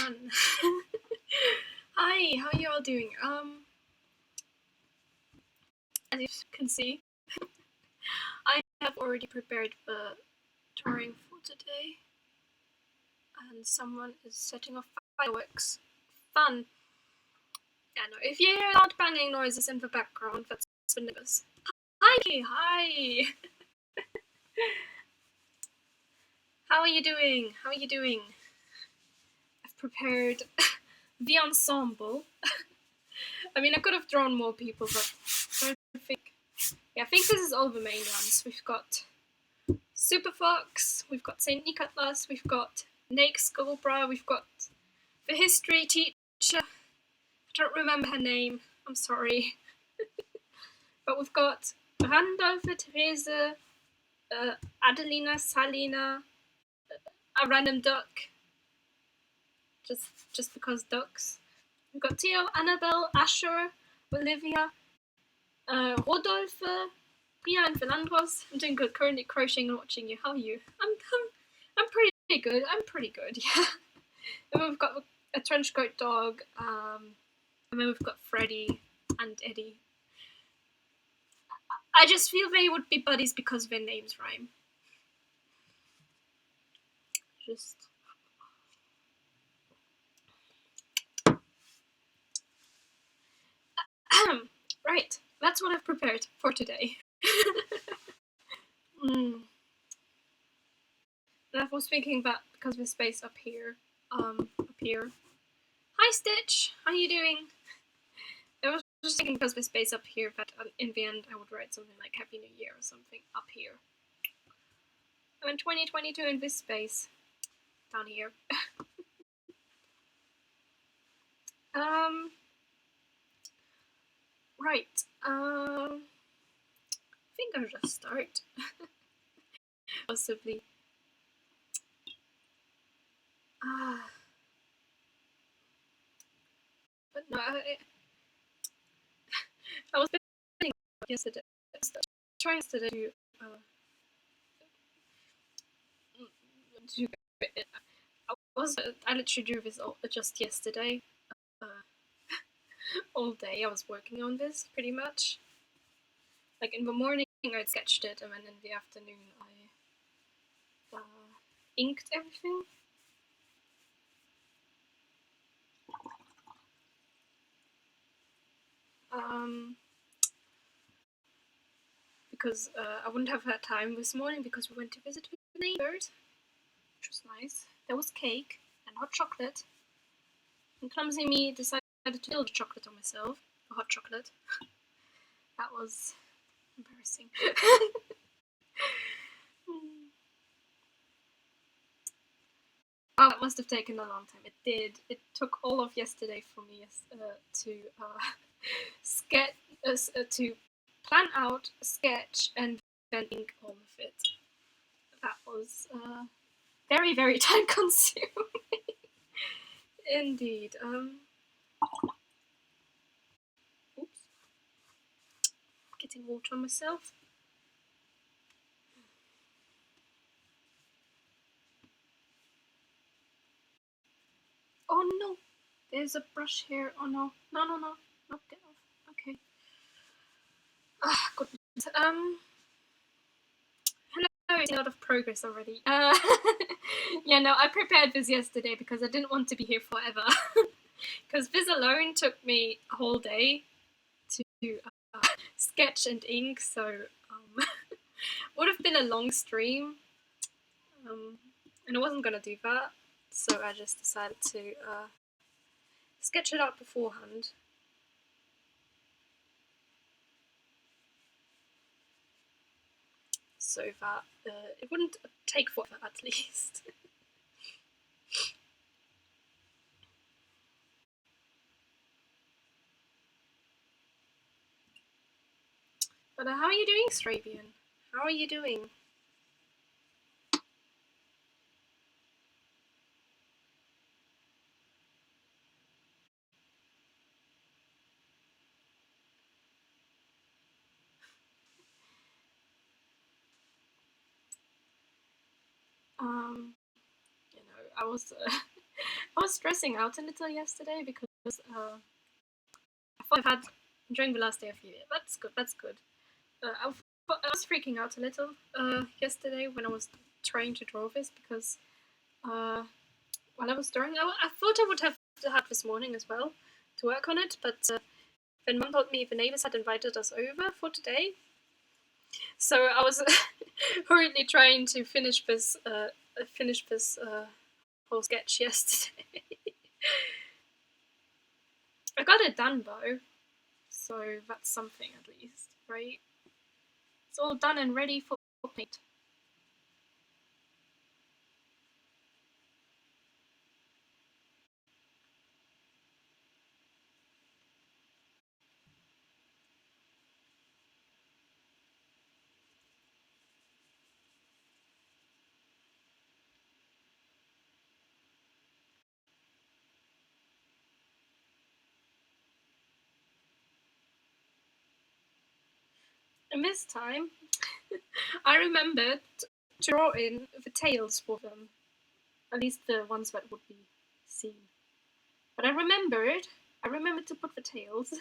everyone. Hi, how are you all doing? As you can see, I have already prepared the touring for today, and someone is setting off fireworks. Fun. Yeah, no, if you hear loud banging noises in the background, that's the neighbors. Hi. How are you doing? I've prepared the ensemble. I mean, I could have drawn more people, but I think this is all the main ones. We've got Super Fox, we've got Saint Nicholas, we've got Nake Skullbra, we've got the history teacher. I don't remember her name. I'm sorry. But we've got Randolph, Therese, Adelina, Salina, a random duck. Just because ducks. We've got Theo, Annabelle, Asher, Olivia, Rodolphe, Priya, and Philandros. I'm doing good. Currently crocheting and watching you. How are you? I'm pretty good. Yeah. And then we've got a trench coat dog. And then we've got Freddie and Eddie. I just feel they would be buddies because their names rhyme. Just. Right, that's what I've prepared for today. And I was thinking that because the space up here. Hi Stitch, how are you doing? I was just thinking because the space up here that in the end I would write something like Happy New Year or something up here. I'm in 2022 in this space. Down here. Right. I think I'll just start. Possibly. But no, I was thinking yesterday. I was trying yesterday to I literally drew this just yesterday. All day I was working on this pretty much. Like in the morning I sketched it, and then in the afternoon I inked everything. Because I wouldn't have had time this morning because we went to visit with neighbors, which was nice. There was cake and hot chocolate. And clumsy me decided to build chocolate on myself. Hot chocolate. That was embarrassing. Oh, that must have taken a long time. It did. It took all of yesterday for me to plan out, sketch, and then ink all of it. That was very, very time consuming. Indeed. Oops. Getting water on myself. Oh no! There's a brush here. Oh no. No, get off. Okay. Ah, goodness. Hello, it's a lot of progress already. Yeah, no, I prepared this yesterday because I didn't want to be here forever. Because this alone took me a whole day to sketch and ink, so would have been a long stream. And I wasn't gonna do that, so I just decided to sketch it out beforehand. So that it wouldn't take forever, at least. But how are you doing, Strabian? How are you doing? You know, I was I was stressing out a little yesterday because I thought I've had during the last day of the year. That's good. That's good. I was freaking out a little yesterday when I was trying to draw this because while I was drawing, I thought I would have to have this morning as well to work on it, but then Mum told me the neighbors had invited us over for today, so I was hurriedly trying to finish this whole sketch yesterday. I got it done though, so that's something at least, right? It's all done and ready for paint. And this time, I remembered to draw in the tails for them, at least the ones that would be seen. But I remembered to put the tails.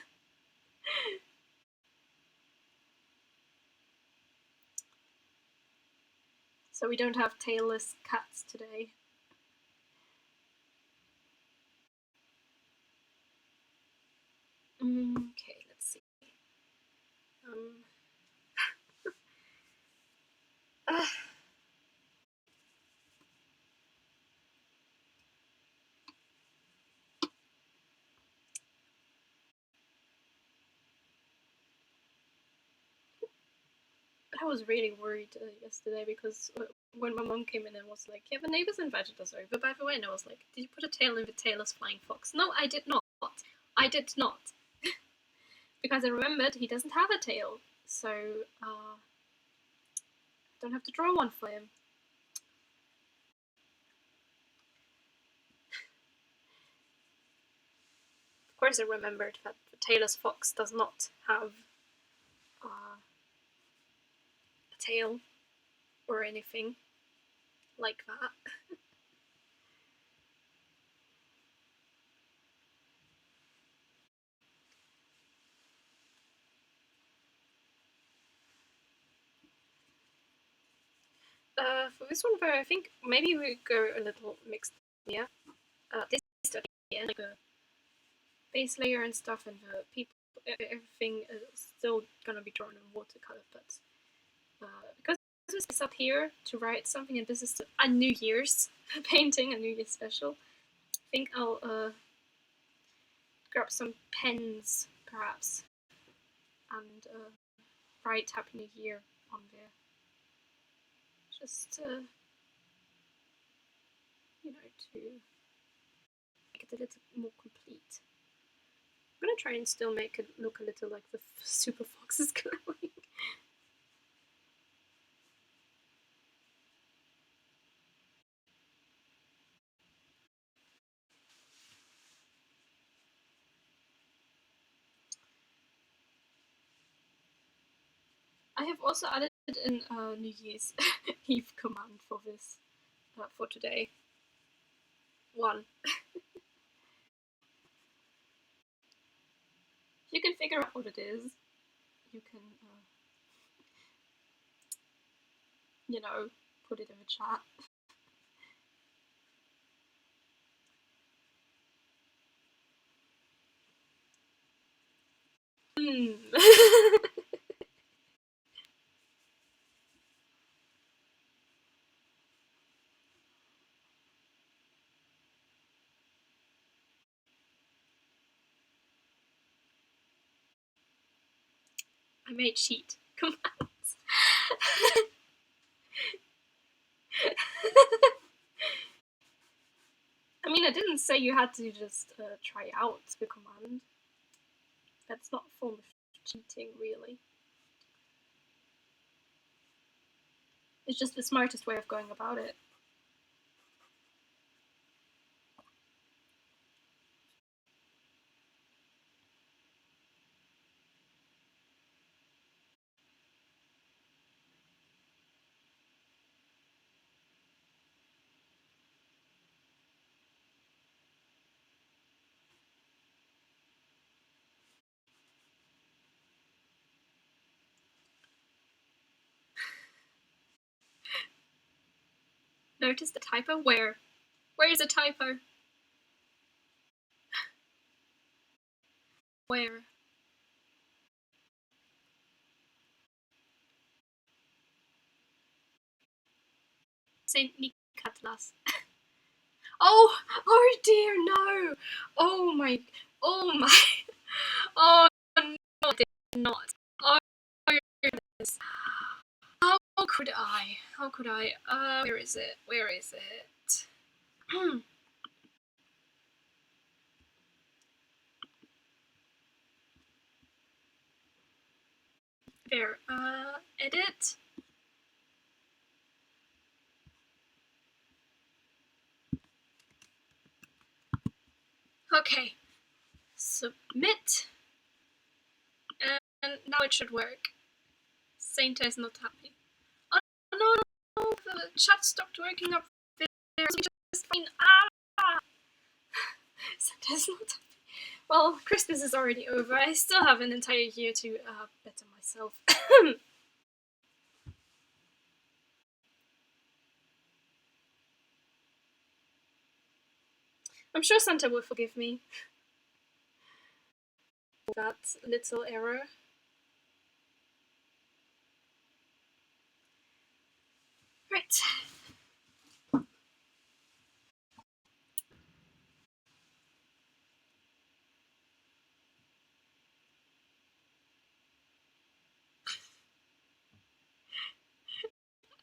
So we don't have tailless cats today. Okay, let's see. Uh, I was really worried yesterday because when my mom came in and was like, yeah, the neighbors invited us over, by the way, and I was like, did you put a tail in the tailless flying fox? No, I did not. I did not. Because I remembered he doesn't have a tail, so I don't have to draw one for him. Of course, I remembered that the tailless fox does not have a tail or anything like that. For this one, though, I think maybe we go a little mixed. Yeah, this stuff here, like the base layer and stuff, and the people, everything is still gonna be drawn in watercolor. But because this is up here to write something, and this is a New Year's painting, a New Year's special, I think I'll grab some pens, perhaps, and write Happy New Year on there. Just you know, to make it a little more complete. I'm gonna try and still make it look a little like the Super Fox is glowing. I have also added in New Year's Eve command for this, for today. One. If you can figure out what it is, you can, you know, put it in the chat. I made cheat commands. I mean, I didn't say you had to just try out the command. That's not a form of cheating, really. It's just the smartest way of going about it. Notice the typo? Where? Where is the typo? Where? Saint Nikatlas. Oh, oh dear, no! Oh my, oh my, oh no, I did not. Oh, goodness. How could I? How could I? Where is it? Where is it? There, edit. Okay, submit. And now it should work. Sainta is not happy. Oh no, no, the chat stopped working up there. Just fine. Ah! Sainta's not happy. Well, Christmas is already over. I still have an entire year to better myself. I'm sure Santa will forgive me for that little error. Right.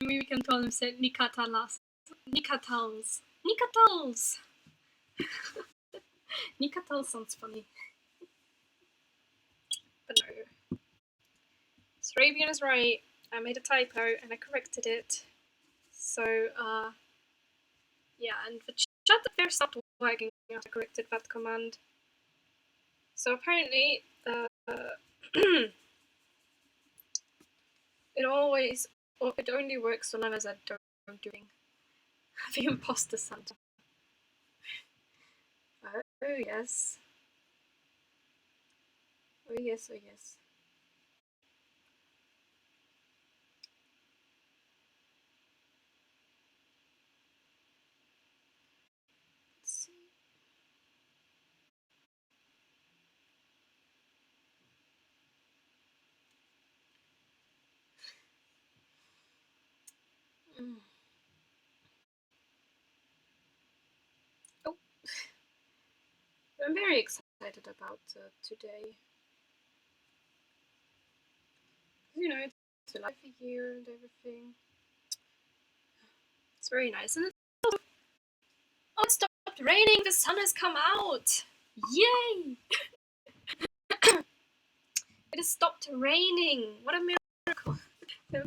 Maybe we can call him Nikatalas. Nikatals. Nikatals! Nikatals sounds funny. But no. Sarabian is right. I made a typo and I corrected it. So, yeah, and the chat there stopped working after I corrected that command. So apparently, it only works whenever I don't doing the imposter Santa. Oh yes. Oh yes, oh yes. Let's see. Oh, I'm very excited about today. You know, it's a life a year and everything. It's very nice, and oh, it stopped raining. The sun has come out. Yay! It has stopped raining. What a miracle! A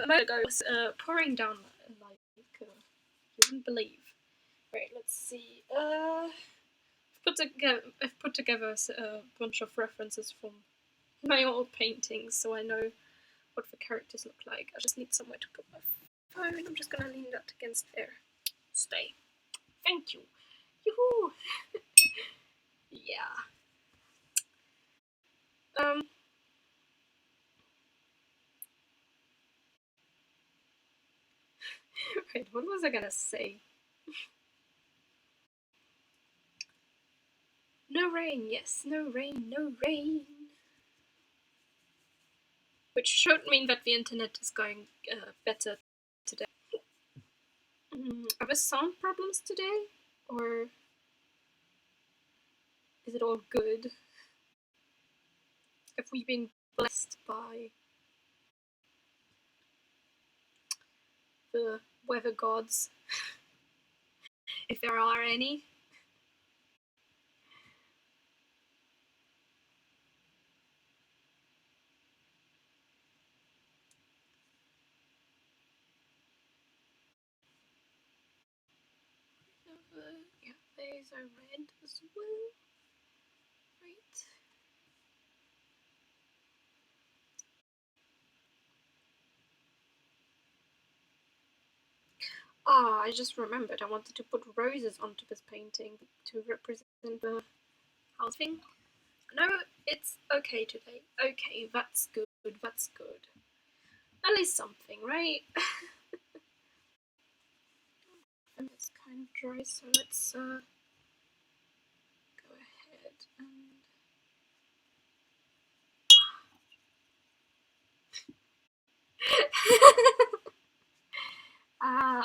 moment ago, it was pouring down like you wouldn't believe. Right, let's see. I've put together a bunch of references from my old paintings, so I know what the characters look like. I just need somewhere to put my phone. I'm just gonna lean that against there. Stay. Thank you. Yoo-hoo! Yeah. Right, what was I gonna say? No rain, yes, no rain, no rain. Which should mean that the internet is going better today. Are there sound problems today? Or is it all good? Have we been blessed by the weather gods? If there are any? Yeah, these are red as well. Right. Ah, I just remembered I wanted to put roses onto this painting to represent the house thing. No, it's okay today. Okay, that's good, that's good. At least something, right? It's kind of dry, so let's go ahead and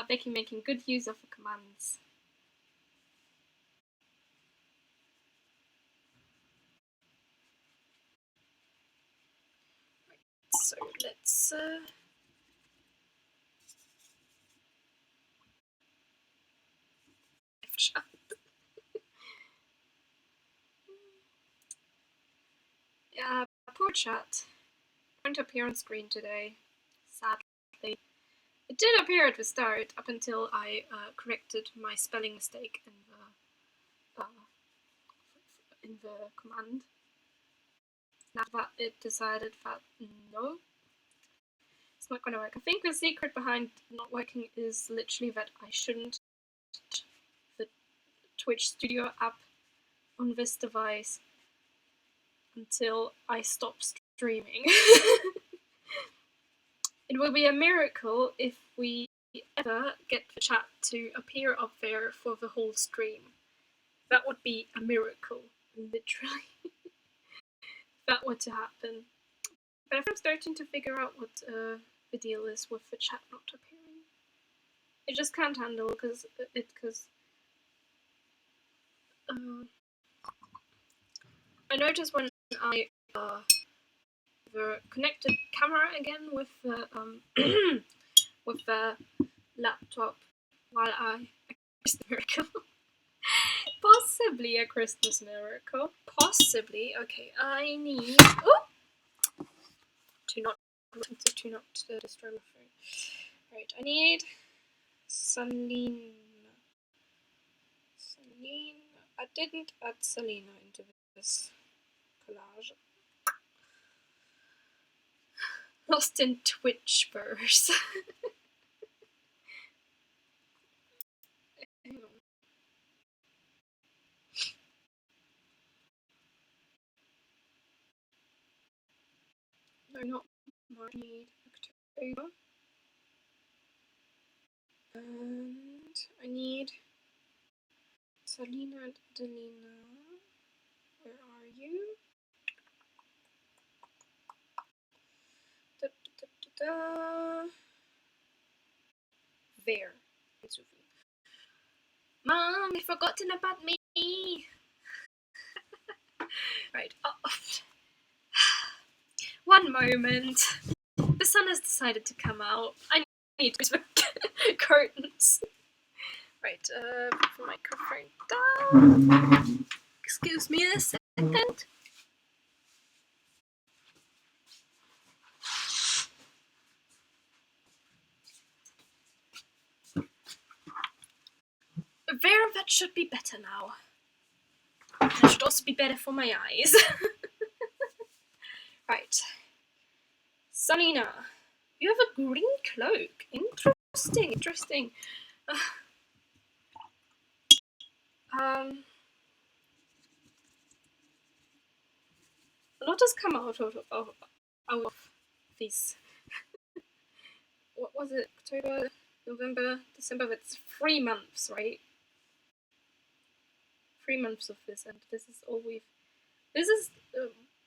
Becky making good use of the commands. Right, so let's chat. Yeah, poor chat. Won't appear on screen today, sadly. It did appear at the start, up until I corrected my spelling mistake in the command. Now that it decided that no, it's not going to work. I think the secret behind not working is literally that I shouldn't the Twitch Studio app on this device until I stop streaming. It will be a miracle if we ever get the chat to appear up there for the whole stream. That would be a miracle, literally. If that were to happen. But I'm starting to figure out what the deal is with the chat not appearing. I just can't handle because I noticed when I the connected camera again with the with the laptop while I Christmas miracle. Possibly a Christmas miracle. Possibly. Okay, I need to not destroy my phone. Right, I need Selena. I didn't add Selena into this collage. Lost in Twitchverse. Hang on. No, not March. I need October. And I need Selena and Adelina. Where are you? There. Mom, you've forgotten about me. Right. Oh. One moment. The sun has decided to come out. I need to the curtains. Right, put the microphone down. Excuse me a second. There, that should be better now. That should also be better for my eyes. Right. Selena, you have a green cloak. Interesting. A lot has come out of this. What was it? October, November, December. That's 3 months, right? 3 months of this, and this is all we've. This is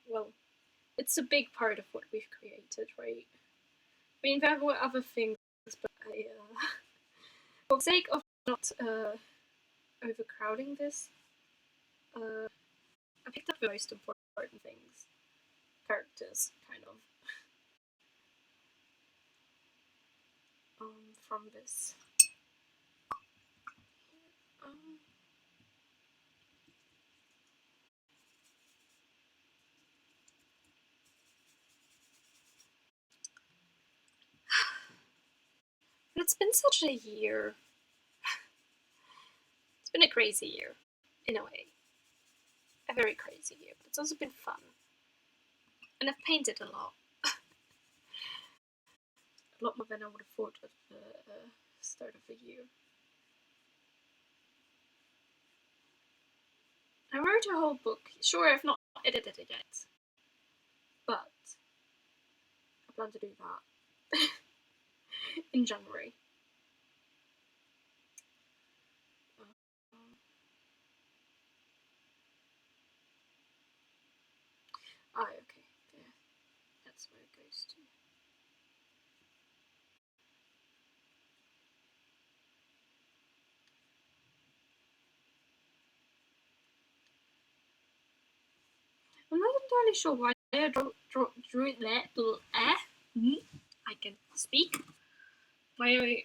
well, it's a big part of what we've created, right? I mean, there were other things, but for the sake of not overcrowding this, I picked up the most important things. Characters, kind of. From this. But it's been such a year. It's been a crazy year, in a way. A very crazy year, but it's also been fun. And I've painted a lot. A lot more than I would have thought at the start of the year. I wrote a whole book. Sure, I've not edited it yet, but I plan to do that in January. that's where it goes to. I'm not entirely sure why I drew that. I can speak. Why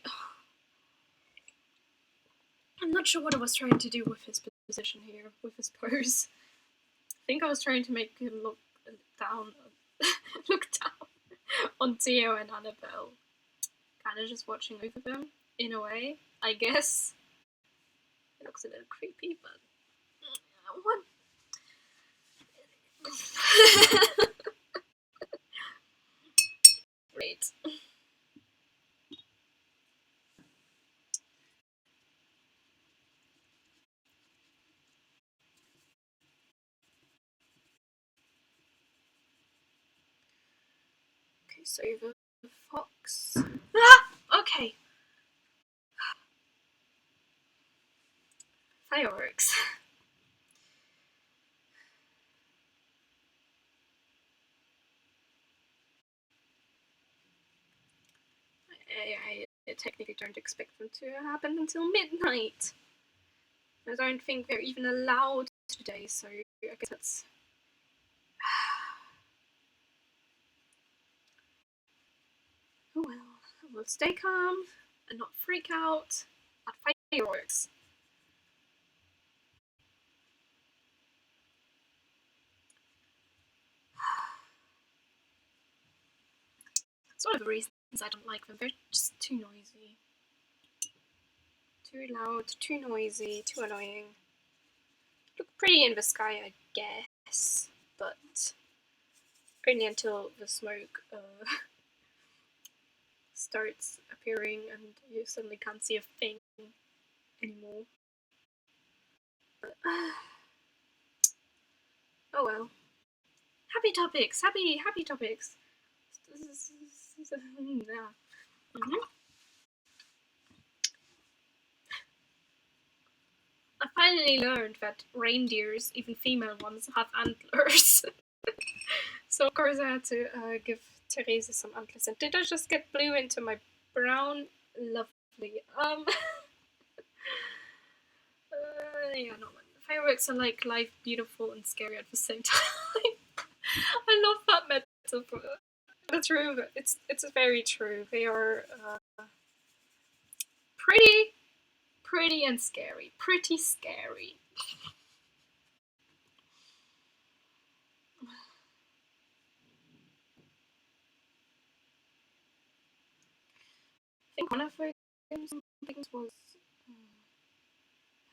I'm not sure what I was trying to do with his position here, with his pose. I think I was trying to make him look down, look down on Theo and Annabelle. Kind of just watching over them, in a way, I guess. It looks a little creepy, but what? Great. Okay, so the fox. Ah! Okay. Fireworks. I technically don't expect them to happen until midnight. I don't think they're even allowed today, so I guess that's. Oh well, we'll stay calm and not freak out at fireworks. It's one of the reasons I don't like them. They're just too noisy. Too loud, too noisy, too annoying. Look pretty in the sky, I guess, but only until the smoke starts appearing and you suddenly can't see a thing anymore. But, oh well. Happy topics! Happy topics! Yeah. I finally learned that reindeers, even female ones, have antlers. So of course I had to give Theresa some antlers. And did I just get blue into my brown? Lovely. Yeah, no. Fireworks are like life, beautiful and scary at the same time. I love that metaphor. It's true. It's very true. They are pretty and scary. Pretty scary. I think one of those things was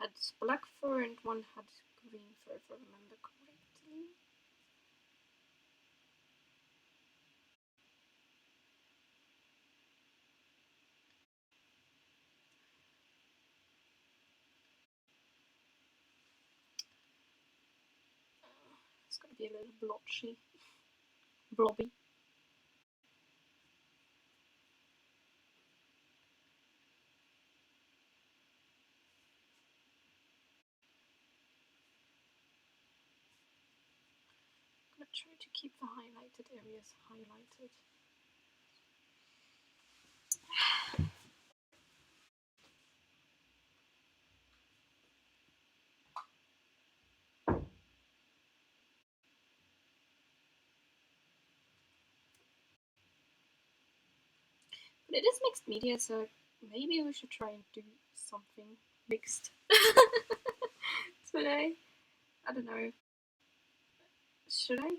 had black fur and one had green fur, if I remember correctly. It's gonna be a little blotchy, blobby. I'm gonna try to keep the highlighted areas highlighted. But it is mixed media, so maybe we should try and do something mixed today. I don't know. Should I?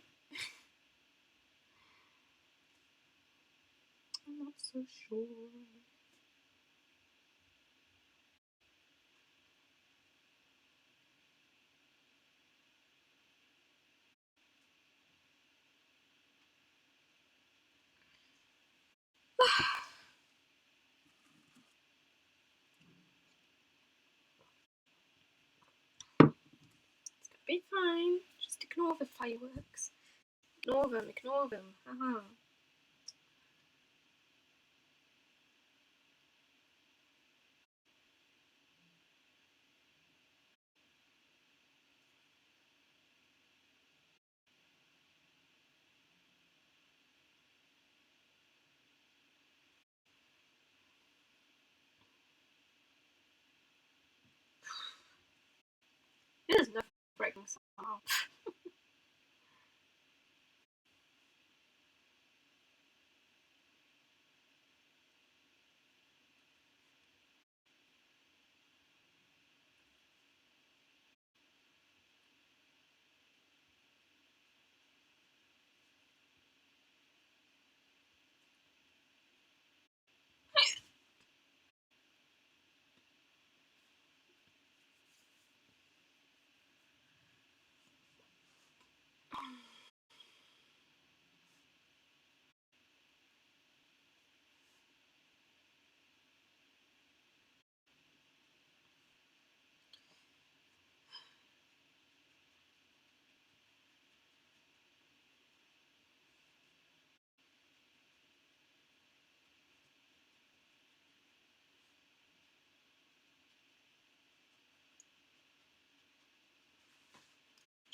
I'm not so sure. It's gonna be fine. Just ignore the fireworks. Ignore them, ignore them. Haha. It is nerve breaking somehow.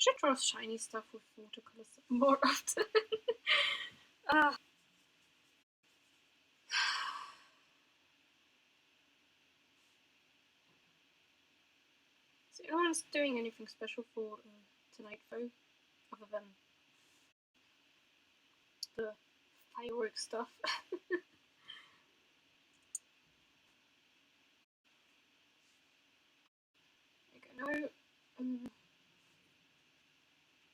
I should draw shiny stuff with watercolors more often. uh, so no one's doing anything special for tonight though, other than the fireworks stuff. Like, I know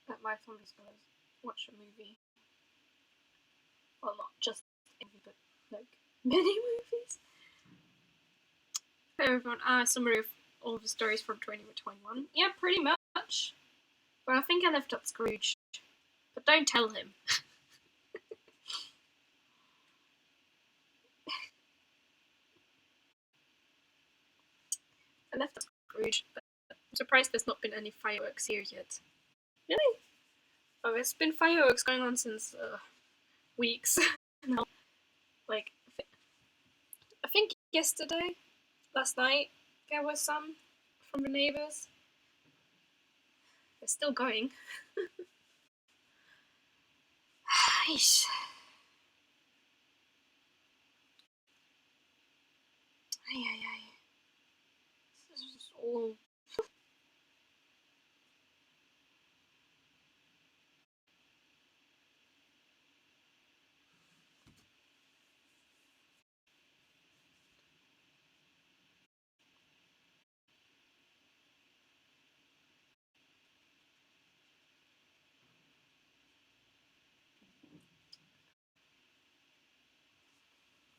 that my family's gonna watch a movie. Well, not just a movie, but like many movies. Hey everyone, summary of all the stories from 2021. Yeah, pretty much. But I think I left out Scrooge. But don't tell him. I left out Scrooge, but I'm surprised there's not been any fireworks here yet. Really? Oh, there's been fireworks going on since weeks now. Like, I think yesterday, last night, there was some from the neighbors. They're still going. Yeesh. Ay, ay, ay. This is all.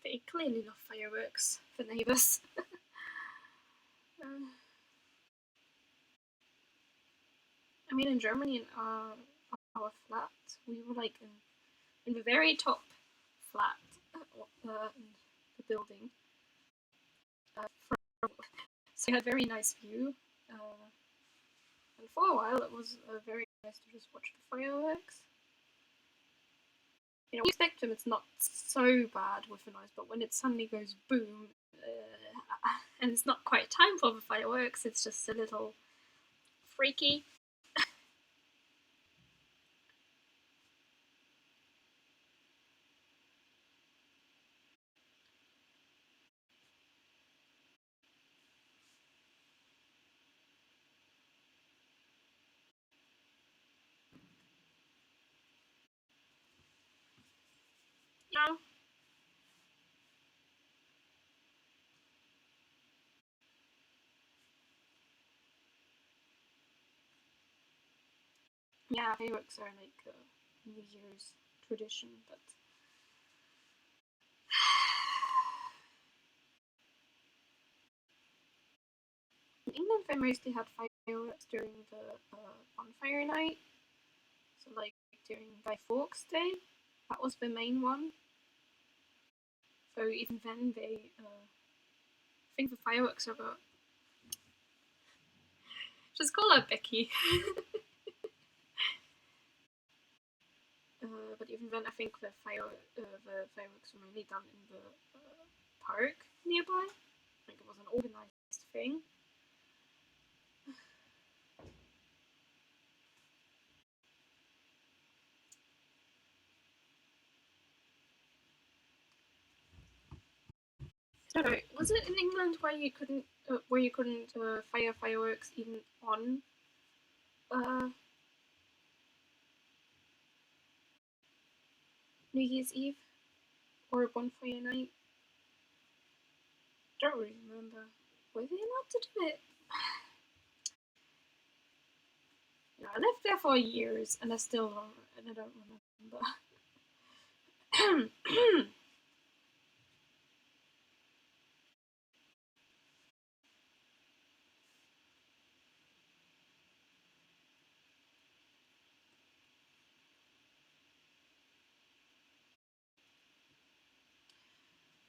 Very clearly not fireworks for neighbors. I mean, in Germany, in our flat, we were like in the very top flat in the building. So you had a very nice view. And for a while, it was very nice to just watch the fireworks. You know, with Spectrum, it's not so bad with the noise, but when it suddenly goes boom, and it's not quite time for the fireworks, it's just a little freaky. You know? Yeah, fireworks are like a New Year's tradition, but in England, they mostly had fireworks during the bonfire night. So, like during Guy Fawkes Day, that was the main one. So even then, they think the fireworks are about. Just call her Becky. But even then, I think the fireworks were mainly done in the park nearby. Like it was an organized thing. I don't know. Was it in England where you couldn't fire fireworks even on New Year's Eve or Bonfire Night. Don't really remember. Were they allowed to do it? Yeah, I lived there for years and I don't remember.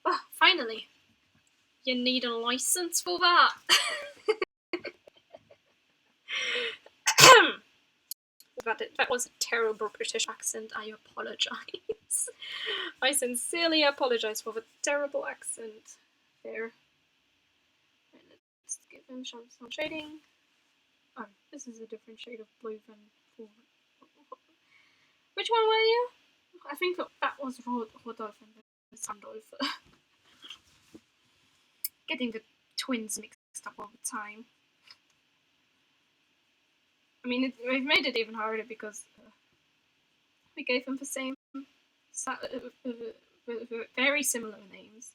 Oh, finally! You need a license for that. That was a terrible British accent. I apologise. I sincerely apologise for the terrible accent there. And let's give him some shading. Oh, this is a different shade of blue than before. Which one were you? I think that was Rodolph and Sandolph. Getting the twins mixed up all the time. I mean, we've made it even harder because we gave them the same, very similar names.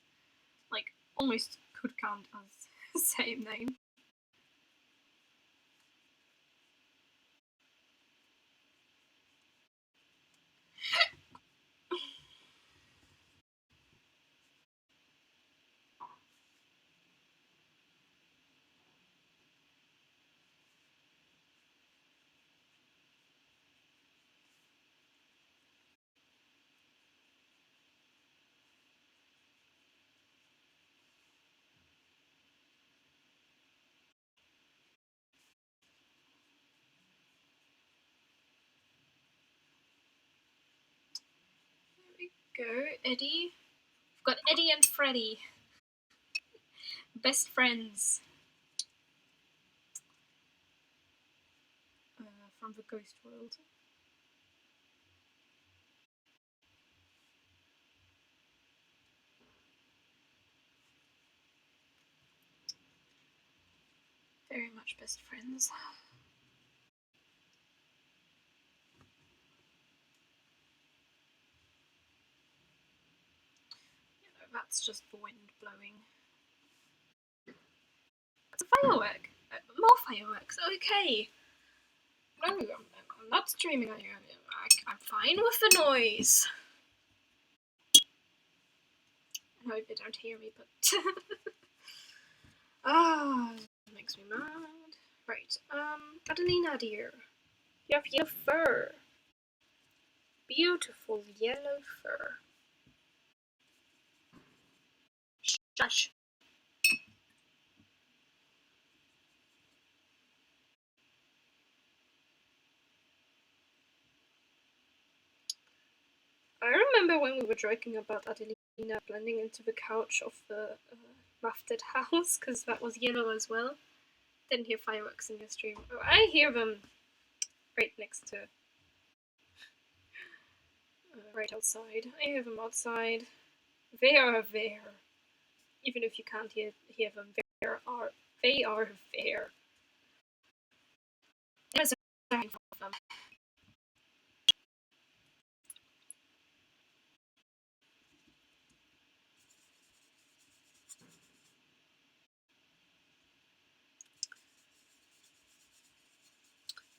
Like, almost could count as the same name. There we go, Eddie. We've got Eddie and Freddy. Best friends. From the ghost world. Very much best friends. That's just the wind blowing. It's a firework. More fireworks. Okay. No, I'm not streaming on you. I'm fine with the noise. I hope they don't hear me, but it makes me mad. Right. Adelina, dear, you have yellow fur. Beautiful yellow fur. Shush. I remember when we were joking about Adelina blending into the couch of the rafted house, because that was yellow as well. Didn't hear fireworks in your stream. Oh, I hear them right next to, right outside. I hear them outside. They are there. Even if you can't hear them, they are there. There's a sign for them.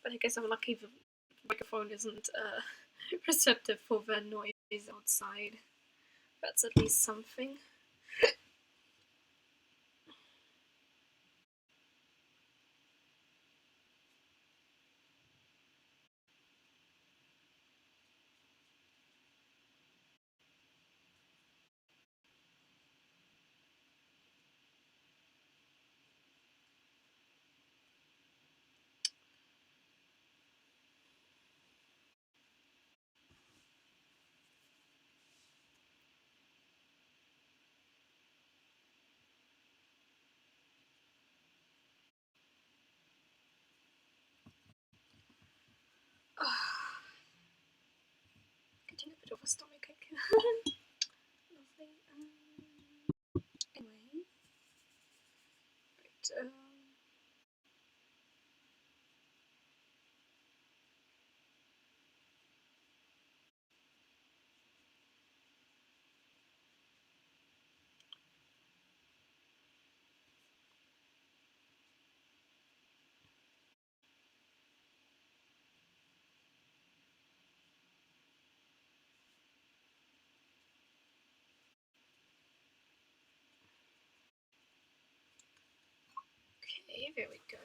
But I guess I'm lucky the microphone isn't receptive for the noise outside. That's at least something. Getting a bit of a stomachache. Lovely. Anyway. Right. Okay, there we go.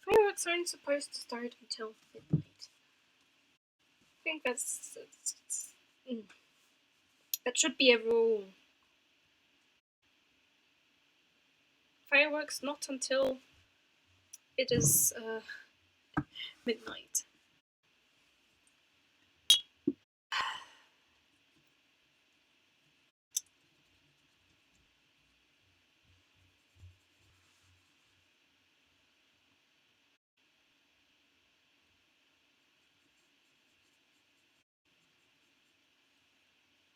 Fireworks aren't supposed to start until midnight. I think that should be a rule. Fireworks not until it is midnight.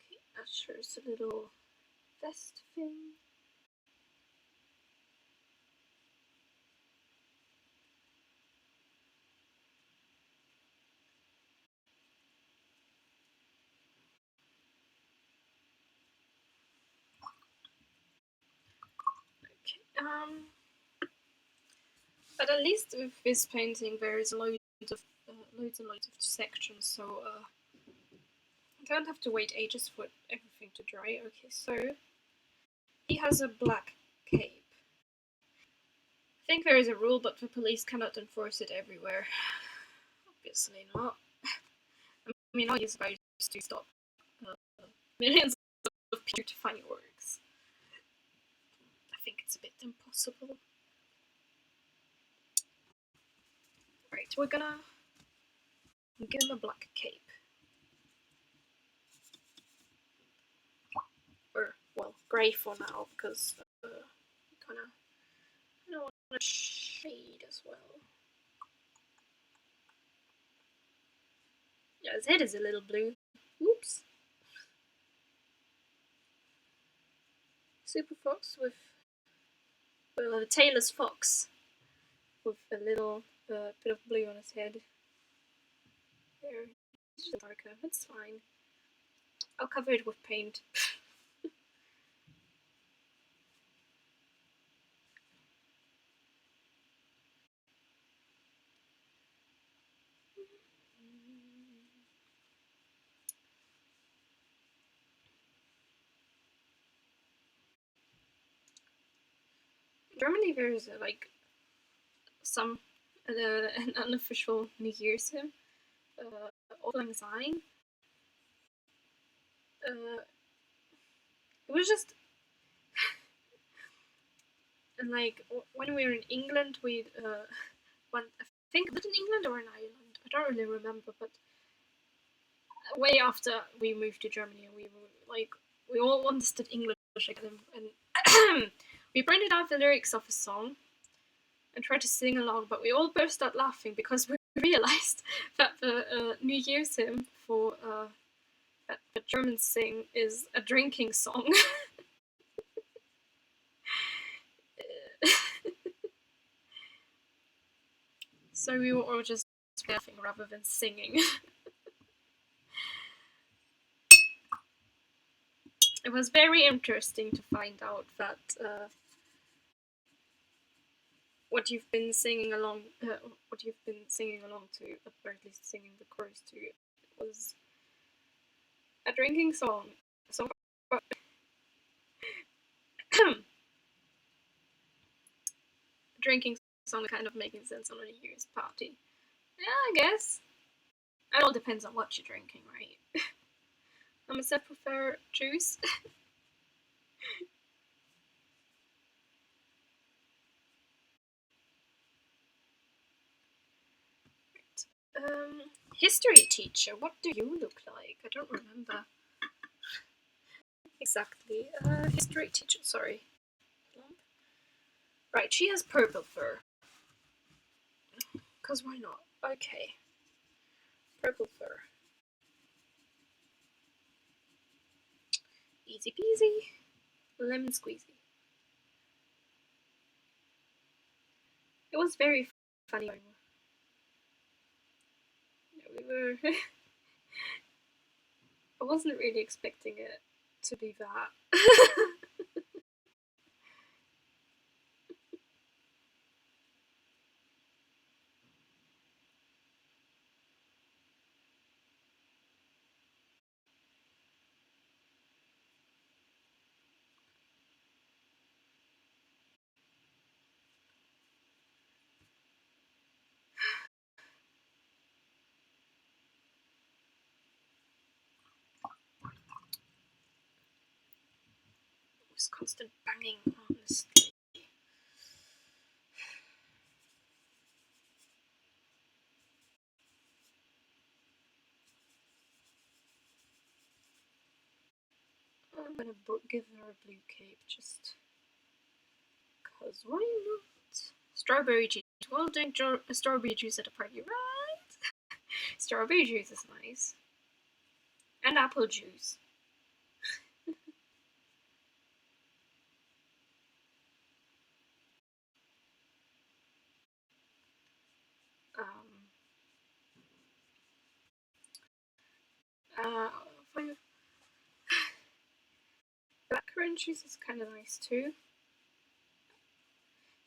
Okay, Asher's a little vest thing. Okay, but at least with this painting there is loads and loads of sections, so I don't have to wait ages for everything to dry. Okay, so he has a black cape. I think there is a rule, but the police cannot enforce it everywhere. Obviously not. I mean, all you're supposed to stop millions of people to fireworks. I think it's a bit impossible. Right, we're gonna give him a black cape. Or, well, grey for now, because kinda, I don't want a shade as well. Yeah, his head is a little blue. Oops. Super Fox with, well, a tailless fox with a little bit of blue on his head. There, it's darker, that's fine. I'll cover it with paint. In Germany, there's like some an unofficial New Year's hymn, Auld Lang Syne. It was just like when we were in England, we went. I think was it in England or in Ireland? I don't really remember, but way after we moved to Germany, we were like we all understood English again, and we printed out the lyrics of a song and tried to sing along, but we all burst out laughing because we realized that the New Year's hymn for that the Germans sing is a drinking song. So we were all just laughing rather than singing. It was very interesting to find out that what you've been singing along to, or at least singing the chorus to, was a drinking song. So drinking song kind of making sense on a New Year's party. Yeah, I guess. It all depends on what you're drinking, right? I myself prefer juice. History teacher, what do you look like? I don't remember exactly. History teacher, sorry. Right, she has purple fur. Because why not? Okay. Purple fur. Easy peasy. Lemon squeezy. It was very funny. We were. I wasn't really expecting it to be that. Just constant banging, honestly. I'm gonna give her a blue cape just because why not? Strawberry juice. Well, drink strawberry juice at a party, right? Strawberry juice is nice. And apple juice. Um, uh, blackcurrant juice is kind of nice too.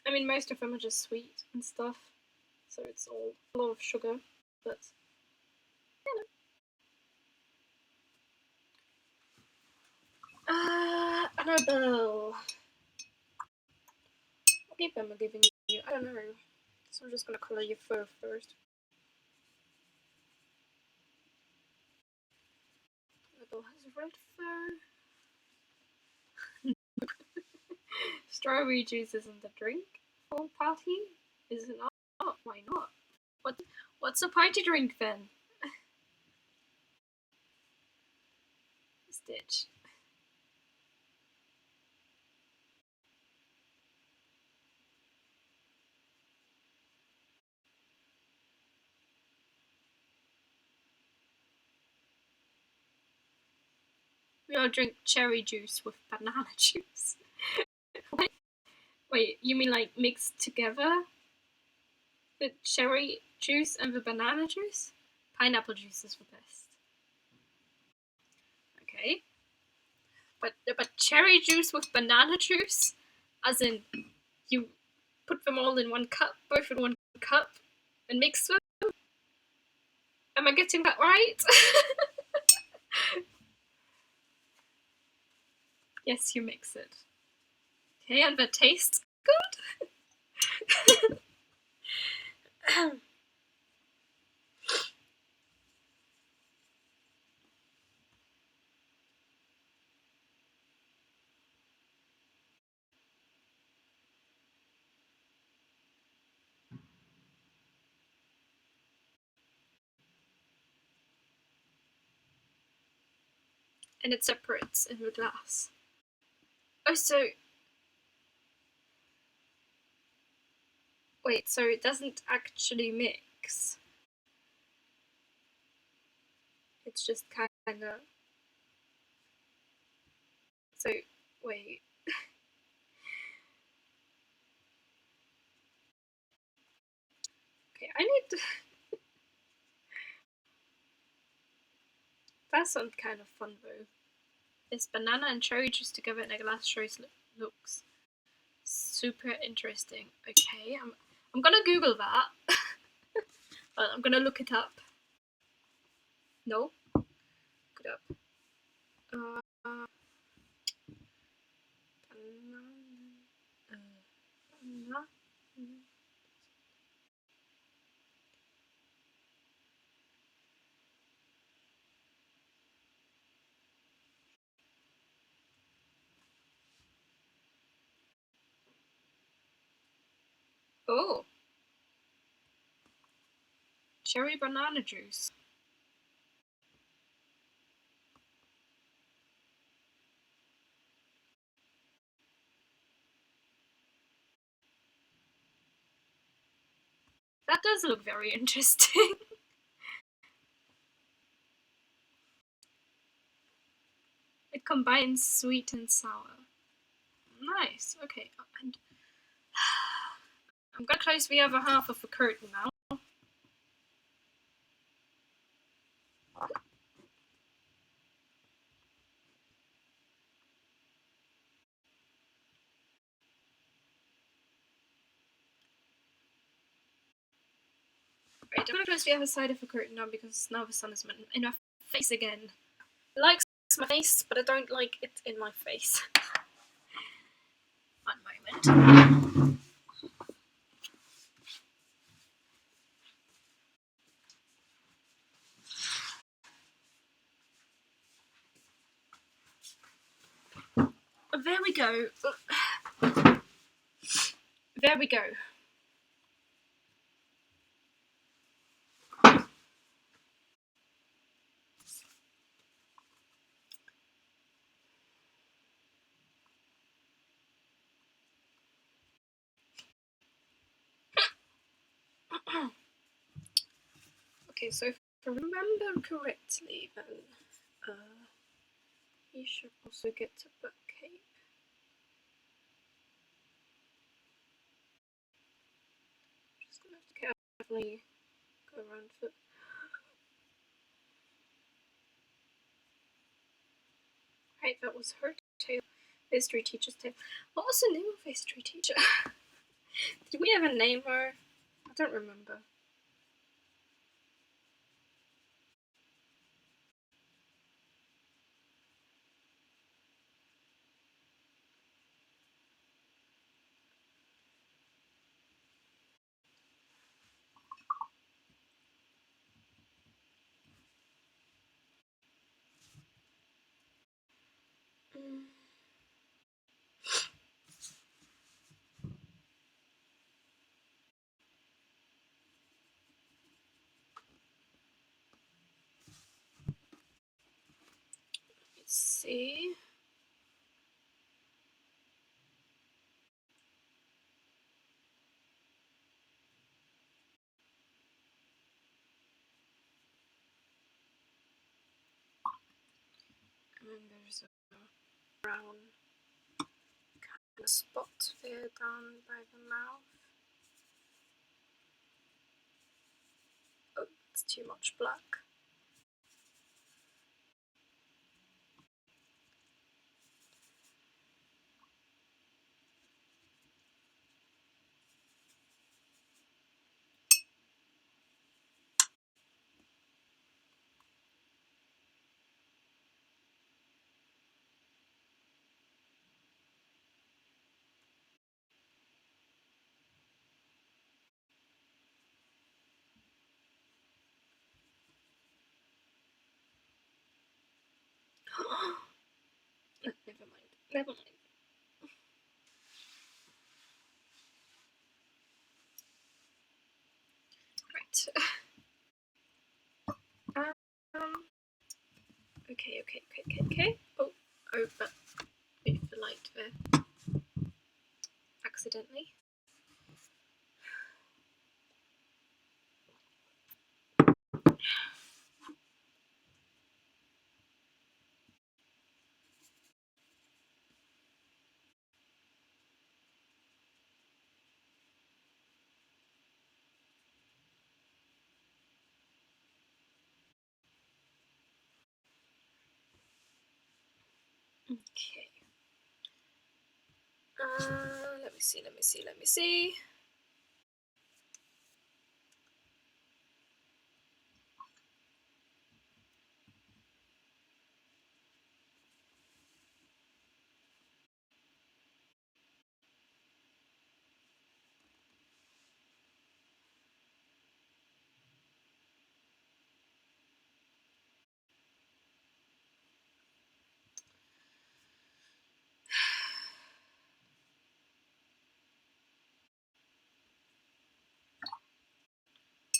I mean, most of them are just sweet and stuff, so it's all a lot of sugar, but you know. Annabelle. What cape am I giving you? I don't know. So I'm just gonna color your fur first. Annabelle has red fur. Strawberry juice isn't a drink for a party? Is it not? Why not? What's a party drink then? Stitch. We all drink cherry juice with banana juice. Wait, you mean like mixed together? The cherry juice and the banana juice? Pineapple juice is the best. Okay. But cherry juice with banana juice? As in, you put them all in one cup, both in one cup, and mix them? Am I getting that right? Yes, you mix it. Okay, and that tastes good? And it separates in the glass. Oh, so... Wait, so it doesn't actually mix? It's just kinda... So, wait... Okay, I need to... That sounds kind of fun though. This banana and cherry juice together in a glass shows looks super interesting. Okay, I'm gonna Google that. I'm gonna look it up. No? Look it up. Banana. Banana. Oh. Cherry banana juice. That does look very interesting. It combines sweet and sour. Nice. Okay, and I'm gonna close the other half of the curtain now. Right, I'm gonna close the other side of the curtain now because now the sun is in my face again. It likes my face, but I don't like it in my face. One moment. There we go. There we go. Okay, so if I remember correctly, then you should also get a book cape. Just gonna have to carefully go around for. Right, that was her tale. History teacher's tale. What was the name of history teacher? Did we ever name her? I don't remember. Let's see. And then there's a brown kind of spot there down by the mouth. Oh, it's too much black. Never mind. Never mind. Right. Okay. Oh, but bit of the light there. Accidentally. Okay. Let me see.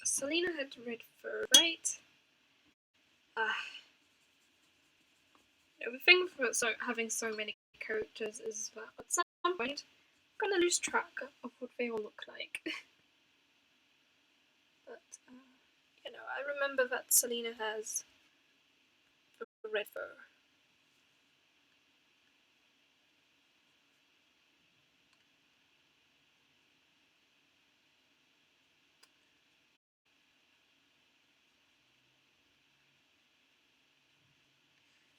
Selena had red fur, right? The thing for having so many characters is that at some point I'm gonna lose track of what they all look like. But I remember that Selena has red fur.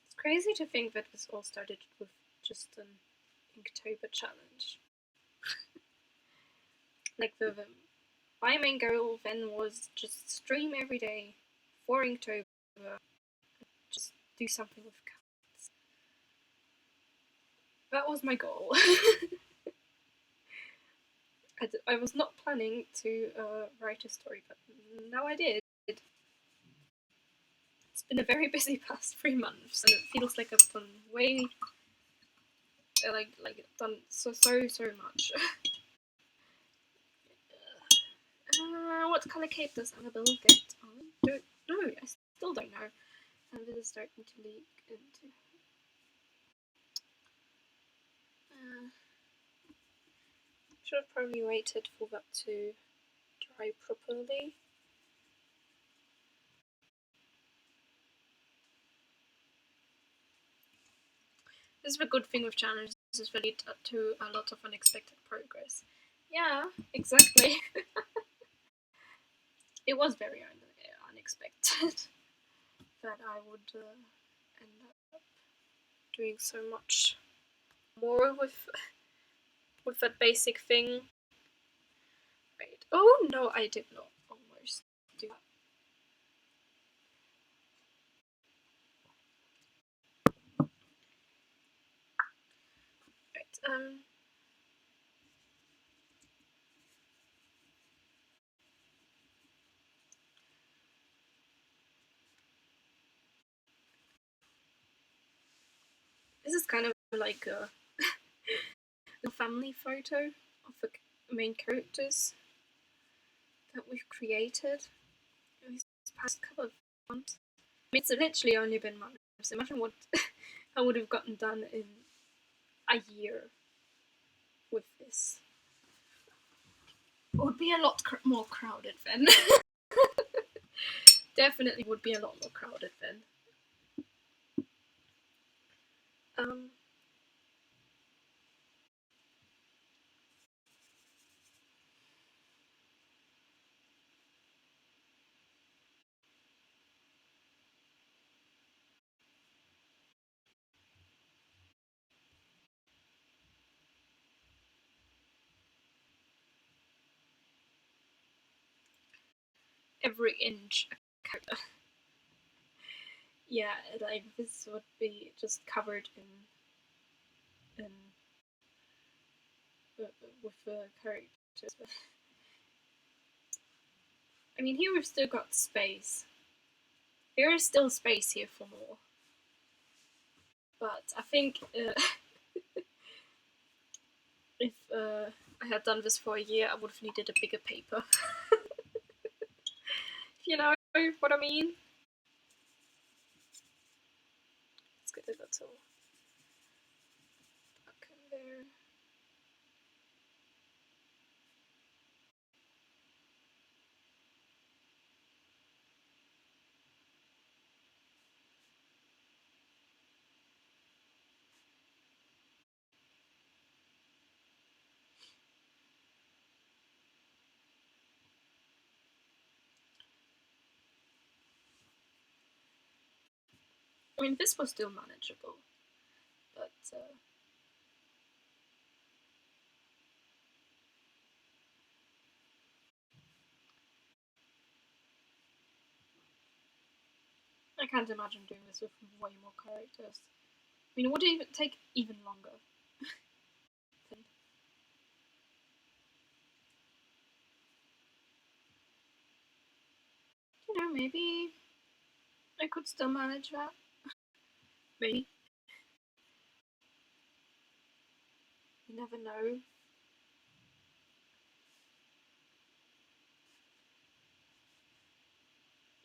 It's crazy to think that this all started with just an Inktober challenge. Like my main goal then was just stream every day for Inktober, just do something with cats. That was my goal. I was not planning to write a story, but now I did. It's been a very busy past 3 months, and it feels like I've done way done so much. What color cape does Annabelle get? I don't know. I still don't know. And this is starting to leak into. Should have probably waited for that to dry properly. This is the good thing with challenges, is they lead to a lot of unexpected progress. Yeah, exactly. It was very unexpected that I would end up doing so much more with that basic thing. Right. Oh no, I did not almost do that. Right. This is kind of like a family photo of the main characters that we've created in these past couple of months. I mean, it's literally only been months. Imagine what I would have gotten done in a year with this. It would be a lot more crowded then. Definitely would be a lot more crowded then. Every inch a character. Yeah, like this would be just covered in with the characters. I mean, here we've still got space. There is still space here for more. But I think if I had done this for a year, I would have needed a bigger paper. You know what I mean? Let's get a little back in there. I mean, this was still manageable, but I can't imagine doing this with way more characters. I mean, it would even take even longer. You know, maybe I could still manage that. Maybe. You never know.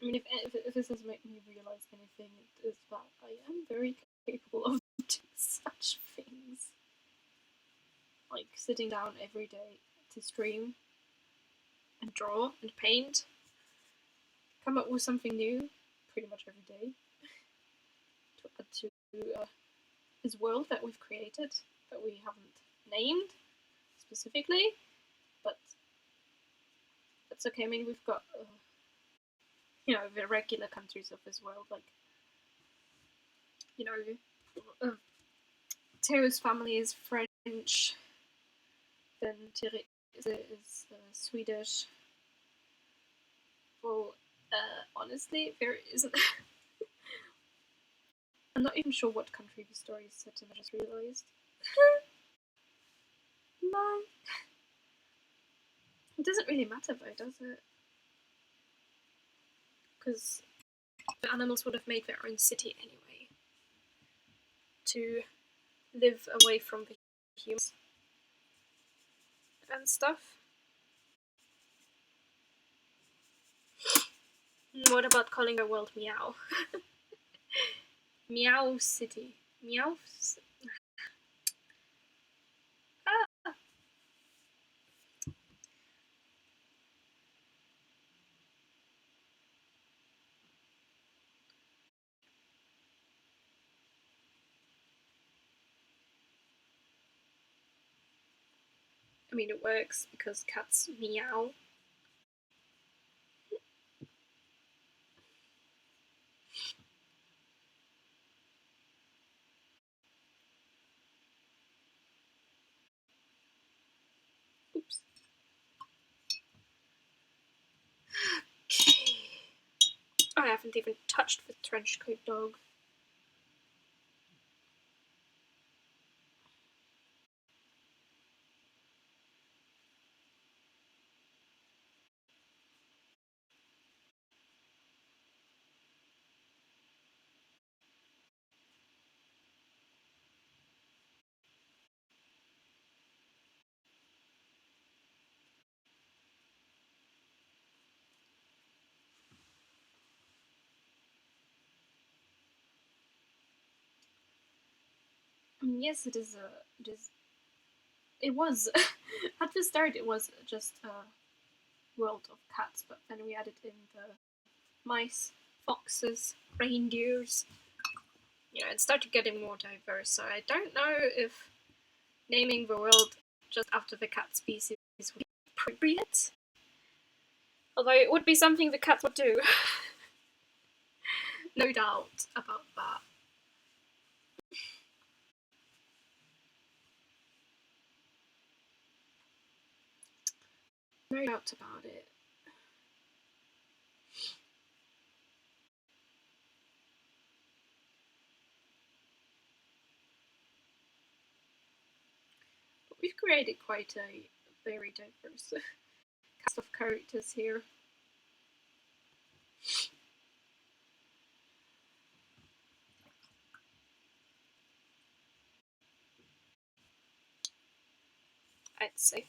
I mean, if this has made me realize anything, it is that I am very capable of doing such things. Like sitting down every day to stream and draw and paint, come up with something new pretty much every day to add to this world that we've created that we haven't named specifically, but that's okay. I mean, we've got you know, the regular countries of this world, like, you know, Theo's family is French, then Thierry is Swedish. Well, honestly, there isn't. I'm not even sure what country the story is set in. I just realised. No, it doesn't really matter though, does it? Because the animals would have made their own city anyway. To live away from the humans and stuff. What about calling our world Meow? Meow City. Meow. Ah. I mean, it works because cats meow. Oops. Okay. I haven't even touched the trenchcoat dog. Yes, it is. It was. At the start, it was just a world of cats, but then we added in the mice, foxes, reindeers. It started getting more diverse. So I don't know if naming the world just after the cat species would be appropriate. Although it would be something the cats would do. No doubt about that. No doubt about it. But we've created quite a very diverse cast of characters here. I'd say.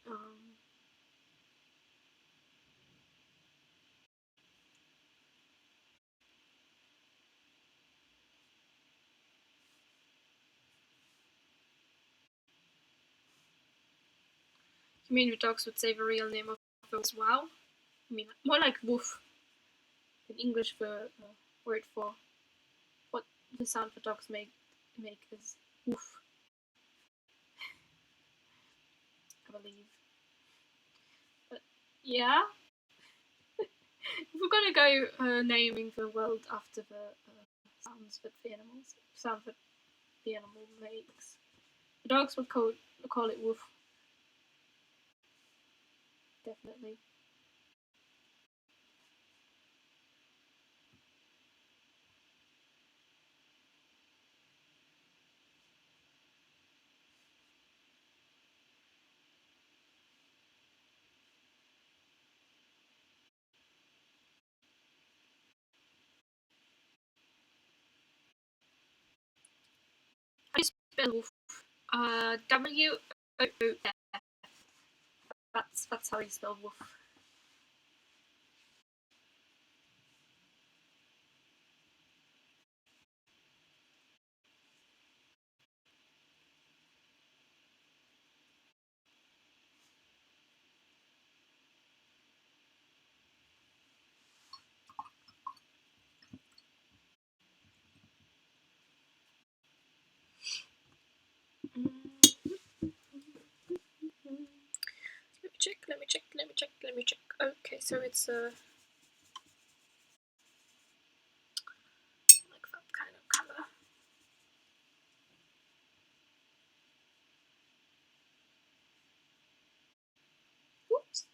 Um, you mean the dogs would say the real name of those wow? I mean, more like woof. In English, the word for what the sound the dogs make is woof. I believe. But yeah, if we're gonna go naming the world after the sounds that the sound that the animal makes, the dogs would call it woof. Definitely. How do you spell woof? WOOF. That's how you spell woof. Let me check. Okay, so it's like that kind of color. Whoops.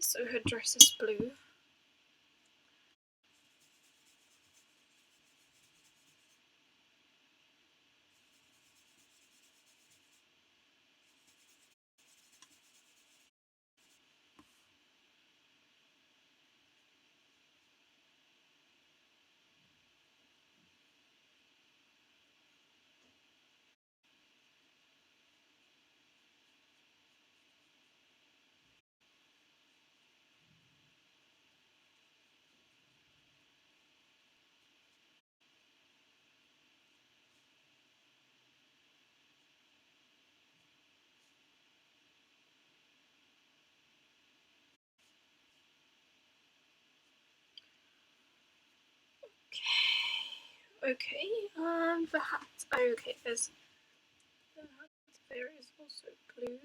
So her dress is blue. Okay, the hat. Oh, okay, there's the hat there is also blue.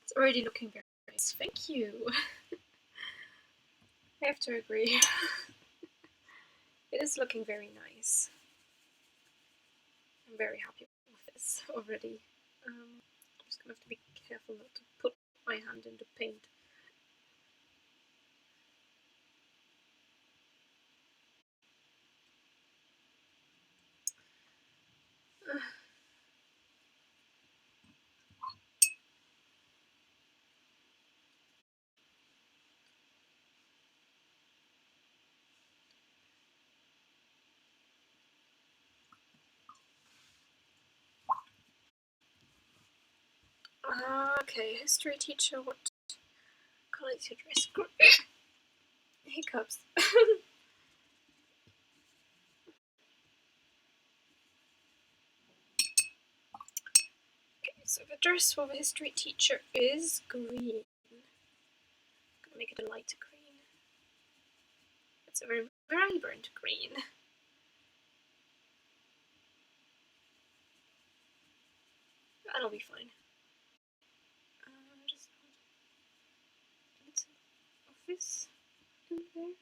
It's already looking very nice. Thank you. I have to agree. It is looking very nice. I'm very happy with this already. I'm just gonna have to be careful not to put my hand in the paint. Okay, history teacher, what colour is your dress? Hiccups. Okay, so the dress for the history teacher is green. I'm gonna make it a lighter green. It's a very vibrant green. That'll be fine. Just a little of this in there.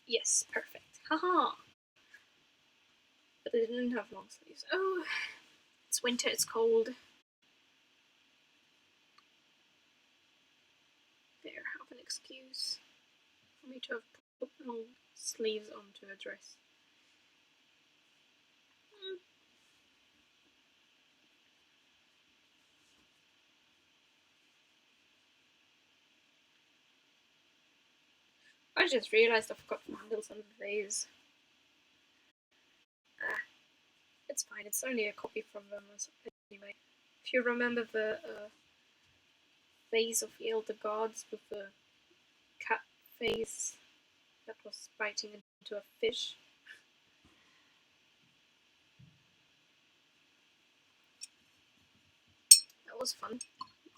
Yes, perfect. Haha! But they didn't have long sleeves. Oh, it's winter, it's cold. There, have an excuse for me to have put long sleeves onto a dress. I just realised I forgot the handles on the vase. It's fine, it's only a copy from them anyway. If you remember the vase of the Elder Gods with the cat face that was biting into a fish. was fun.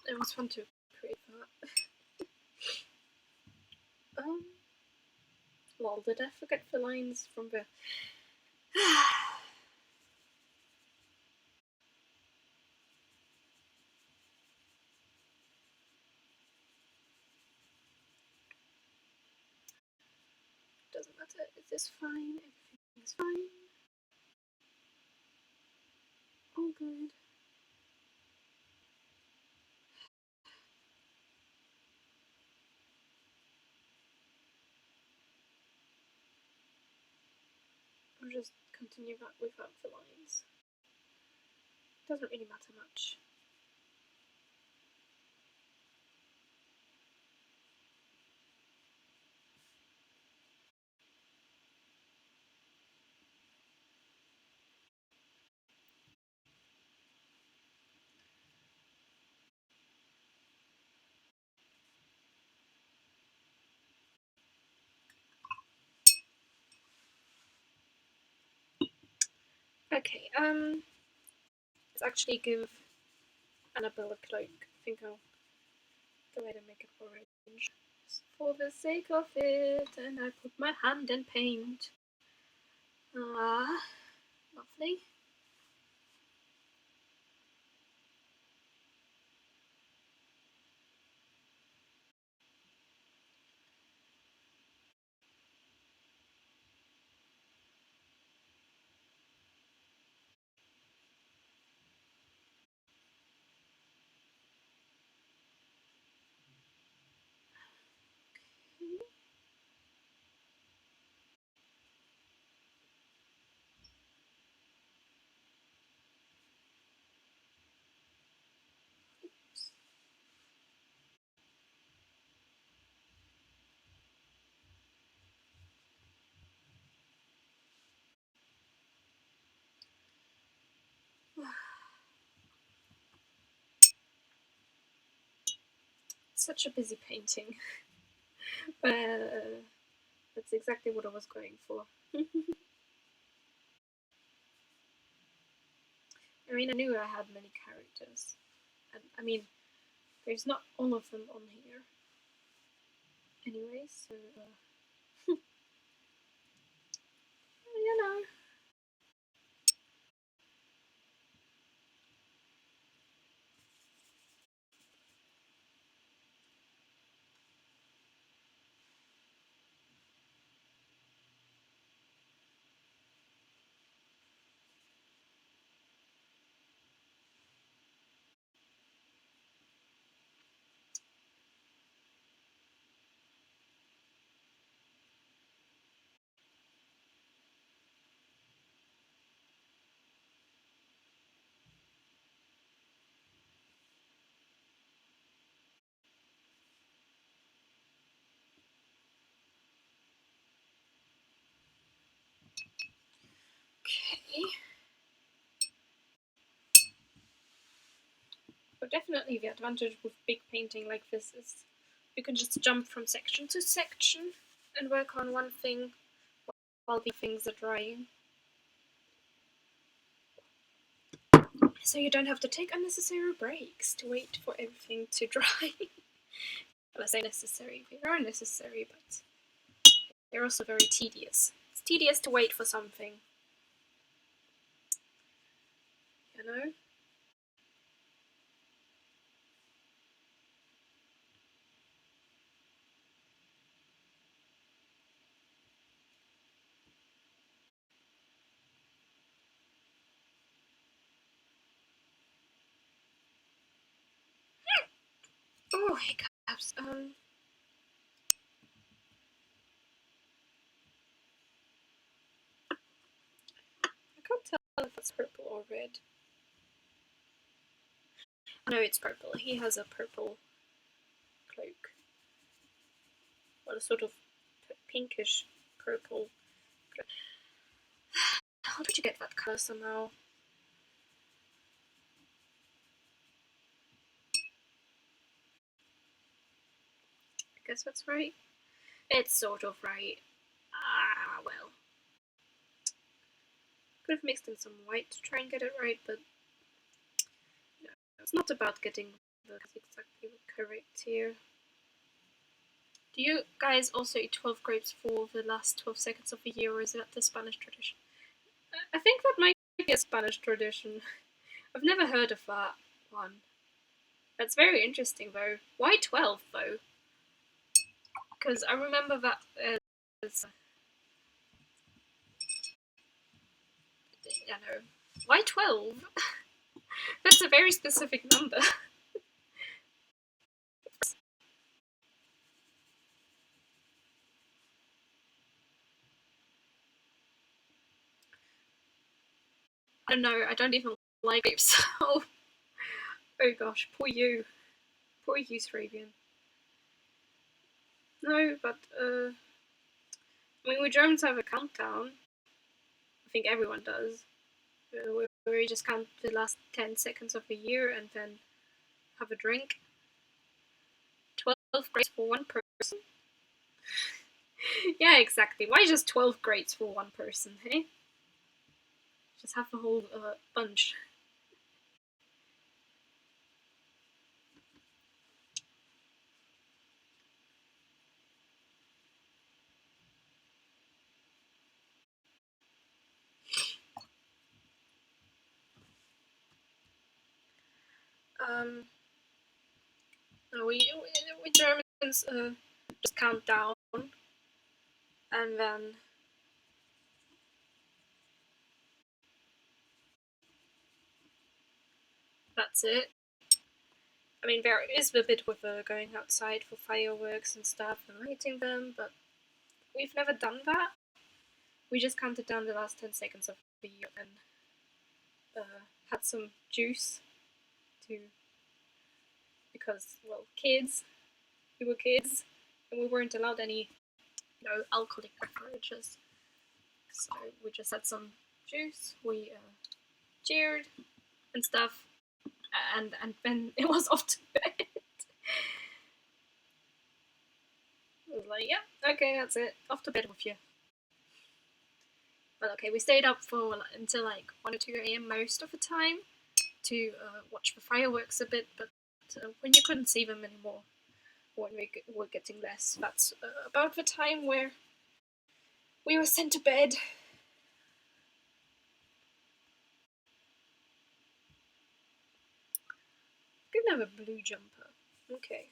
It was fun to create that. Lol, did I forget the lines from the... Doesn't matter, it is fine, everything is fine. All good. I'll just continue that without the lines. Doesn't really matter much. Okay, let's actually give Annabelle a cloak. I think I'll go ahead and make it orange. For the sake of it, and I put my hand in paint. Ah, lovely. Such a busy painting. That's exactly what I was going for. I mean, I knew I had many characters. And I mean, there's not all of them on here. Anyway, so, you know. Okay. But definitely the advantage with big painting like this is you can just jump from section to section and work on one thing while the things are drying. So you don't have to take unnecessary breaks to wait for everything to dry. Well, I say necessary, they are necessary, but they're also very tedious. It's tedious to wait for something. You know? Oh, hiccups. I can't tell if it's purple or red. No, it's purple. He has a purple cloak. Well, a sort of pinkish purple cloak. How did you get that colour somehow? I guess that's right. It's sort of right. Ah, well. Could have mixed in some white to try and get it right, but It's not about getting the exactly correct here. Do you guys also eat 12 grapes for the last 12 seconds of the year, or is that the Spanish tradition? I think that might be a Spanish tradition. I've never heard of that one. That's very interesting, though. Why 12, though? Because I remember that as... I know. Why 12? That's a very specific number. I don't know, I don't even like grapes. Oh gosh, poor you. Poor you, Sravian. No, but, I mean, we Germans have a countdown. I think everyone does. Where we just count the last 10 seconds of the year and then have a drink. 12 grapes for one person? Yeah, exactly. Why just 12 grapes for one person, hey? Just have the whole bunch. We Germans just count down and then that's it. I mean, there is a bit with going outside for fireworks and stuff and lighting them, but we've never done that. We just counted down the last 10 seconds of the year and had some juice to, because, well, we were kids and we weren't allowed any, alcoholic beverages. So we just had some juice, we cheered and stuff, and then it was off to bed. I was like, yeah, okay, that's it, off to bed with you. But okay, we stayed up for until like 1 or 2 a.m. most of the time to watch the fireworks a bit, but when you couldn't see them anymore, when we were getting less, that's about the time where we were sent to bed. Good to have a blue jumper. Okay.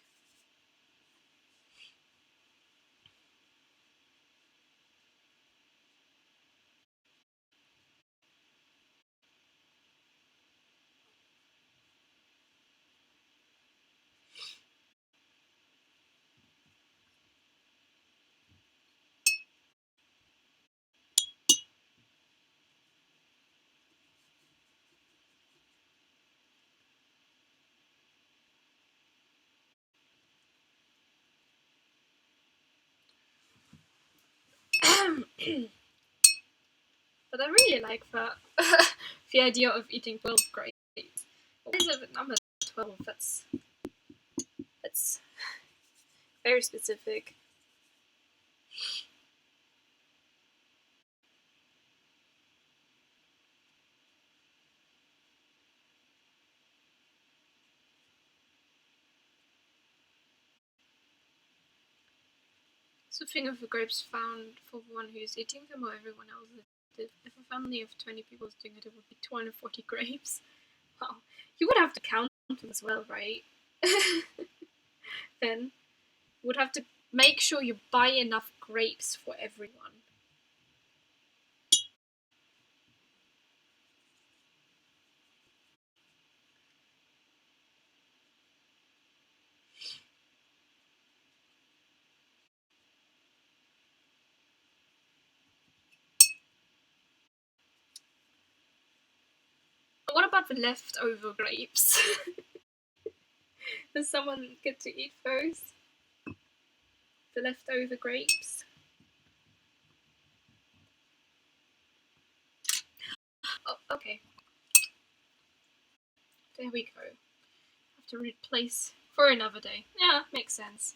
But I really like that the idea of eating 12 grapes. What is it with number 12? That's very specific. So think of the grapes found for one who's eating them or everyone else. If a family of 20 people is doing it, it would be 240 grapes. Wow. You would have to count them as well, right? Then you would have to make sure you buy enough grapes for everyone. What about the leftover grapes? Does someone get to eat those? The leftover grapes? Oh, okay. There we go. Have to replace for another day. Yeah, makes sense.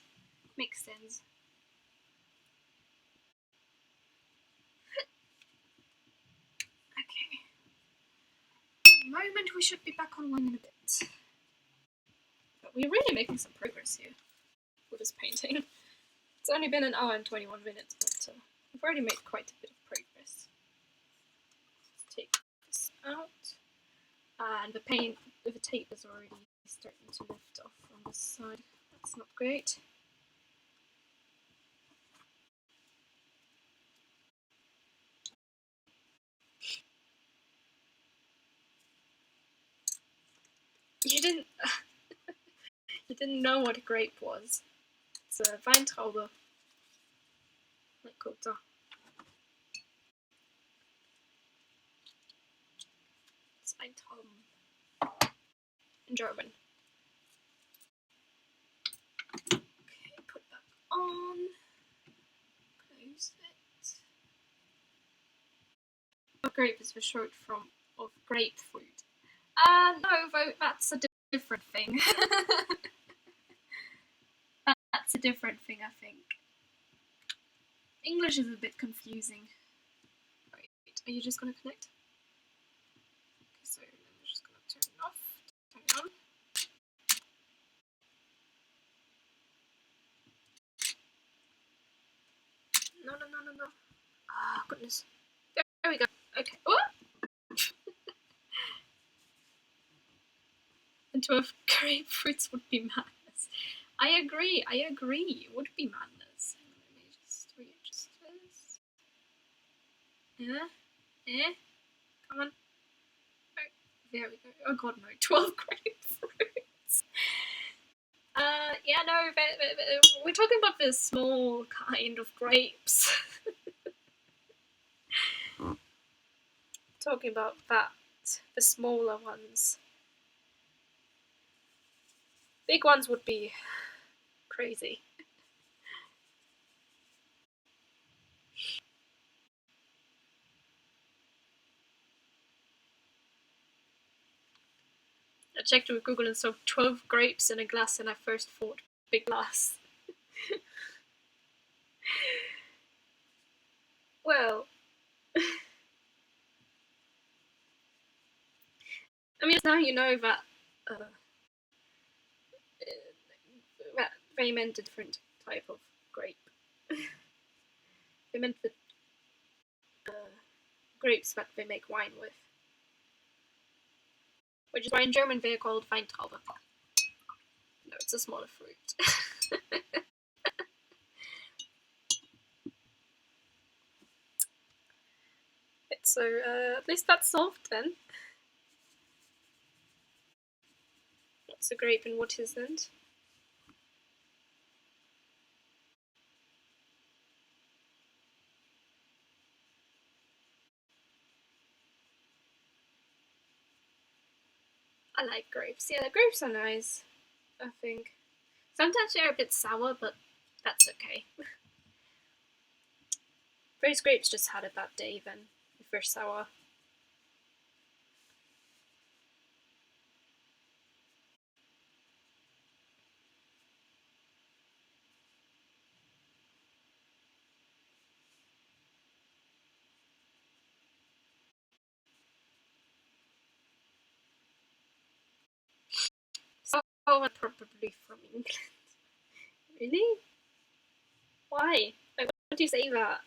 Makes sense. Okay. One moment, we should be back online in a bit. but we're really making some progress here with this painting. It's only been an hour and 21 minutes, but we've already made quite a bit of progress. Let's take this out. And the tape is already starting to lift off on this side. That's not great. You didn't know what a grape was. It's a Weintraube. Like Kota. It's Weintrauben in German. Okay, put that on. Close it. A grape is the short form of grapefruit. No, that's a different thing. That's a different thing, I think. English is a bit confusing. Right, are you just gonna connect? Okay, so I'm just gonna turn it off, turn it on. No. Ah, goodness. There we go. Okay. Oh! And 12 grapefruits would be madness. I agree. It would be madness. Let me just readjust this. Yeah. Come on. Right. There we go. Oh god, no. 12 grapefruits. Yeah, no, we're talking about this small kind of grapes. Talking about that, the smaller ones. Big ones would be crazy. I checked with Google and saw 12 grapes in a glass, and I first thought big glass. Well, I mean, now you know that that they meant a different type of grape. They meant the grapes that they make wine with. Which is why in German they are called Weintraube. No, it's a smaller fruit. So at least that's solved then. What's a grape and what isn't? I like grapes. Yeah, the grapes are nice, I think. Sometimes they're a bit sour, but that's okay. Those grapes just had a bad day then, if they're sour. Sour probably from England. Really? Why? Like, why do you say that?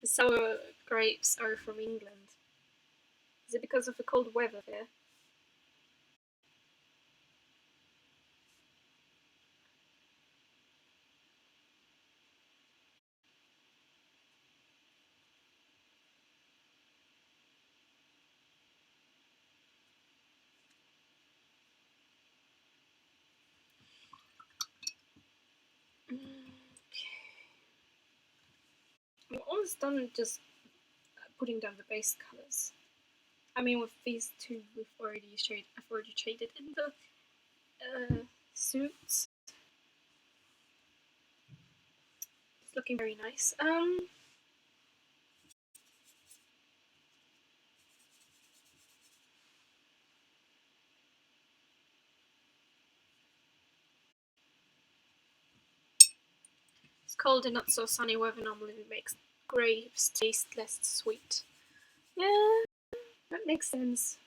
The sour grapes are from England. Is it because of the cold weather there? I'm almost done just putting down the base colors. I mean, with these two, I've already shaded in the suits. It's looking very nice. It's cold and not so sunny weather normally makes grapes taste less sweet. Yeah, that makes sense.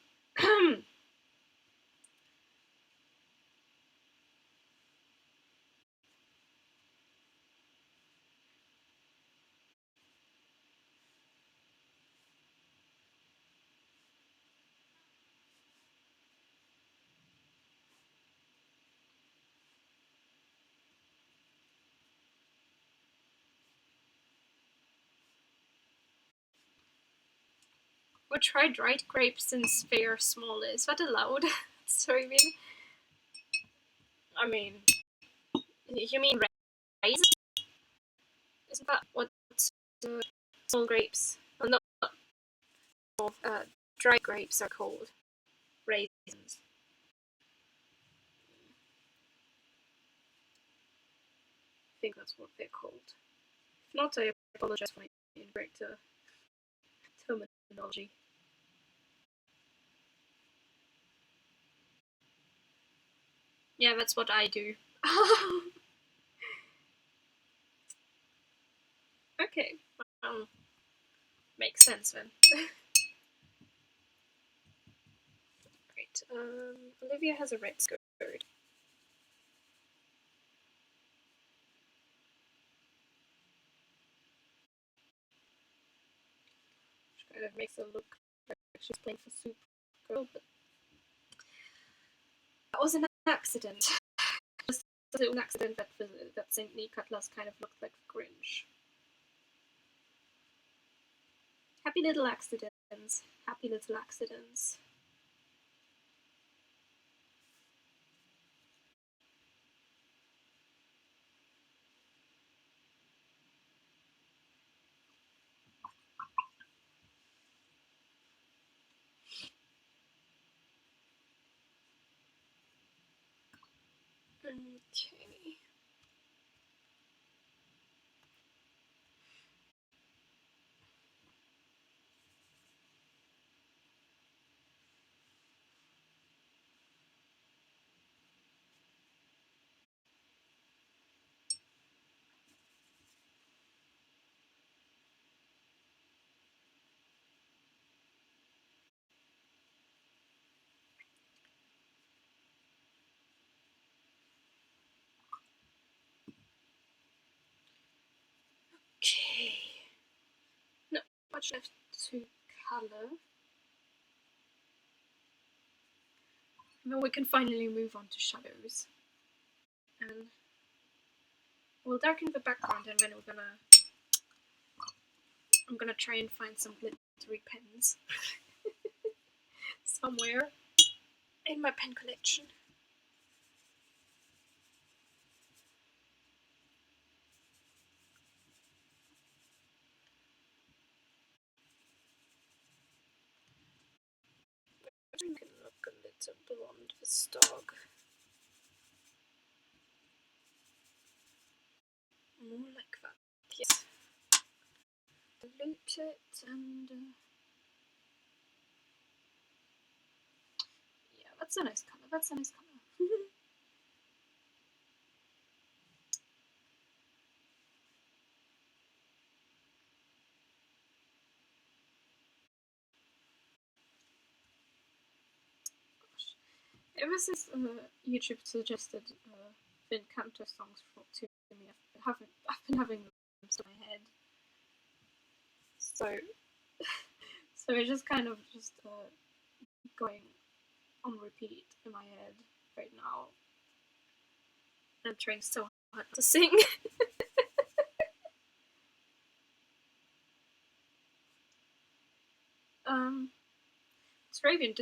Or try dried grapes since they are small. Is that allowed? Soybean? I mean, you mean raisins? Isn't that what small grapes? Well, not dried grapes are called raisins. I think that's what they're called. If not, I apologize for my incorrect terminology. Yeah, that's what I do. Okay, makes sense then. Right, Olivia has a red skirt. Which kind of makes her look like she's playing for Supergirl, but that was an accident. Just an accident that St. Nicholas kind of looked like the Grinch. Happy little accidents. Happy little accidents. Okay. Okay. Not much left to colour. And then we can finally move on to shadows. And we'll darken the background and then I'm gonna try and find some glittery pens somewhere in my pen collection. I can look a little blonde, this dog. More like that, yes. Dilute it and yeah, that's a nice colour. That's a nice colour. Gosh, ever since YouTube suggested Vin Canto songs to me, I've been having them stuck in my head. So so it's just kind of just going on repeat in my head right now. I'm trying so hard to sing. Sravian,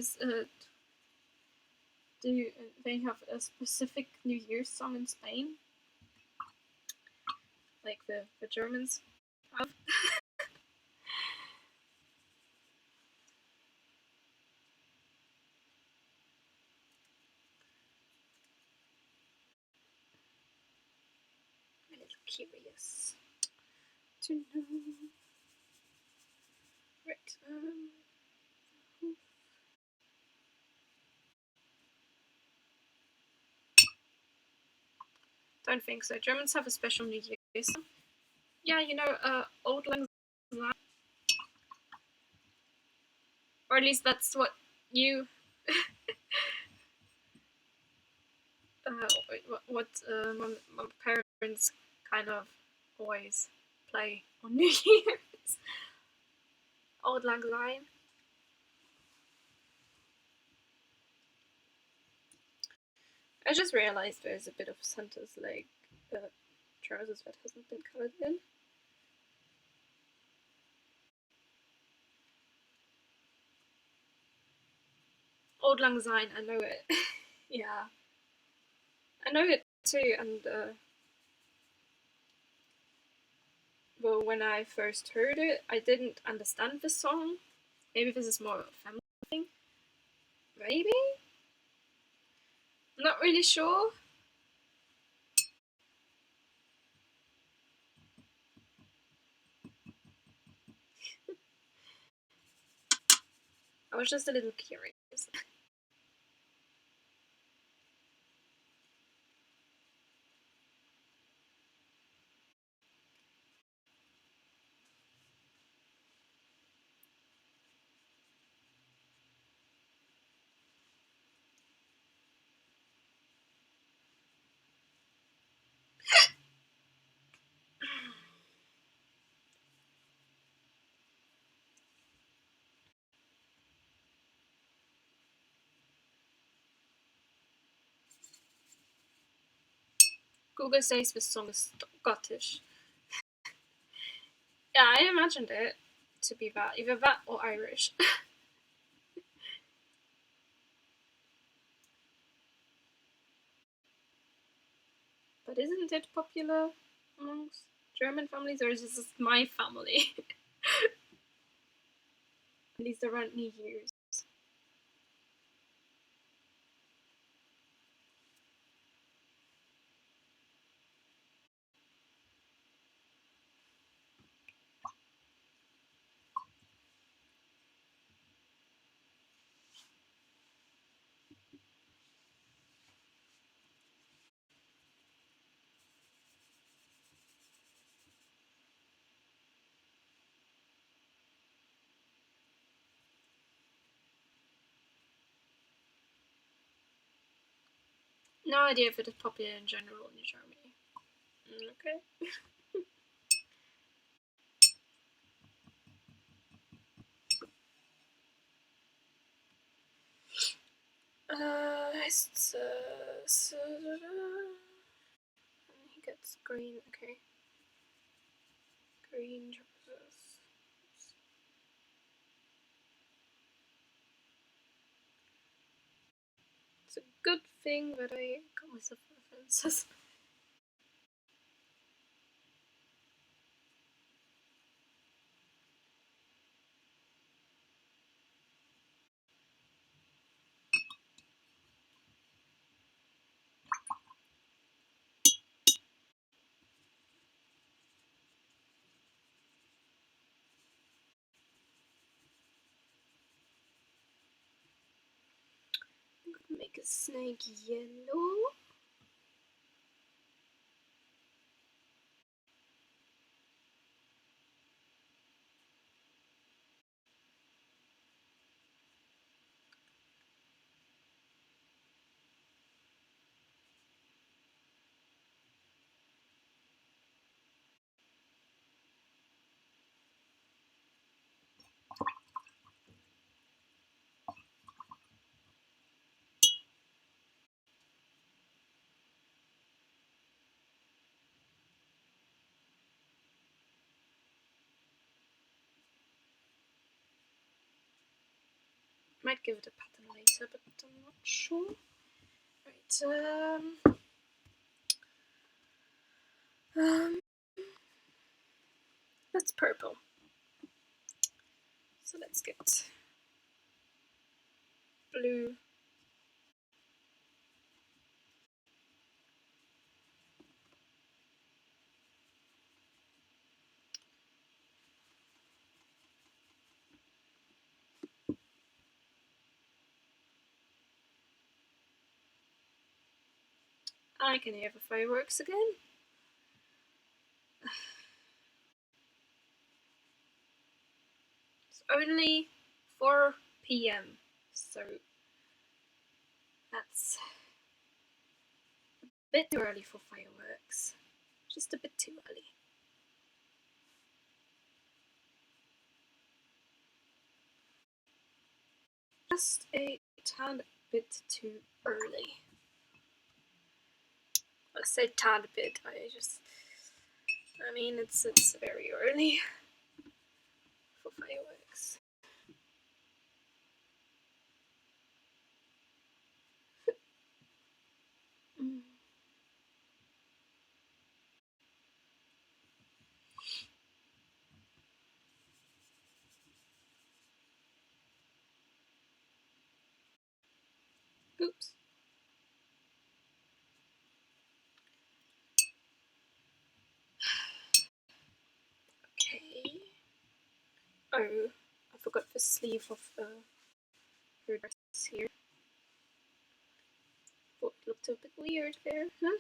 do they have a specific New Year's song in Spain? Like the Germans have? I'm a little curious to know. Right, don't think so. Germans have a special New Year's song. Yeah, you know, Old Lang Syne. Or at least that's what you what my parents kind of always play on New Year's. Old Lang Syne. I just realized there's a bit of Santa's leg trousers that hasn't been coloured in. Auld Lang Syne, I know it. Yeah, I know it too. And well, when I first heard it, I didn't understand the song. Maybe this is more of a family thing. Maybe? I'm not really sure. I was just a little curious. Google says this song is Scottish. Yeah, I imagined it to be that, either that or Irish. But isn't it popular amongst German families, or is this just my family? At least around New Year's. No idea if it is popular in general in Germany. Okay. He gets green. Okay. Green trousers. It's a good thing that I got myself references. I'm gonna make a snake yellow. Might give it a pattern later, but I'm not sure. Right, that's purple. So let's get blue. I can hear the fireworks again. It's only 4 p.m. So that's a bit too early for fireworks. Just a bit too early. Just a tad bit too early. I say tad bit, I mean it's very early for fireworks. Oops. Okay. Oh, I forgot the sleeve of her dress here. Thought it looked a bit weird there. No.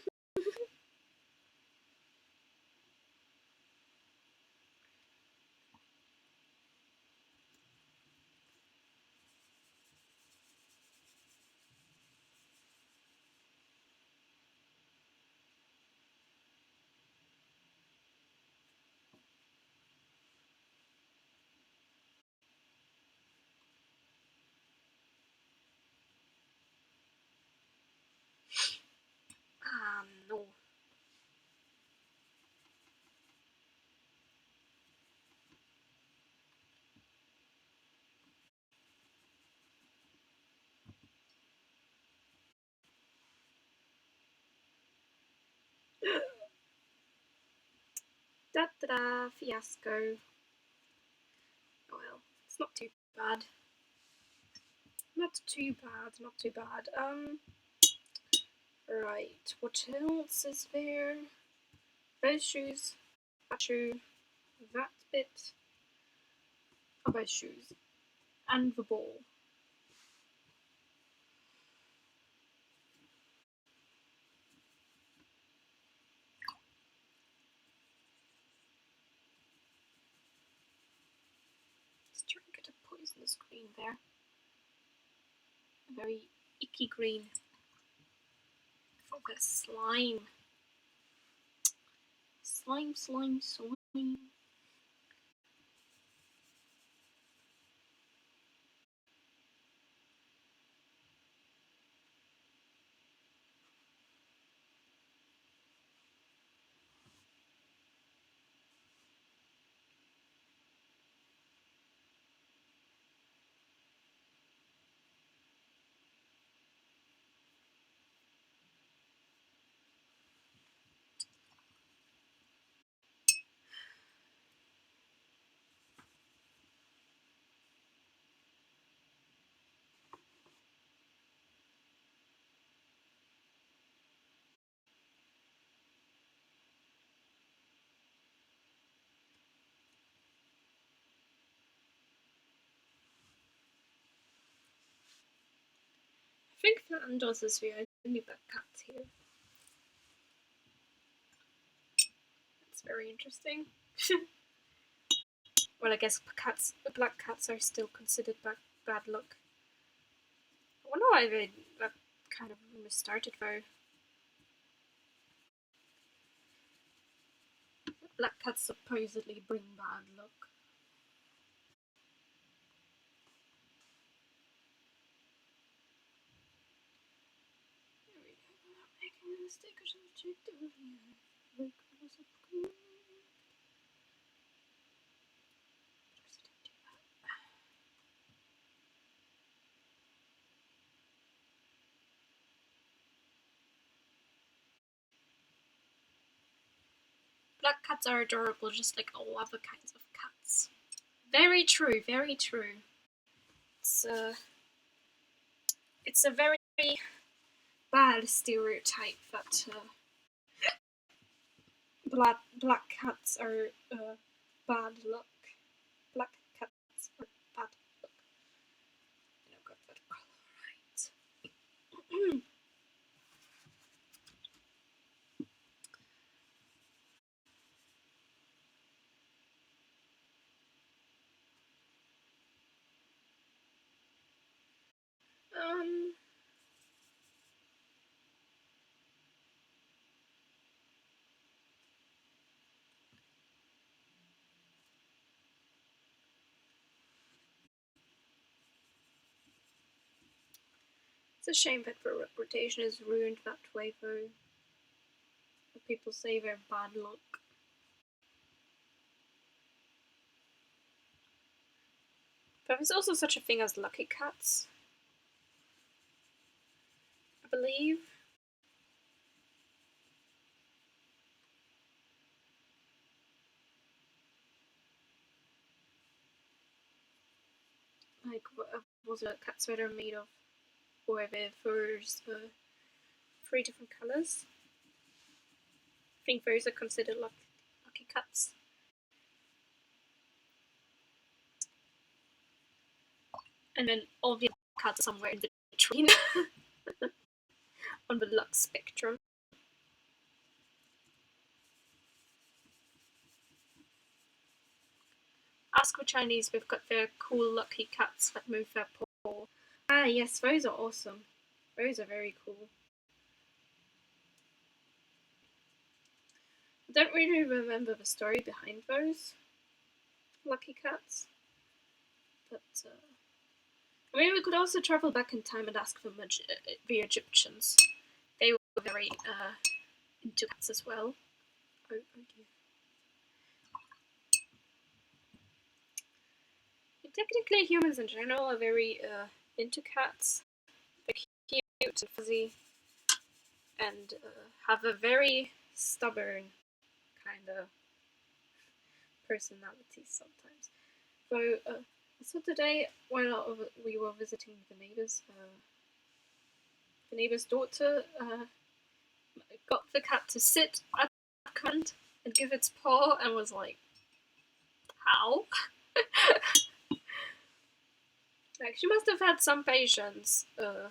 Da-da-da, fiasco. Oh well, it's not too bad. Not too bad, not too bad. Right, what else is there? Those shoes, that shoe, that bit of those shoes, and the ball. Let's try and get a poisonous green there. A very icky green. Focus, slime. Slime, slime, slime. I think Flanders is the only black cat here. That's very interesting. Well, I guess black cats are still considered bad luck. I wonder why that kind of rumor started though. Black cats supposedly bring bad luck. Here we go. Without making a mistake, I should have checked earlier. Black cats are adorable, just like all other kinds of cats. Very true, very true. It's a very bad stereotype that black cats are bad luck. Black cats are bad luck. And I've got that color right. It's a shame that their reputation is ruined that way, though. People say they're bad luck. But there's also such a thing as lucky cats, I believe. like what was a cat sweater made of, or the furs, 3 different colors. I think those are considered lucky cats. And then all the cats are somewhere in between on the luck spectrum. Ask the Chinese, we've got their cool lucky cats that move their paw. Ah yes, those are awesome. Those are very cool. I don't really remember the story behind those lucky cats, but I mean, we could also travel back in time and ask the Egyptians. They were very into cats as well. Oh dear. Technically, humans in general are very into cats. They're cute and fuzzy, and have a very stubborn kind of personality sometimes. So today, while we were visiting the neighbor's daughter got the cat to sit at the command and give its paw, and was like, "How?" Like, she must have had some patience to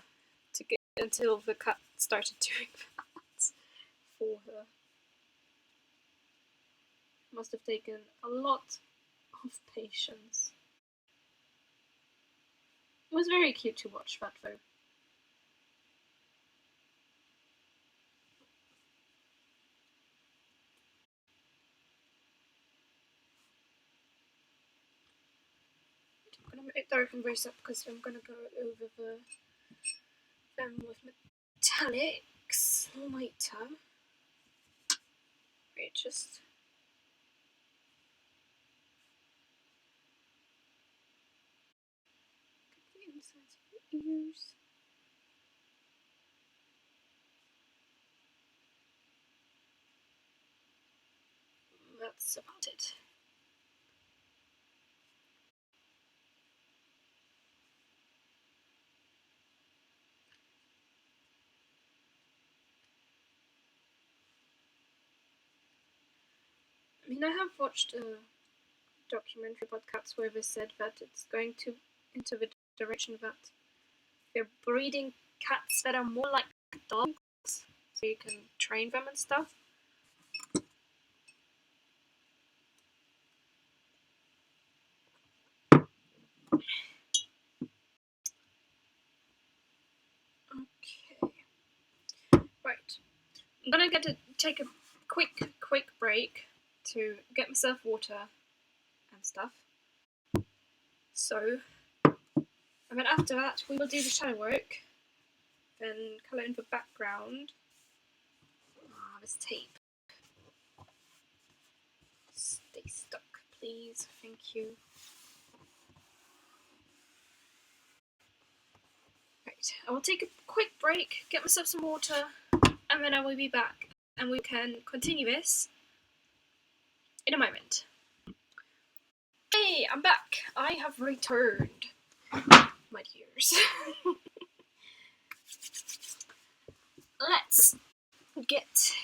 get until the cat started doing that for her. Must have taken a lot of patience. It was very cute to watch that though. I'm gonna darken those up because I'm gonna go over them with metallics later. Right, just get the insides of the ears. That's about it. I mean, I have watched a documentary about cats where they said that it's going into the direction that they're breeding cats that are more like dogs, so you can train them and stuff. Okay. Right. I'm gonna take a quick break to get myself water and stuff. So, and then after that, we will do the shadow work, then colour in the background. Ah, this tape. Stay stuck, please. Thank you. Right, I will take a quick break, get myself some water, and then I will be back, and we can continue this in a moment. Hey, I'm back. I have returned. My dears. Let's get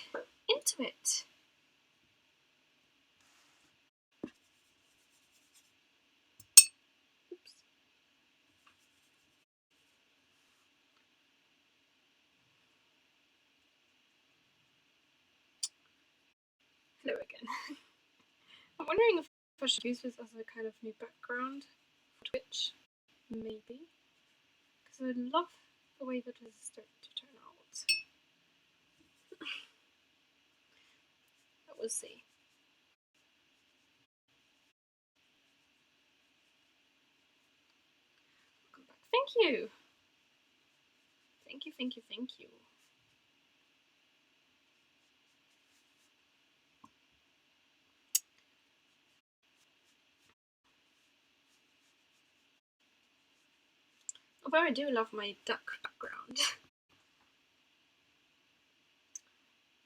into it. Oops. Hello again. I'm wondering if I should use this as a kind of new background for Twitch. Maybe. Because I love the way that this is starting to turn out. But we'll see. Welcome back. Thank you! Thank you, thank you, thank you. Although I do love my duck background.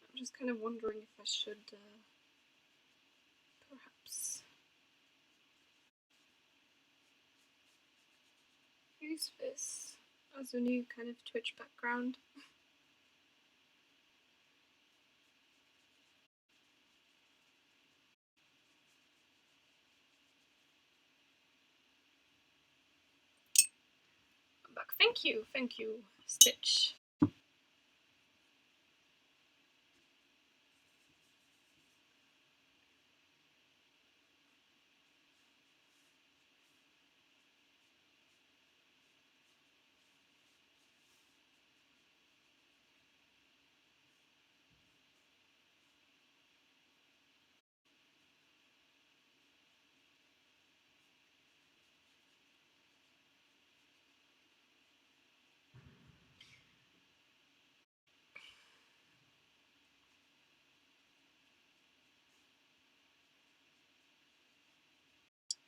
I'm just kind of wondering if I should perhaps use this as a new kind of Twitch background. I'm back. Thank you, Stitch.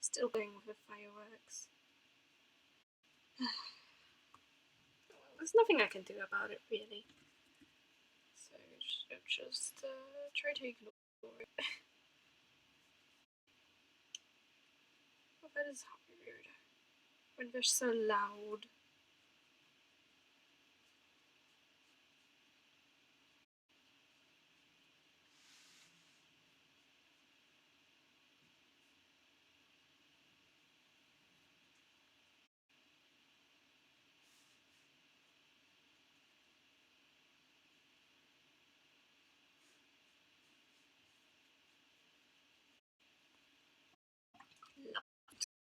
Still going with the fireworks. There's nothing I can do about it, really. So just try to ignore it. Oh, that is weird. When they're so loud.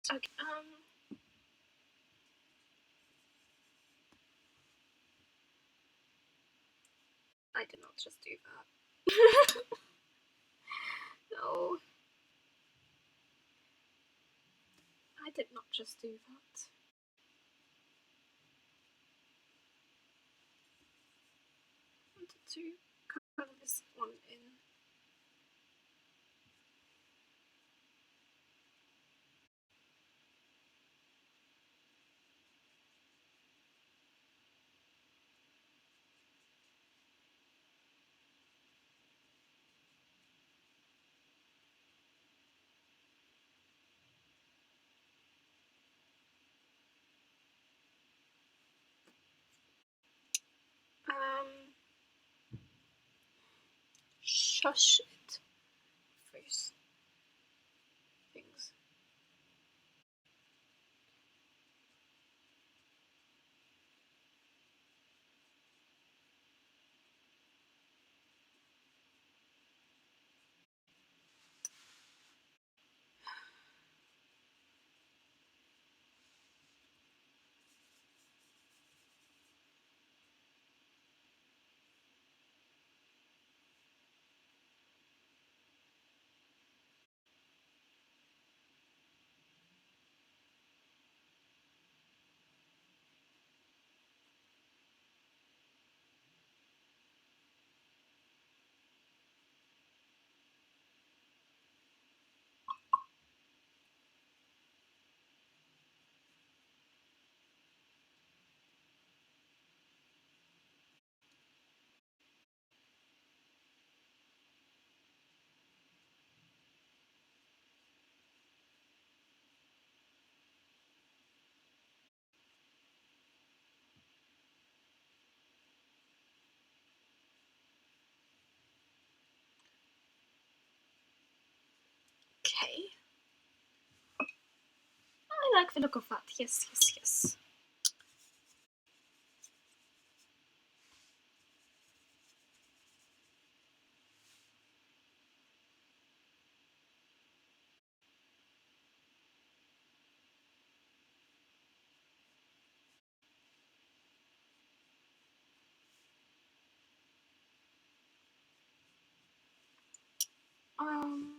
Okay, I did not just do that. No. I did not just do that. I wanted to color this one in. Shush it. First things. Okay. I like the look of that. Yes, yes, yes. Um.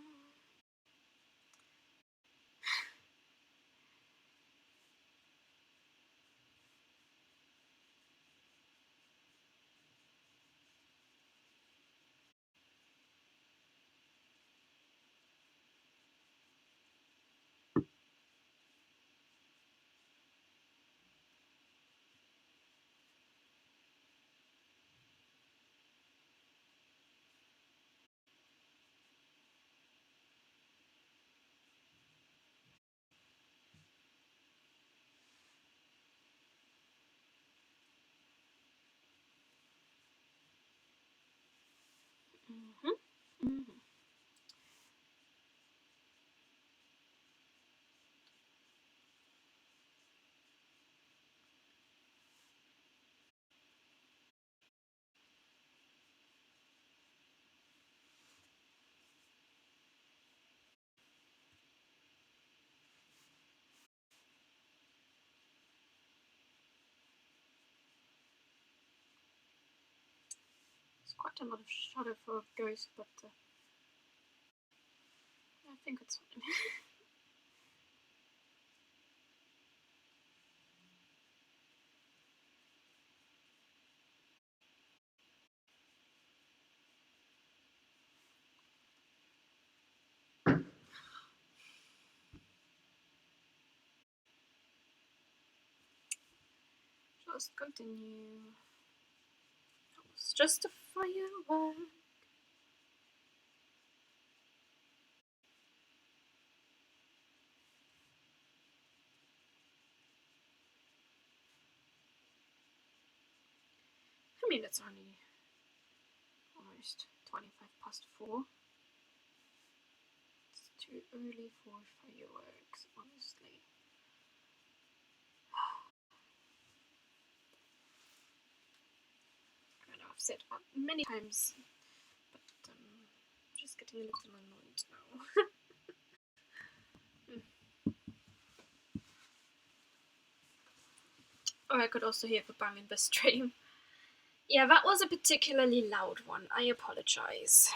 quite a lot of shadow for a ghost, but I think it's fine. Just continue. It's just a firework. I mean, it's only almost 4:25. It's too early for fireworks, honestly. I know I've said that many times, but I'm just getting a little annoyed now. Oh, I could also hear the bang in the stream. Yeah, that was a particularly loud one. I apologize.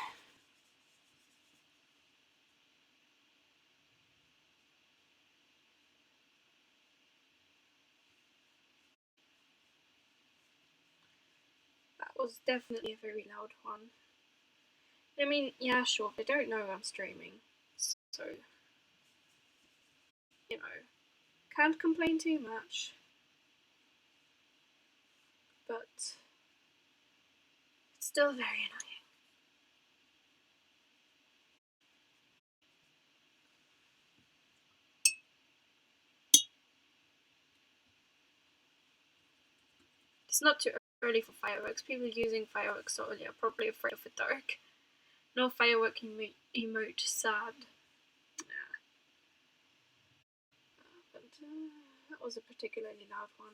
That was definitely a very loud one. I mean, yeah, sure, they don't know I'm streaming, so, you know, can't complain too much. But it's still very annoying. It's not too early for fireworks. People using fireworks so early are probably afraid of the dark. No firework emote, sad. Yeah. But that was a particularly loud one.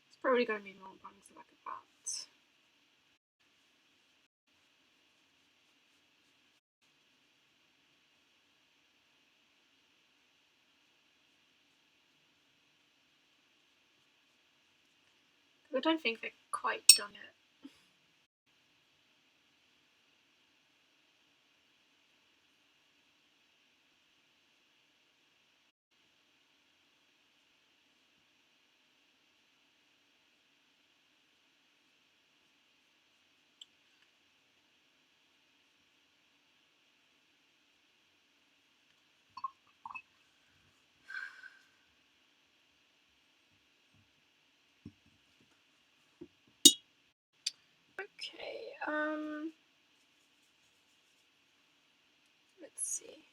It's probably going to be more bangs like that. I don't think they're quite done yet. Okay, let's see.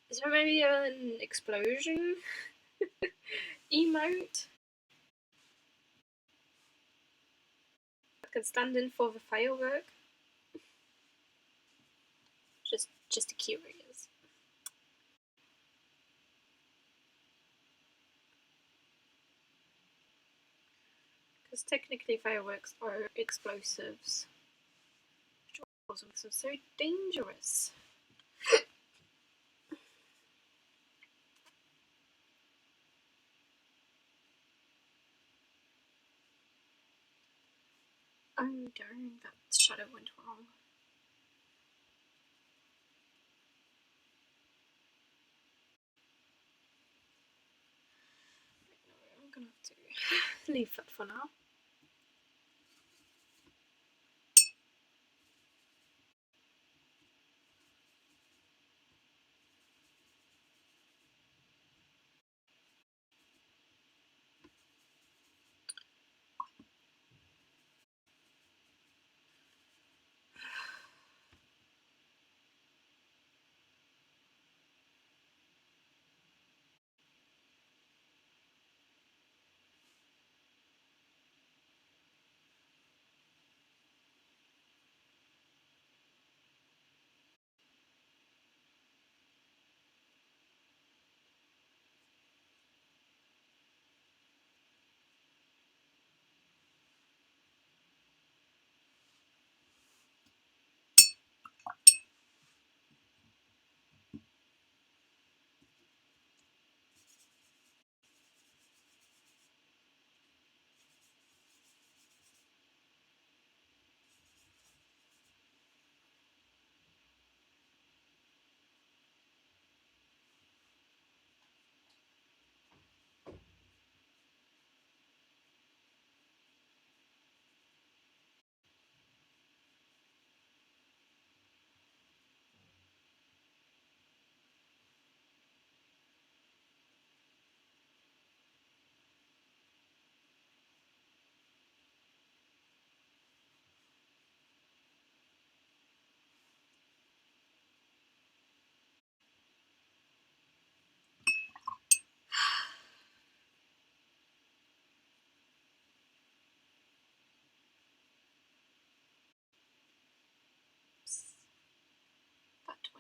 Is there maybe an explosion emote that can stand in for the firework? Just curious. Because technically fireworks are explosives, which also makes them so dangerous. Oh darn, that shadow went wrong. I'm gonna have to leave that for now.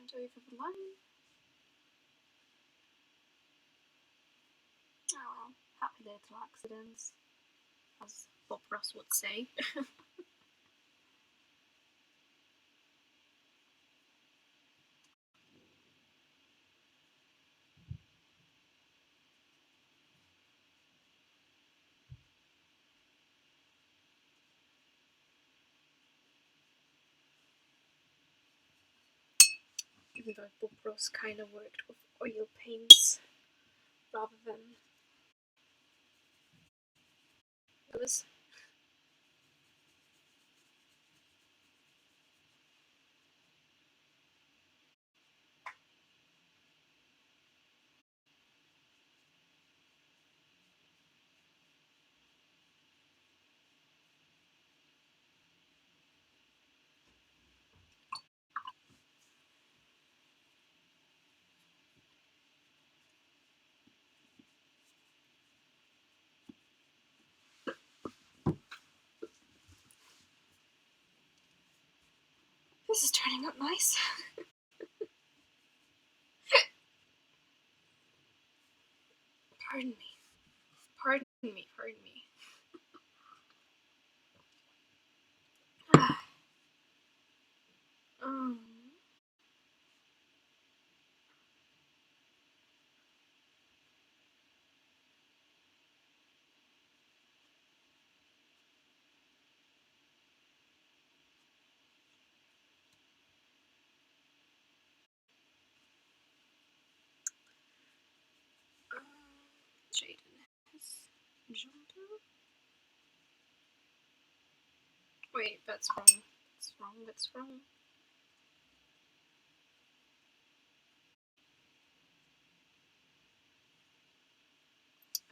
went over the line. Oh well, happy little accidents, as Bob Ross would say. Even though Bob Ross kind of worked with oil paints rather than others. This is turning out nice. Pardon me. Pardon me, pardon me. um, Jaden has jumper. Wait, that's wrong. That's wrong, that's wrong.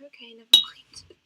Okay, never mind.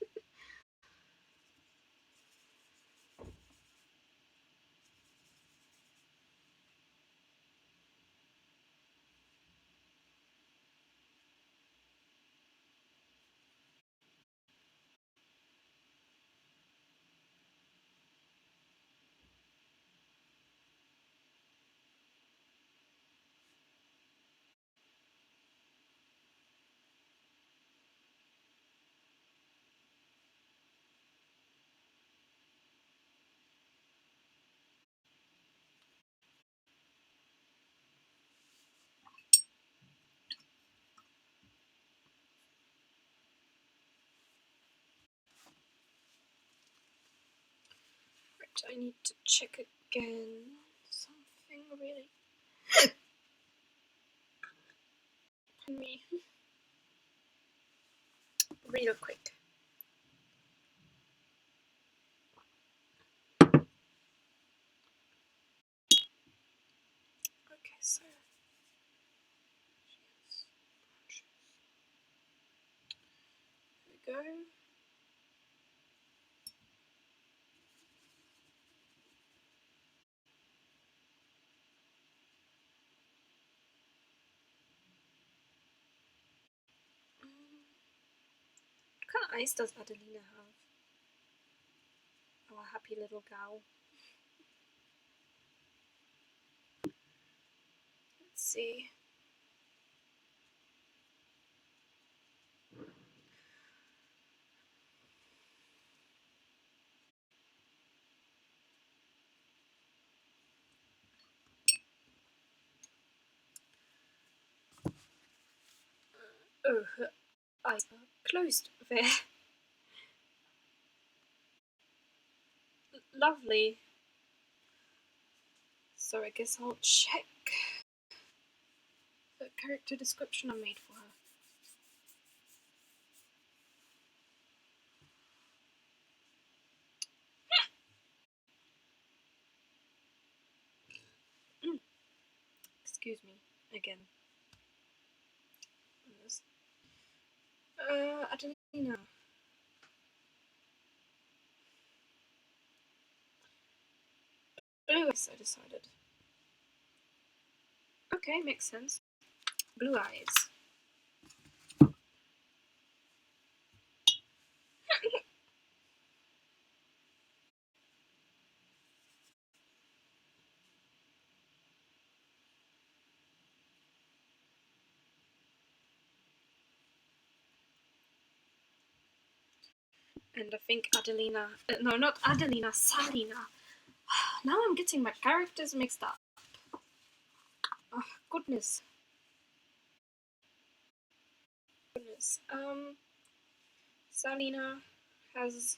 Right, I need to check again. Something really. Pardon me. Real quick. Okay, so. Here we go. What kind of eyes does Adelina have? Oh, a happy little gal. Let's see. Oh, her eyes are closed there. Lovely. So I guess I'll check the character description I made for her. Excuse me, again. Adelina. Blue eyes, I decided. Okay, makes sense. Blue eyes. and I think Adelina. No, not Adelina. Salina. Now I'm getting my characters mixed up. Oh, goodness. Goodness. Salina has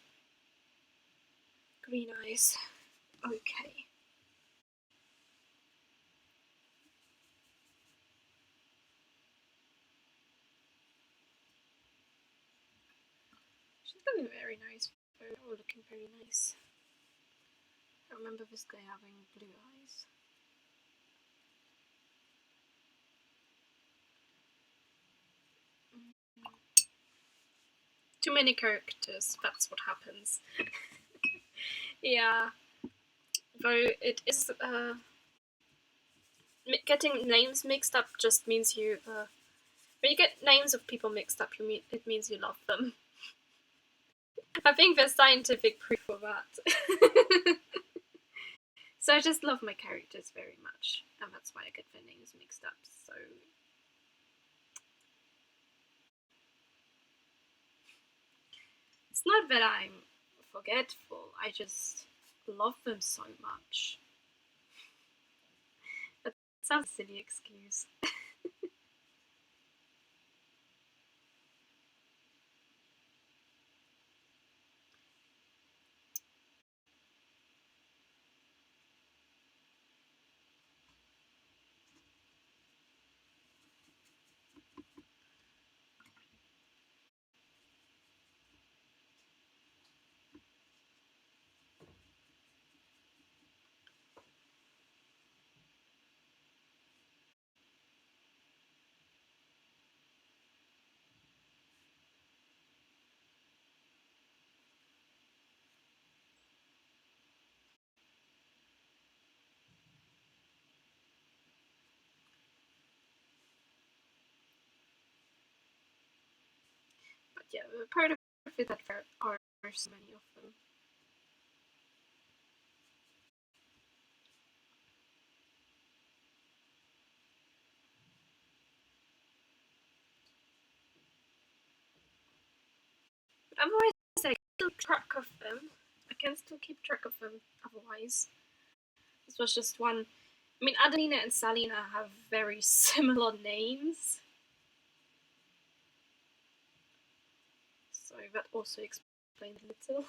green eyes. Okay. She's looking very nice. All looking very nice. I remember this guy having blue eyes. Too many characters, that's what happens. Yeah. Though it is, getting names mixed up just means you, when you get names of people mixed up, it means you love them. I think there's scientific proof for that. So I just love my characters very much, and that's why I get their names mixed up, so... It's not that I'm forgetful, I just love them so much. That sounds a silly excuse. But yeah, part of it that there are so many of them. But otherwise, I can still track of them. I can still keep track of them otherwise. This was just one. I mean, Adelina and Salina have very similar names. So that also explains a little.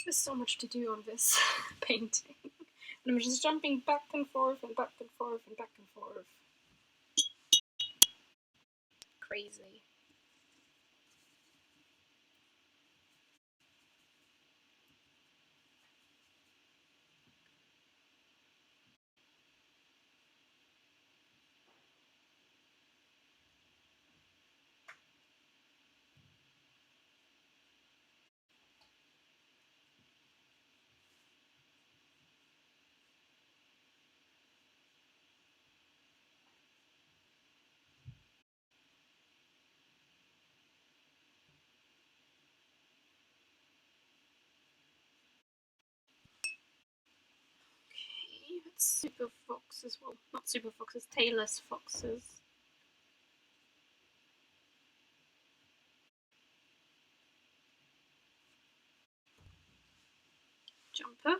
There's so much to do on this painting. And I'm just jumping back and forth and back and forth and back and forth. Crazy. Okay, that's super foxes. Well, not super foxes, tailless foxes. Jumper.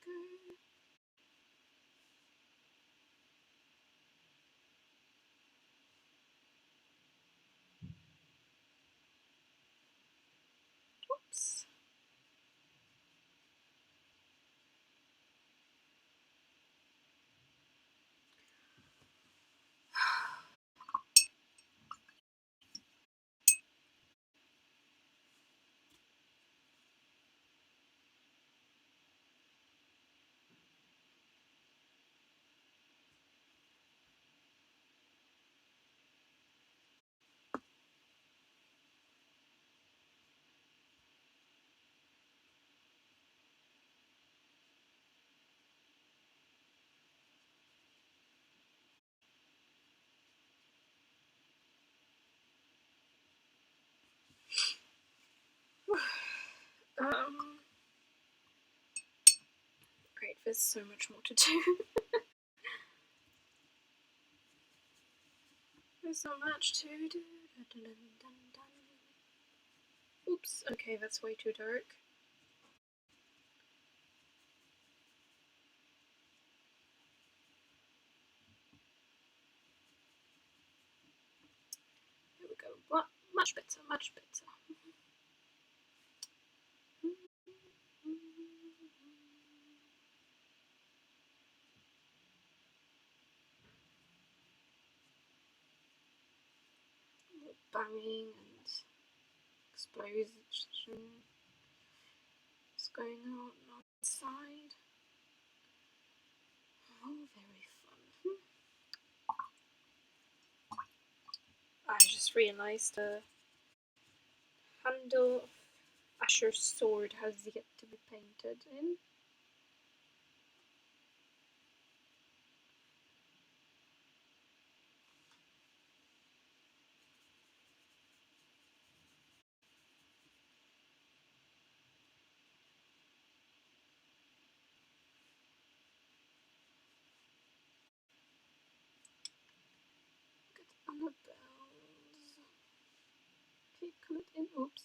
Okay. Oops. Great, there's so much more to do. There's so much to do. Oops, okay, that's way too dark. There we go. What? Much better, much better. Banging and explosion is going on outside. Oh, very fun. I just realised the handle of Asher's sword has yet to be painted in. Get Annabelle's. Okay, come it in. Oops.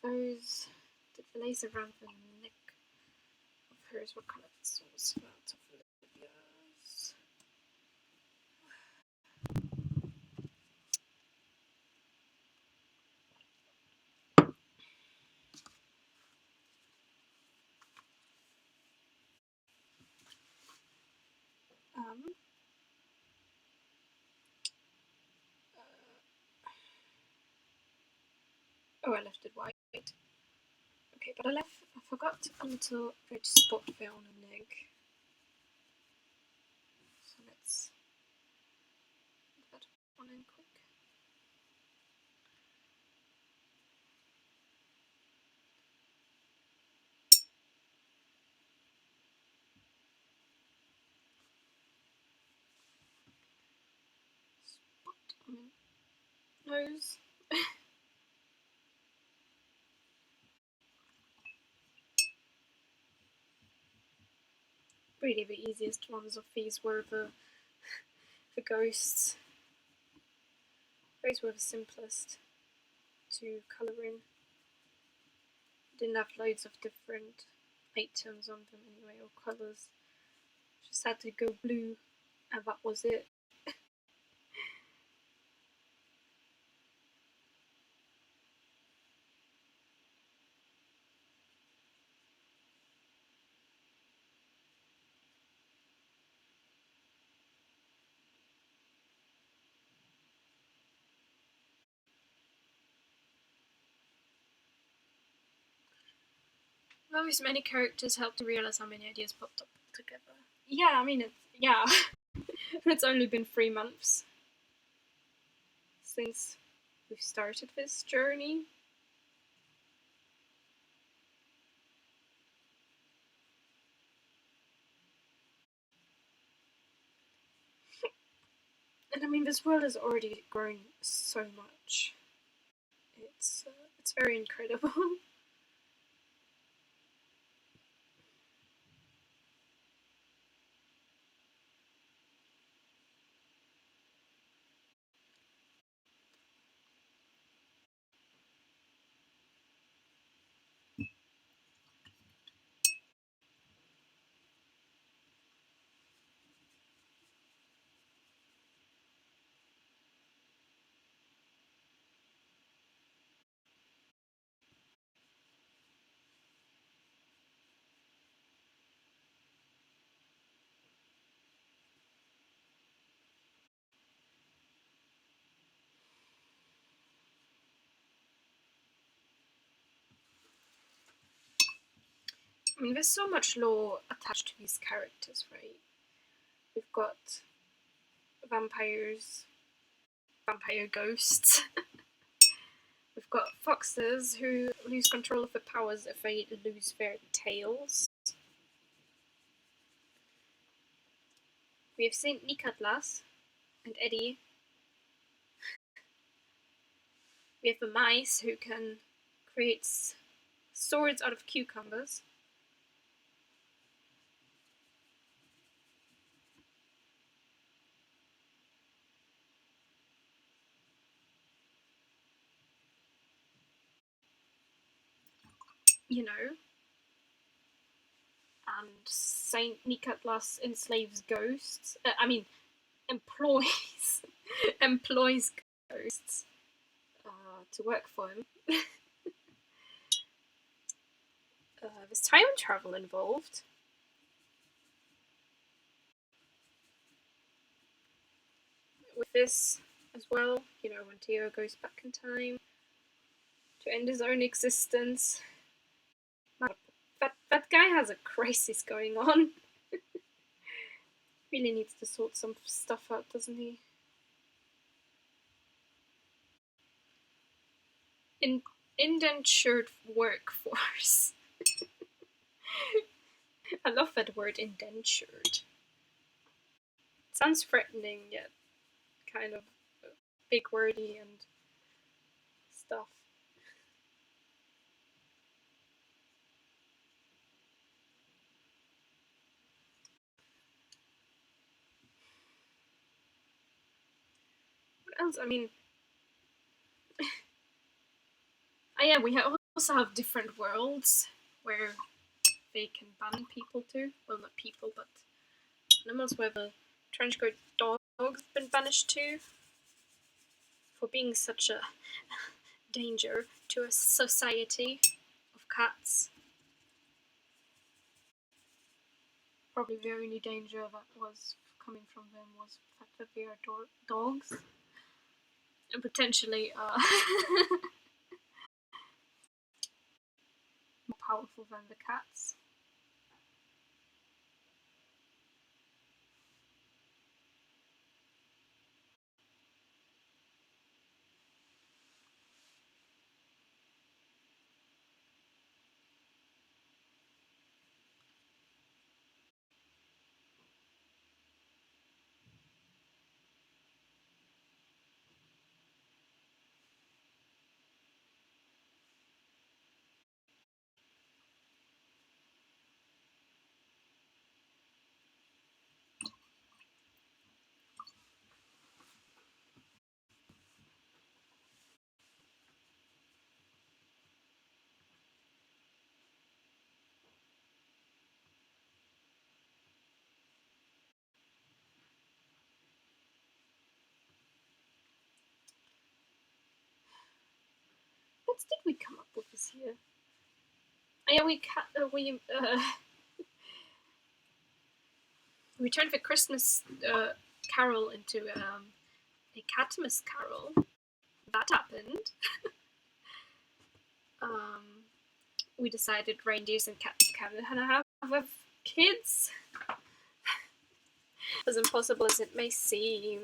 Did the lace around the neck of hers, what colour the sauce felt of Olivia's? Oh, I left it white. Okay, but I got a little red spot there on her leg. So let's put that one in quick. Spot on her nose. Really the easiest ones of these were the ghosts. Those were the simplest to colour in. Didn't have loads of different items on them anyway, or colours. Just had to go blue and that was it. Those many characters helped to realise how many ideas popped up together. Yeah, I mean, it's only been 3 months since we've started this journey. And I mean, this world has already grown so much. It's very incredible. I mean, there's so much lore attached to these characters, right? We've got vampires, vampire ghosts. We've got foxes who lose control of their powers if they lose their tails. We have Saint Nikatlas and Eddie. We have the mice who can create swords out of cucumbers. You know. And Saint Nikatlas enslaves ghosts. Employs employs ghosts to work for him. There's time travel involved. With this as well, you know, when Theo goes back in time to end his own existence. That guy has a crisis going on. Really needs to sort some stuff out, doesn't he? Indentured workforce. I love that word, indentured. It sounds threatening, yet kind of big wordy and stuff. What else? I mean, yeah, we also have different worlds where they can ban people to. Well, not people, but animals, where the trenchcoat dog's been banished to for being such a danger to a society of cats. Probably the only danger that was coming from them was the fact that they are dogs. And potentially more powerful than the cats. What did we come up with this year? Yeah, we turned the Christmas carol into a Catmas carol. That happened. We decided reindeers and cats can have kids. As impossible as it may seem,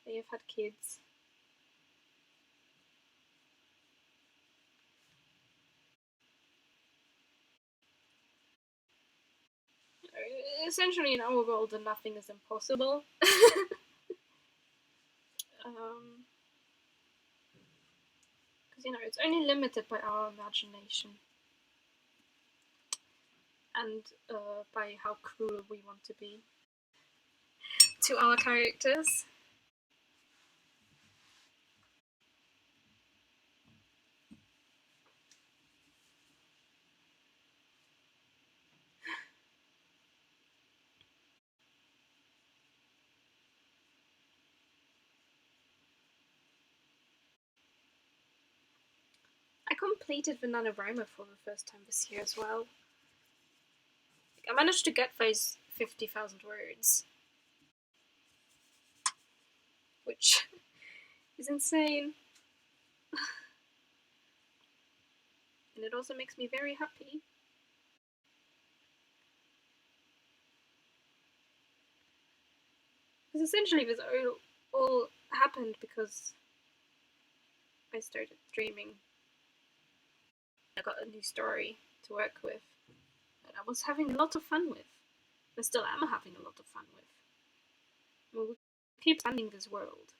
they have had kids. Essentially, in our world, nothing is impossible. Because it's only limited by our imagination and by how cruel we want to be to our characters. I completed the NaNoWriMo for the first time this year as well. I managed to get those 50,000 words, which is insane. And it also makes me very happy. Because essentially this all happened because I started streaming. I got a new story to work with that I was having a lot of fun with. I still am having a lot of fun with. We'll keep expanding this world.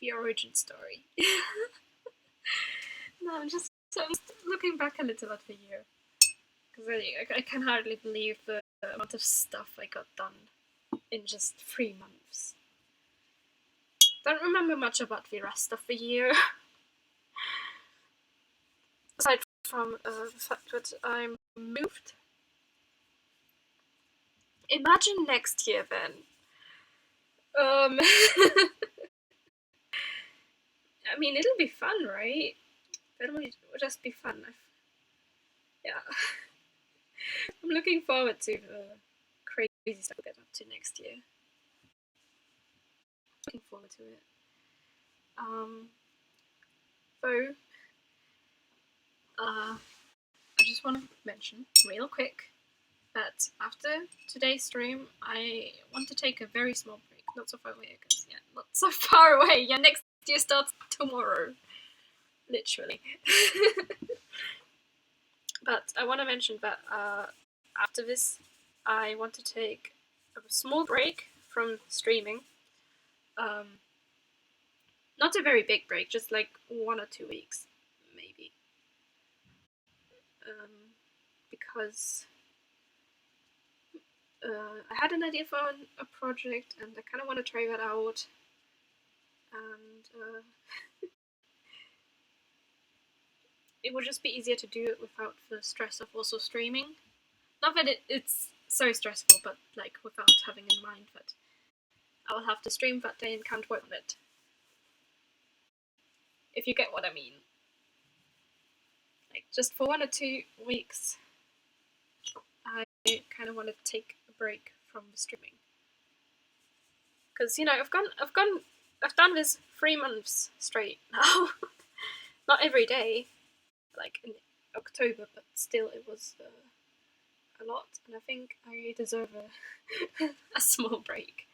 The origin story. No, I'm just looking back a little at the year. Because I can hardly believe the amount of stuff I got done in just 3 months. Don't remember much about the rest of the year. Aside from the fact that I moved. Imagine next year then. I mean, it'll be fun, right? It'll just be fun. Yeah. I'm looking forward to the crazy stuff we'll get up to next year. Looking forward to it. So, I just want to mention real quick that after today's stream, I want to take a very small break. Not so far away, because not so far away. Yeah, next year starts tomorrow, literally. But I want to mention that after this, I want to take a small break from streaming. Not a very big break, just like 1 or 2 weeks, maybe. Because I had an idea for a project and I kind of want to try that out. And it would just be easier to do it without the stress of also streaming. Not that it's so stressful, but like without having in mind that I will have to stream that day and can't work on it. If you get what I mean. Like just for 1 or 2 weeks, I kind of want to take a break from the streaming. Because you know I've done this 3 months straight now. Not every day, like in October, but still it was a lot, and I think I deserve a small break.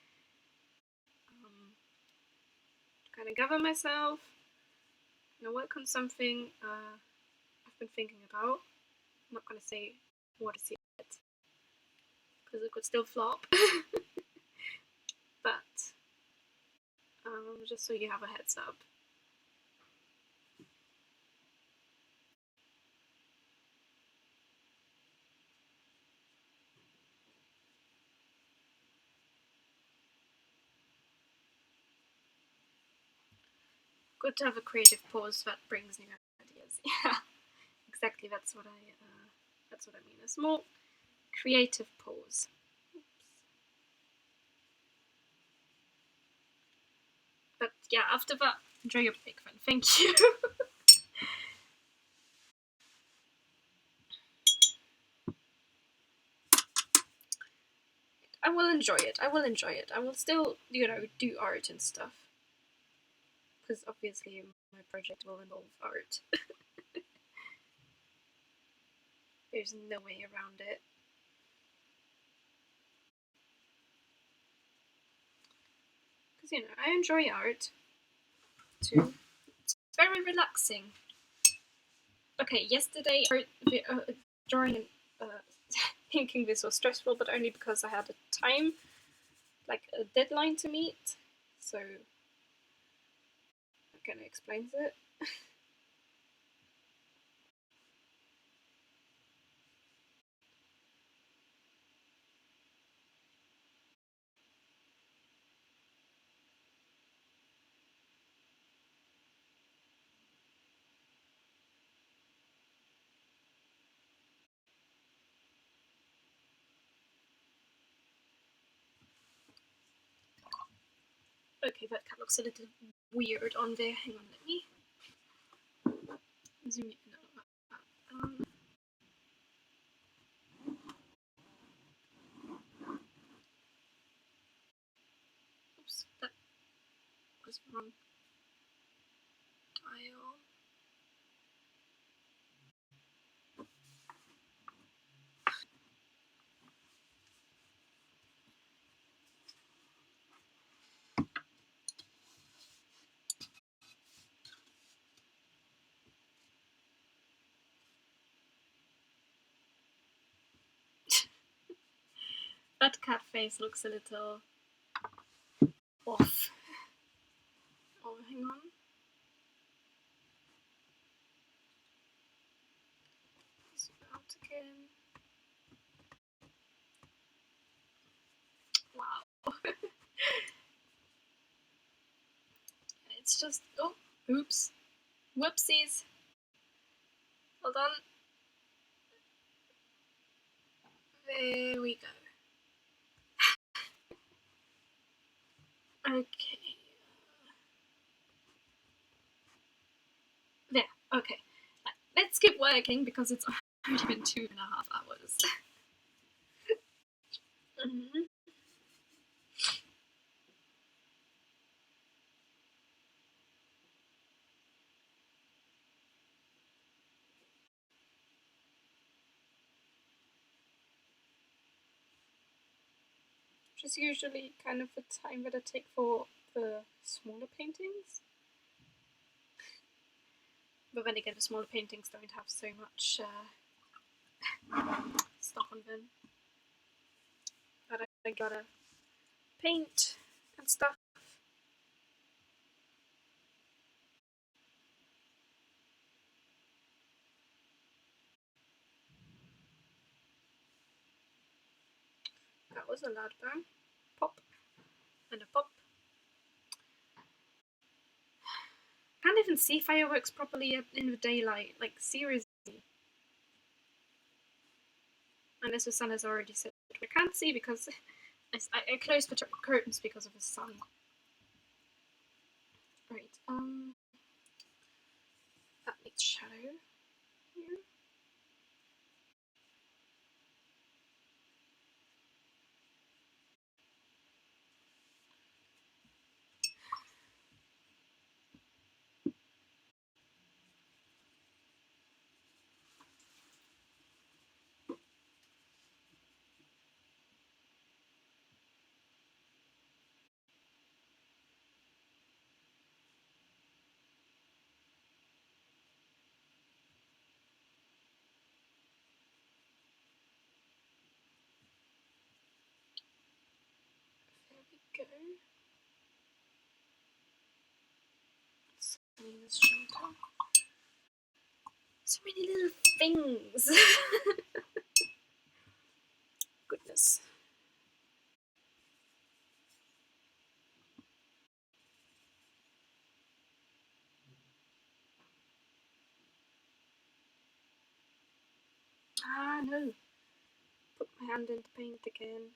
To kind of gather myself, work on something I've been thinking about. I'm not gonna say what is yet, because it could still flop. But just so you have a heads up. Good to have a creative pause that brings new ideas. Yeah, exactly. That's what I mean. A small creative pause. Oops. But yeah, after that, enjoy your break then. Thank you. I will enjoy it. I will enjoy it. I will still, do art and stuff. Because obviously my project will involve art. There's no way around it. Because, I enjoy art too. It's very relaxing. Okay, yesterday drawing and thinking this was stressful, but only because I had a time, like a deadline to meet. So that kind of explains it. Okay, that cat looks a little weird on there. Hang on, let me zoom in a little bit. Oops, that was the wrong dial. That cat face looks a little off. Oh, hang on. Zoom out again. Wow. It's just, oh, oops. Whoopsies. Hold on. There we go. Okay. There. Okay. Let's keep working because it's already been 2.5 hours. Mm-hmm. Which is usually kind of the time that I take for the smaller paintings. But then again, the smaller paintings don't have so much stuff on them. But I gotta paint and stuff. That was a loud bang. Pop. And a pop. Can't even see fireworks properly in the daylight. Like, seriously. Unless the sun has already set. We can't see because I closed the curtains because of the sun. Right, that needs shadow here. go. Selena's shelter. So many little things. Goodness. Ah, no. Put my hand into paint again.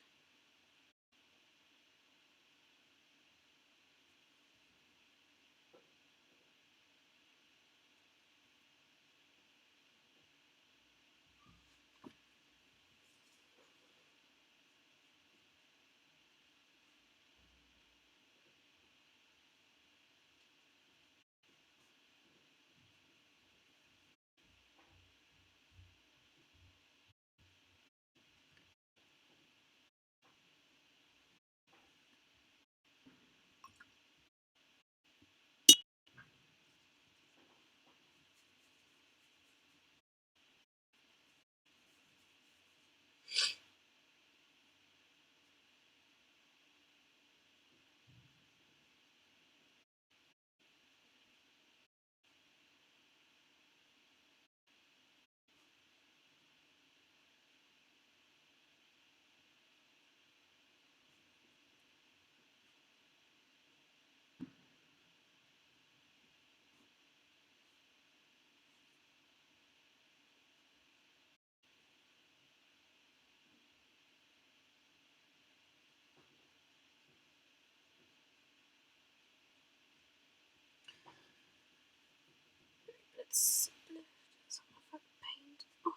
Let's lift some of that paint off.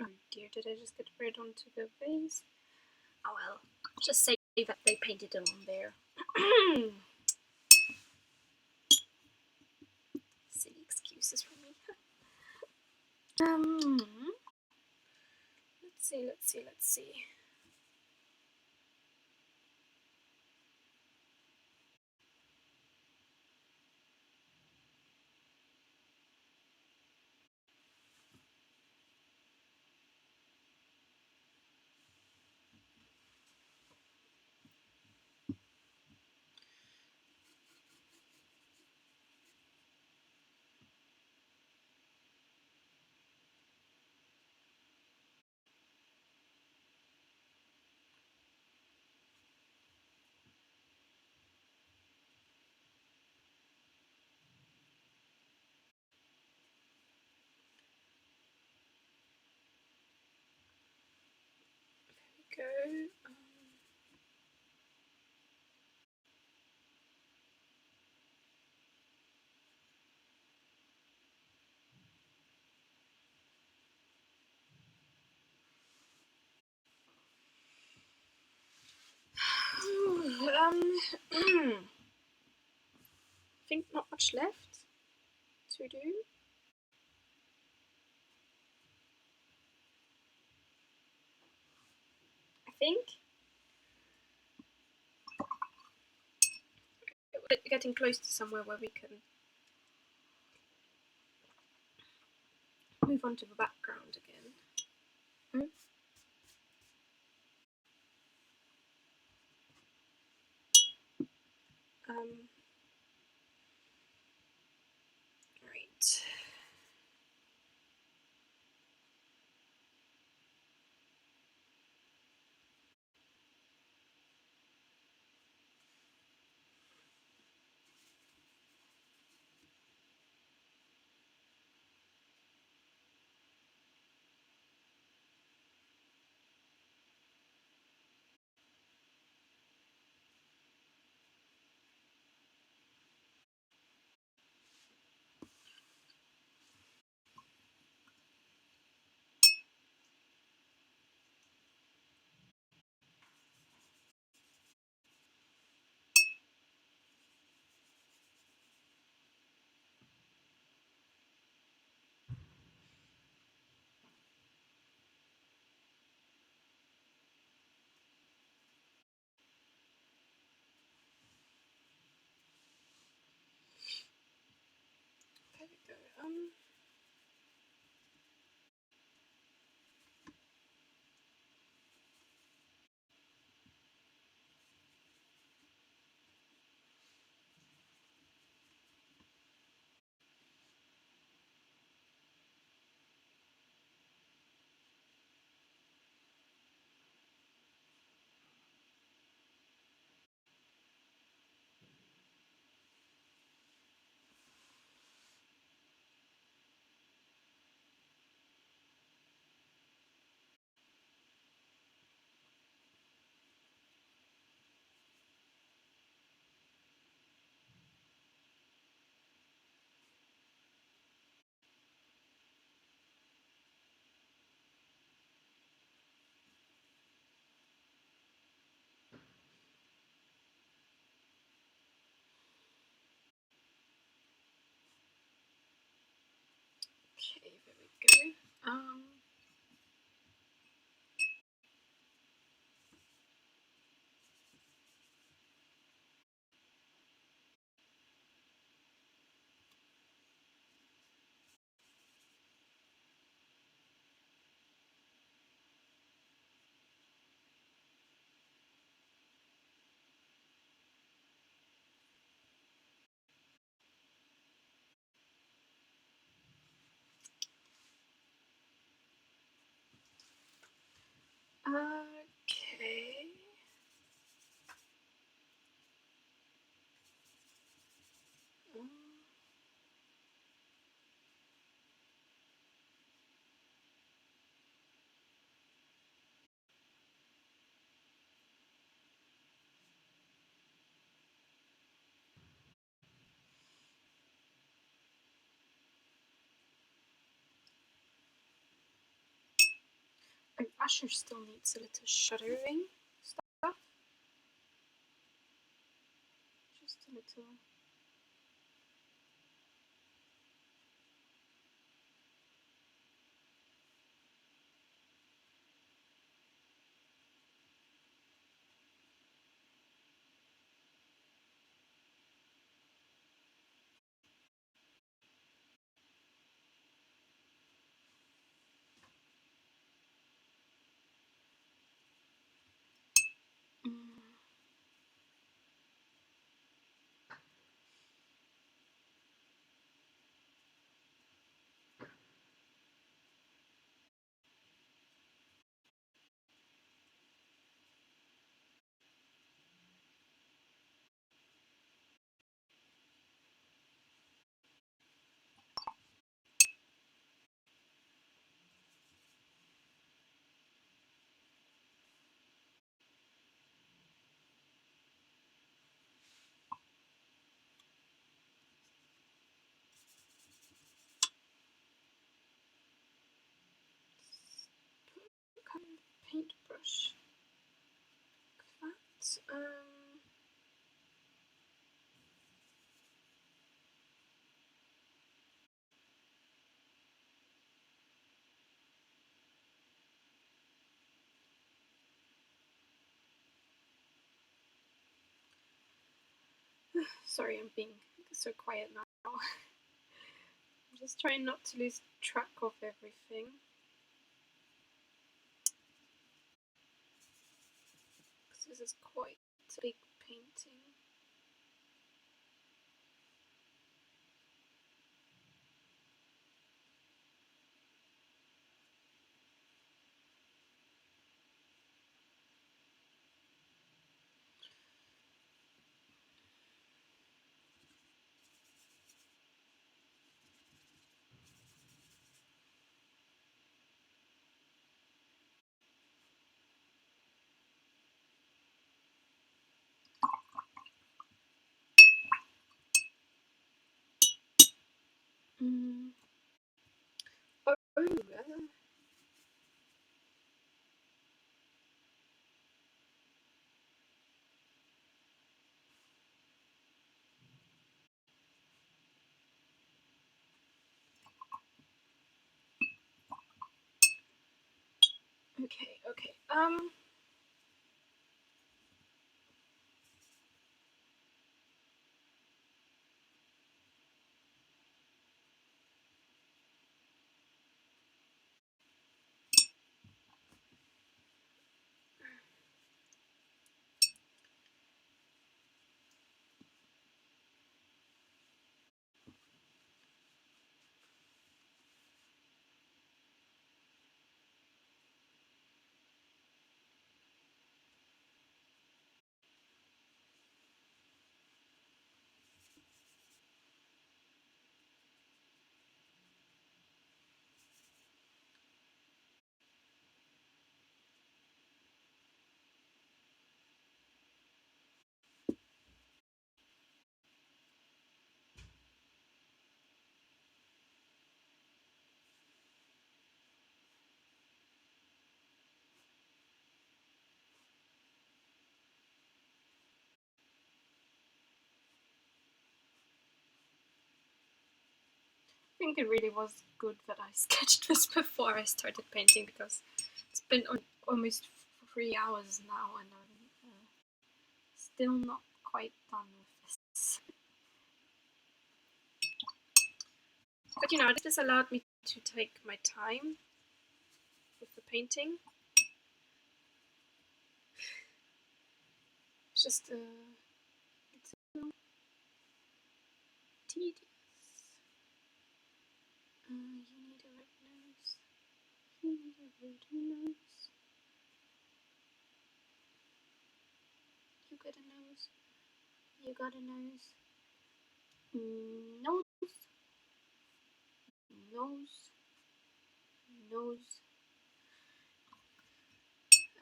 Oh dear, did I just get red onto the vase? Oh well, just say that they painted it on there. Silly excuses from me. Let's see. There we go. I think not much left to do. I think we're getting close to somewhere where we can move on to the background again. Right. Okay, there we go. Okay. Oh, Asher still needs a little shuttering stuff. Just a little. Kind of paintbrush. That. Sorry, I'm being so quiet now. I'm just trying not to lose track of everything. Because this is quite a big painting. Oh, okay. think it really was good that I sketched this before I started painting, because it's been almost 3 hours now and I'm still not quite done with this. But you know, this allowed me to take my time with the painting. It's just it's a little tedious. You need a red nose. You need a red nose. You got a nose. You got a nose. Nose. Nose. Nose.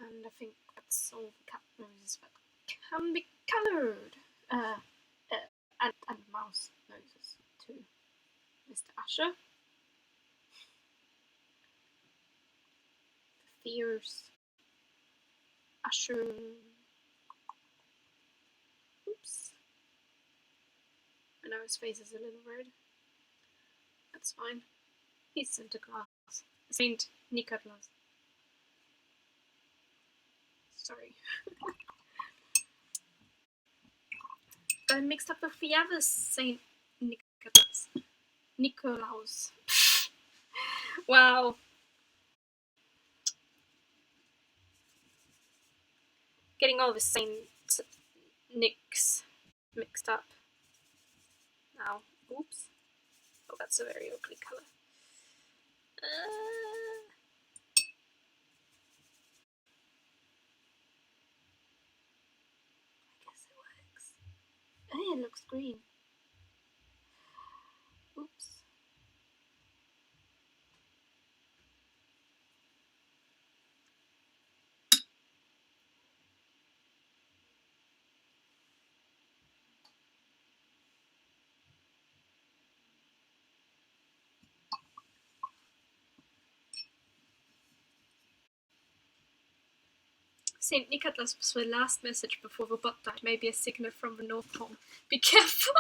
And I think that's all the cat noses that can be coloured. And mouse noses too. Mr. Asher. Fierce. Asher. Oops. I know his face is a little red. That's fine. He's Santa Claus. Saint Nicholas. Sorry. I mixed up with the other Saint Nicholas. Nikolaus. Wow. Getting all the Saint Nicks mixed up. Now, oops. Oh, that's a very ugly colour. I guess it works. Oh, it looks green. Oops. Saint Nicholas was the last message before the bot died. Maybe a signal from the North Pole. Be careful.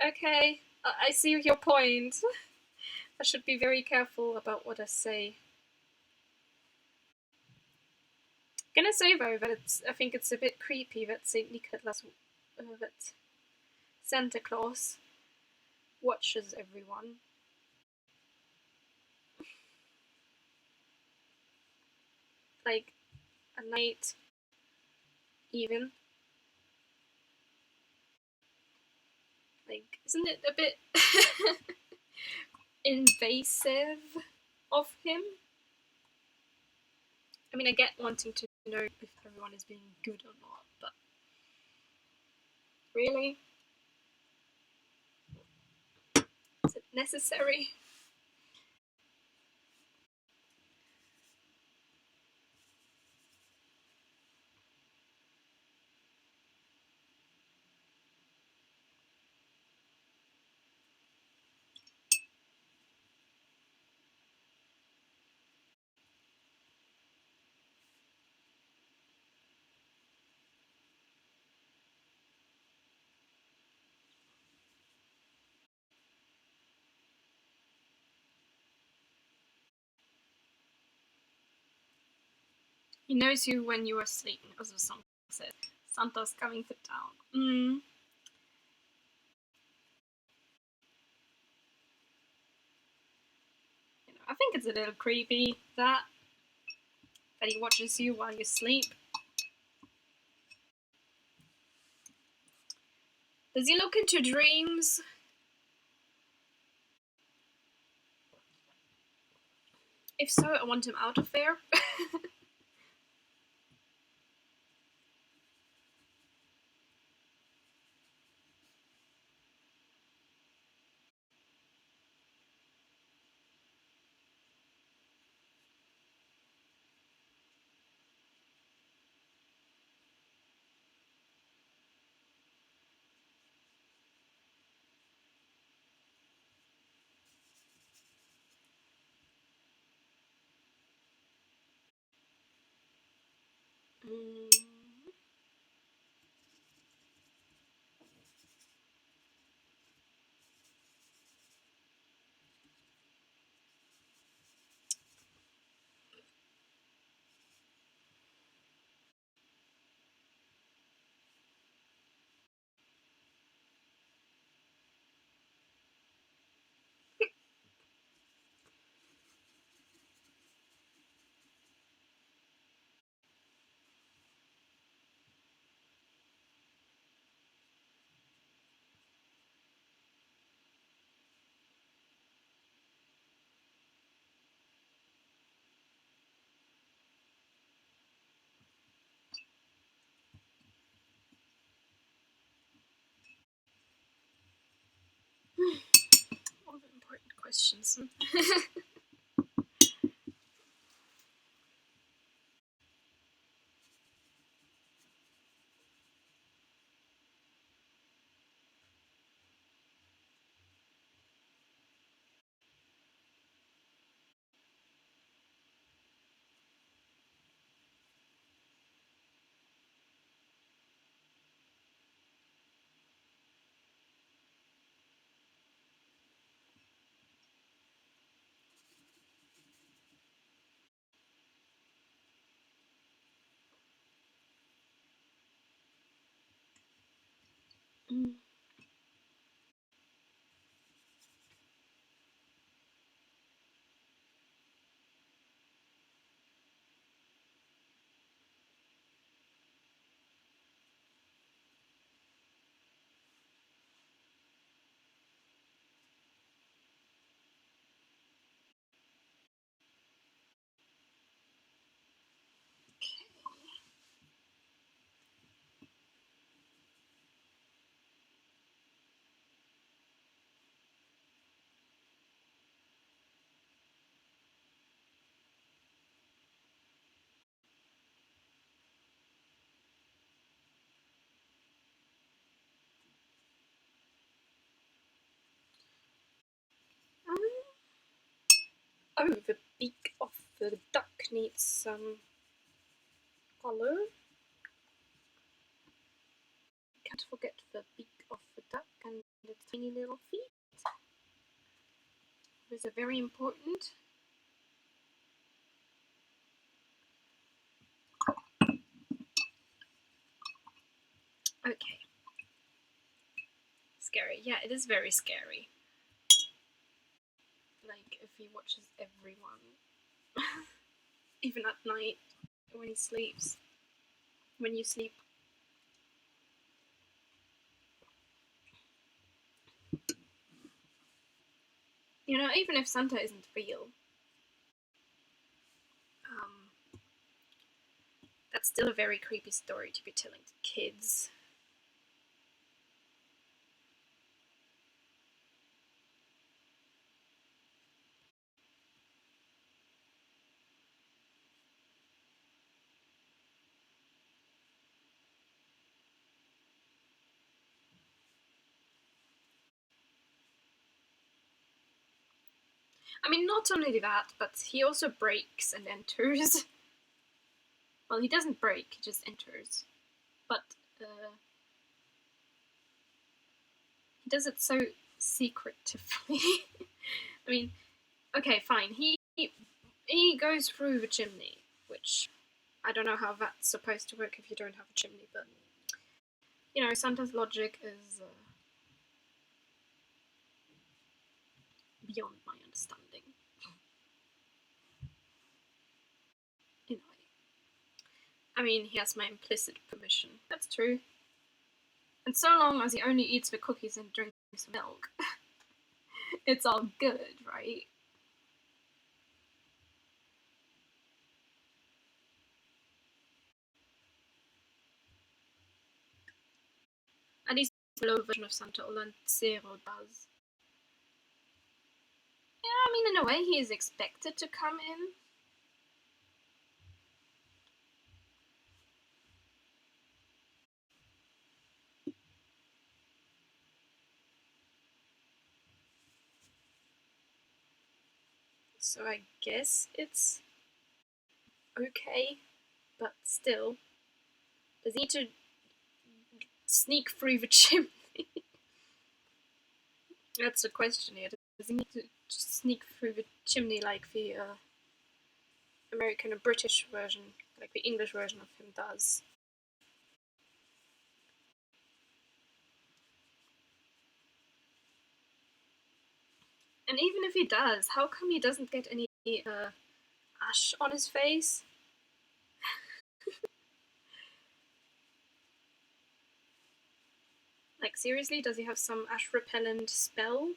Okay, I see your point. I should be very careful about what I say. I'm gonna say though that I think it's a bit creepy that Saint Nicholas, that Santa Claus watches everyone. Like, at night, even. Like, isn't it a bit invasive of him? I mean, I get wanting to know if everyone is being good or not, but really? Is it necessary? He knows you when you are sleeping, as the song said. Santa's coming to town. You know, I think it's a little creepy that he watches you while you sleep. Does he look into dreams? If so, I want him out of there. questions. Mm. Oh, the beak of the duck needs some color. Can't forget the beak of the duck and its tiny little feet. Those are very important. Okay. Scary. Yeah, it is very scary. Like, if he watches everyone. Even at night, when he sleeps. When you sleep. You know, even if Santa isn't real, that's still a very creepy story to be telling to kids. I mean, not only that, but he also breaks and enters. Well, he doesn't break, he just enters. But he does it so secretively. I mean, okay, fine. He goes through the chimney, which I don't know how that's supposed to work if you don't have a chimney, but you know, Santa's logic is beyond my understanding. In a way. I mean, he has my implicit permission. That's true. And so long as he only eats the cookies and drinks milk, it's all good, right? At least the low version of Santa Olancero does. Yeah, I mean, in a way, he is expected to come in. So I guess it's okay, but still, does he need to sneak through the chimney? That's the question here. Does he need to just sneak through the chimney like the American or British version, like the English version of him does? And even if he does, how come he doesn't get any ash on his face? Like, seriously, does he have some ash repellent spell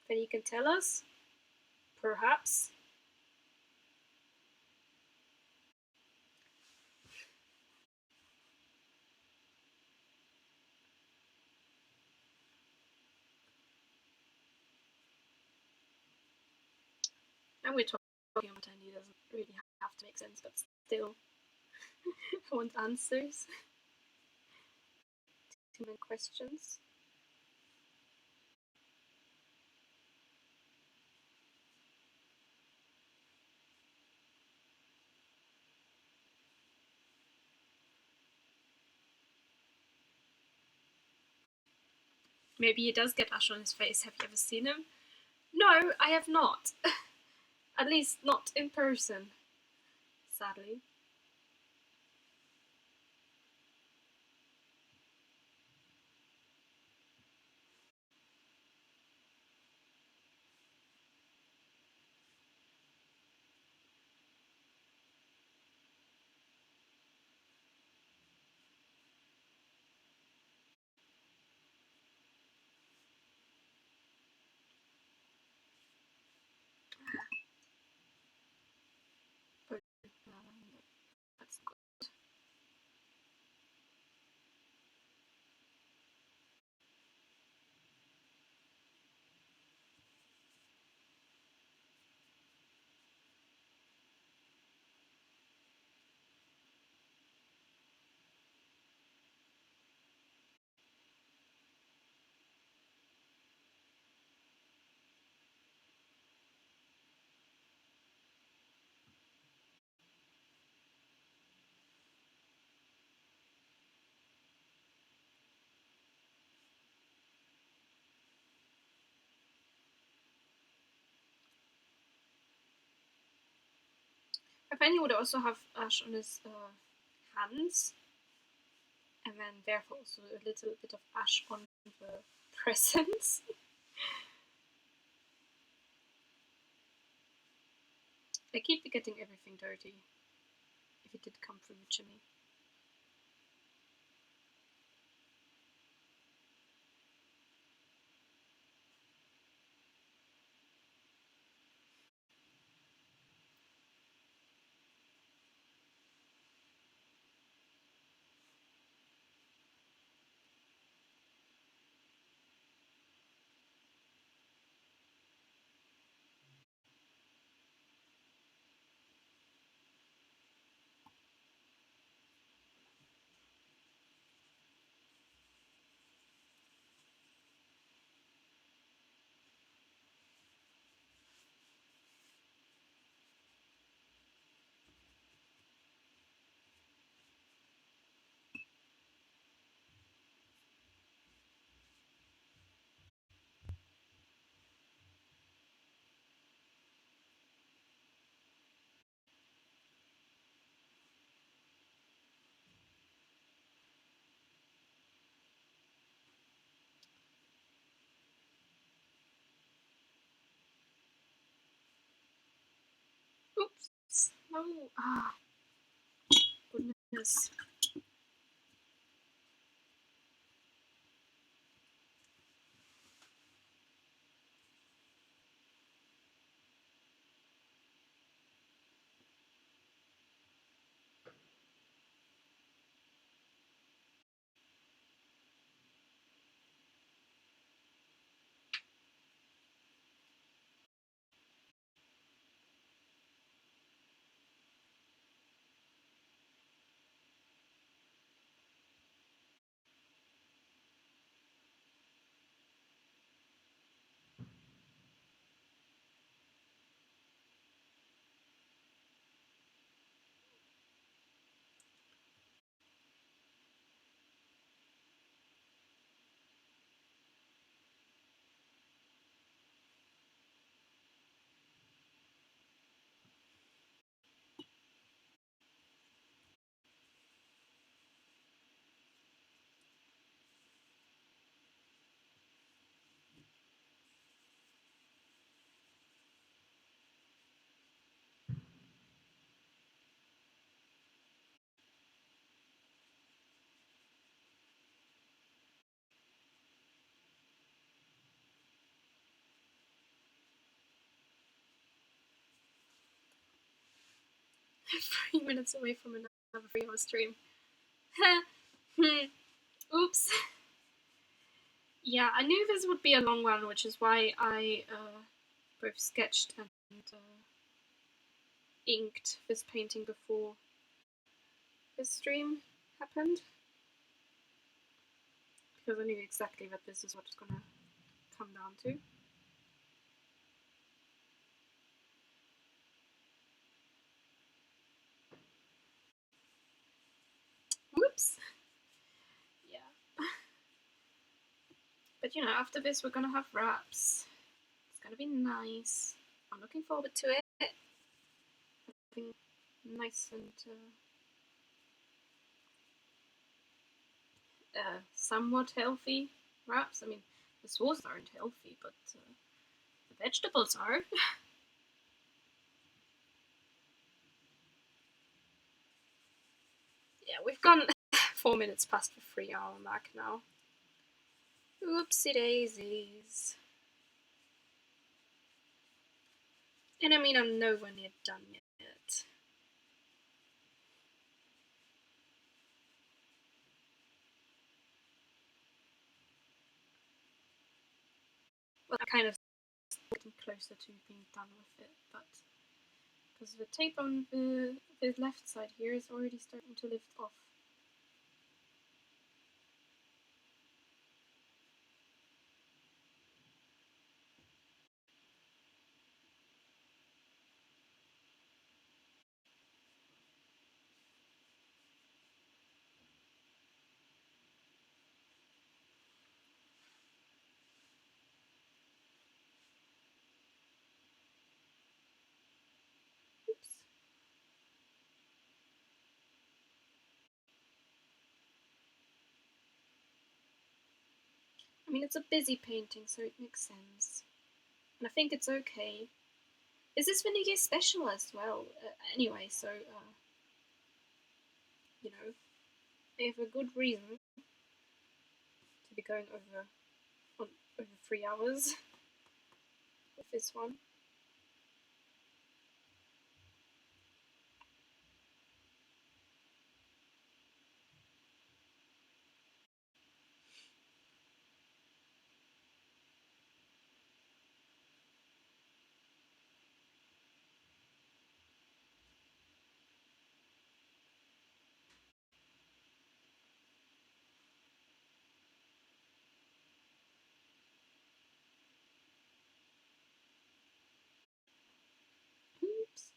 that he can tell us? Perhaps. And we're talking about Andy, doesn't really have to make sense, but still, I want answers to my questions. Maybe he does get ash on his face. Have you ever seen him? No, I have not. At least not in person, sadly. But that's good. I find he would also have ash on his hands, and then therefore also a little bit of ash on the presents. I keep getting everything dirty if it did come from the chimney. Oops. No. Ah. Goodness. I'm 3 minutes away from another 3-hour stream. Oops. Yeah, I knew this would be a long one, which is why I both sketched and inked this painting before this stream happened, because I knew exactly that this is what it's gonna come down to. Whoops! Yeah. But you know, after this we're gonna have wraps. It's gonna be nice. I'm looking forward to it. Something nice and somewhat healthy wraps. I mean, the sauces aren't healthy, but the vegetables are. Yeah, we've gone 4 minutes past the 3 hour mark now. Oopsie daisies. And I mean, I'm nowhere near done yet. Well, I'm kind of getting closer to being done with it, but because the tape on the left side here is already starting to lift off. Oops. I mean, it's a busy painting, so it makes sense. And I think it's okay. Is this the New Year special as well? Anyway, so, you know, I have a good reason to be going over 3 hours with this one. Oops.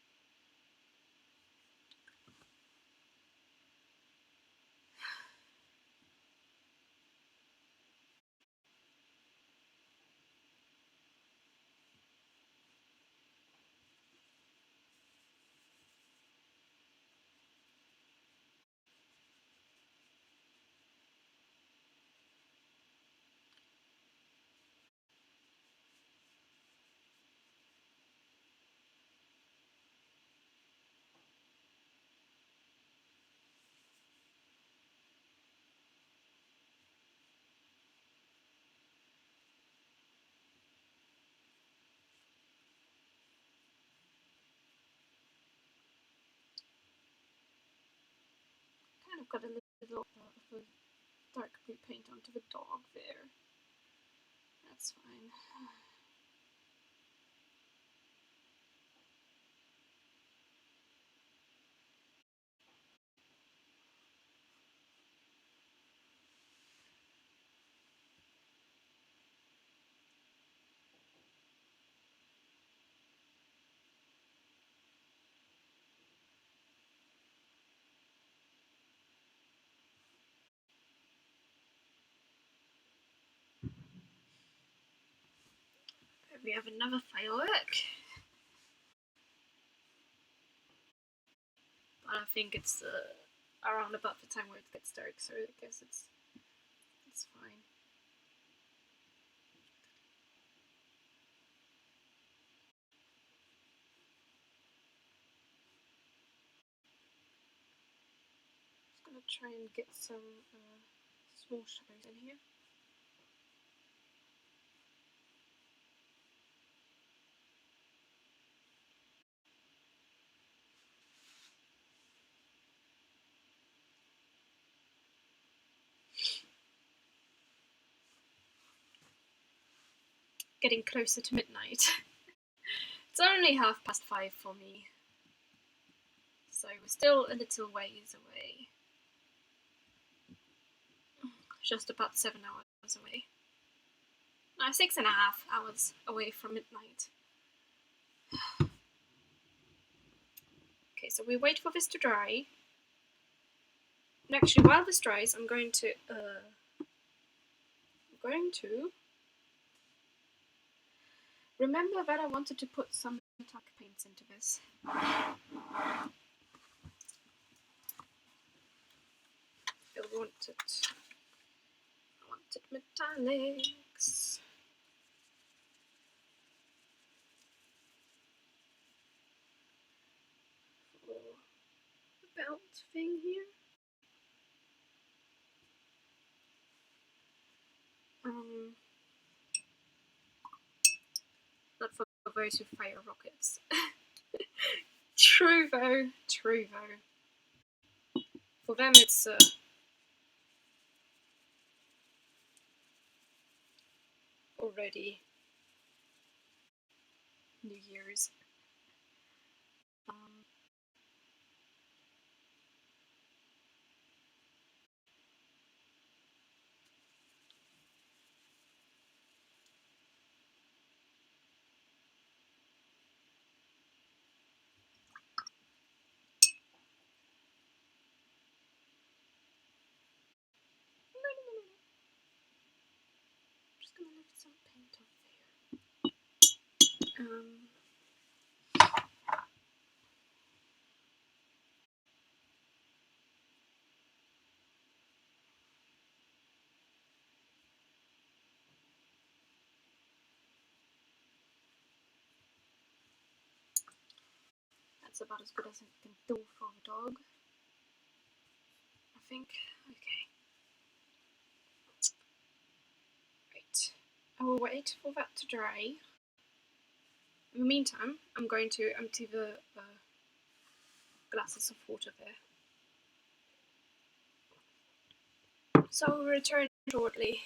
Kind of got a little of a dark blue paint onto the dog there. That's fine. We have another firework. But I think it's around about the time where it gets dark, so I guess it's fine. Just gonna try and get some small shadows in here. Getting closer to midnight. It's only 5:30 for me. So we're still a little ways away. Just about 7 hours away. No, 6.5 hours away from midnight. Okay, so we wait for this to dry. And actually, while this dries, I'm going to remember that I wanted to put some metallic paints into this. I wanted metallics. For the belt thing here. Not for those who fire rockets. True though. For them it's already New Year's. I'm just gonna lift some paint off there. That's about as good as it can do for a dog, I think. Okay. Right. I will wait for that to dry. In the meantime, I'm going to empty the glasses of water there. So I'll return shortly.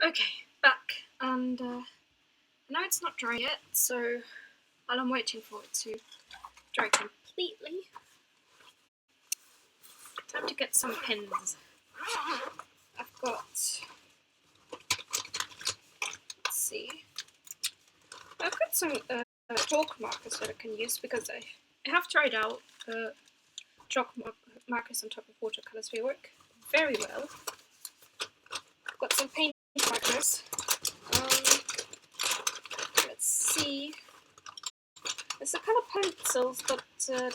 Okay, back, and now it's not dry yet, so while I'm waiting for it to dry completely, time to get some pins. I've got, let's see, I've got some chalk markers that I can use because I have tried out chalk markers on top of watercolors. They work very well. I've got some paint markers. Let's see. pencils, but I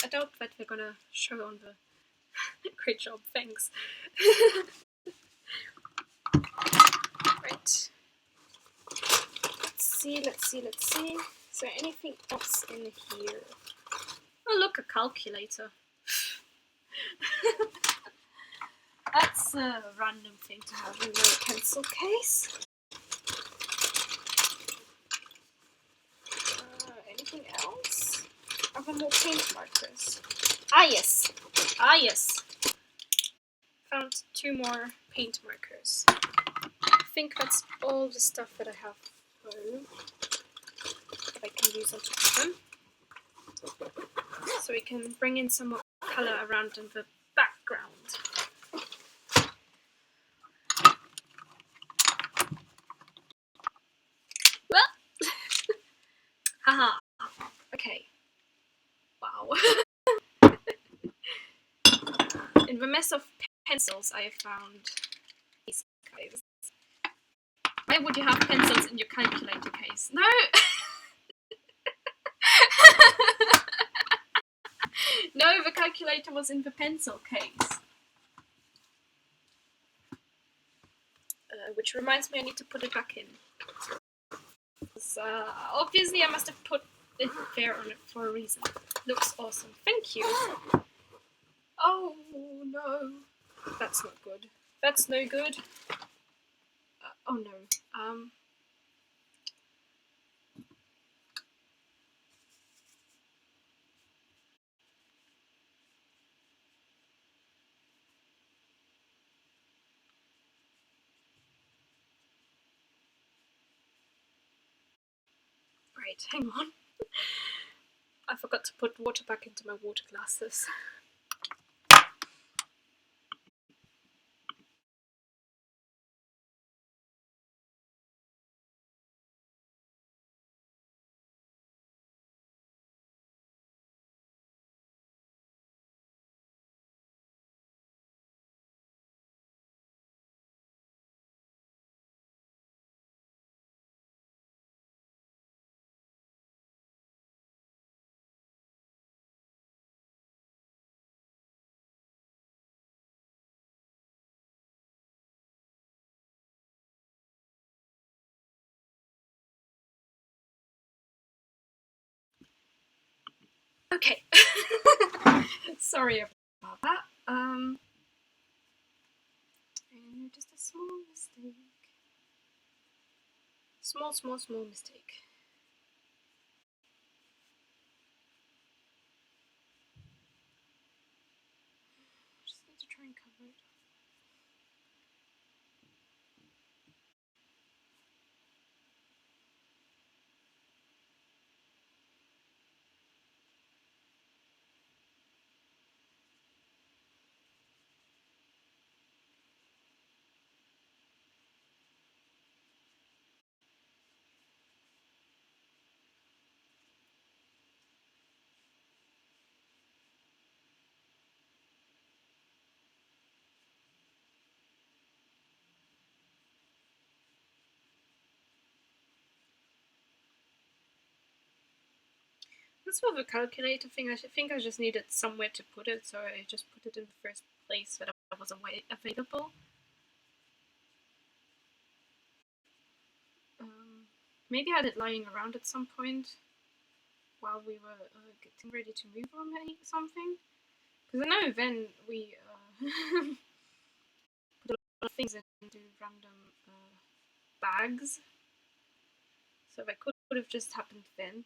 doubt that we're gonna show on the. Great job, thanks. Right. Let's see. Is there anything else in here? Oh, look, a calculator. That's a random thing to have in my pencil case. Anything else? Are there more paint markers? Ah, yes. Found 2 more paint markers. I think that's all the stuff that I have home that I can use on top of them. So we can bring in some more colour around in the background. Well, haha. Okay. Wow. In the mess of pencils, I found these guys. Why would you have pencils in your calculator case? No! No, the calculator was in the pencil case. Which reminds me I need to put it back in. Obviously I must have put it there on it for a reason. Looks awesome. Thank you. Oh no. That's not good. That's no good. Oh no. Right, hang on. I forgot to put water back into my water glasses. Okay. Sorry about that. Just a small mistake. Small mistake. Just need to try and cover it. That's for the calculator thing. I think I just needed somewhere to put it, so I just put it in the first place that was available. Maybe I had it lying around at some point while we were getting ready to move or something. Because I know then we put a lot of things into random bags. So that could have just happened then.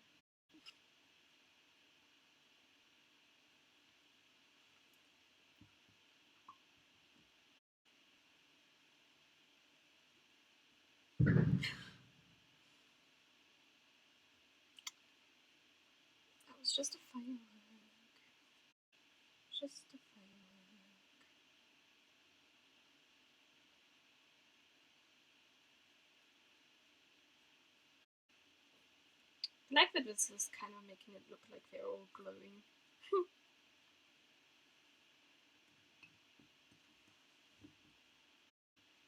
That was just a firework. Just a firework. I like that this is kind of making it look like they're all glowing.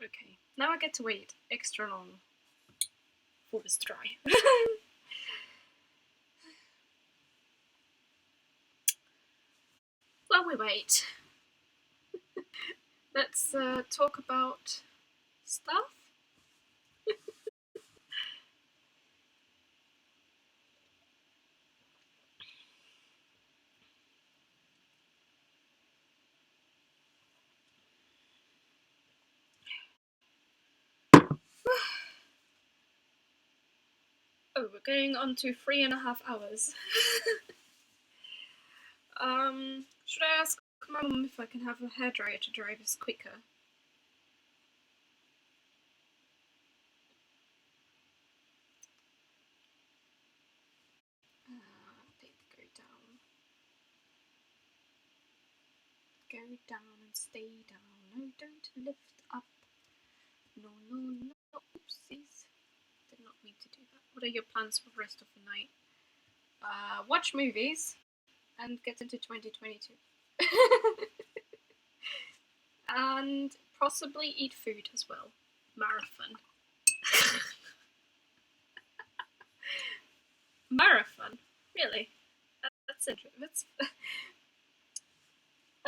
Okay, now I get to wait extra long for this to dry. we wait, let's talk about stuff. Oh, we're going on to 3.5 hours. Should I ask my mum if I can have a hairdryer to dry this quicker? Go down. Go down and stay down. No, don't lift up. No, no, no. Oopsies. Did not mean to do that. What are your plans for the rest of the night? Watch movies and get into 2022. And possibly eat food as well. Marathon. Marathon? Really? That's interesting. That's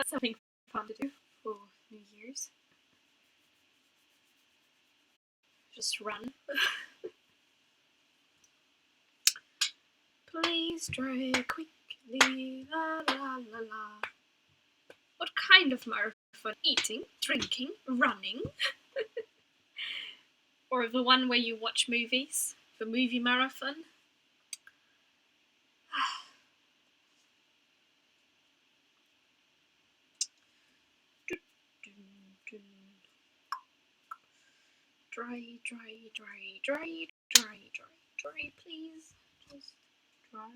something fun to do for New Year's. Just run. Please dry quickly. La la la la. What kind of marathon? Eating, drinking, running? Or the one where you watch movies? The movie marathon? Dry, dry, dry, dry, dry, dry, dry, please. Just dry.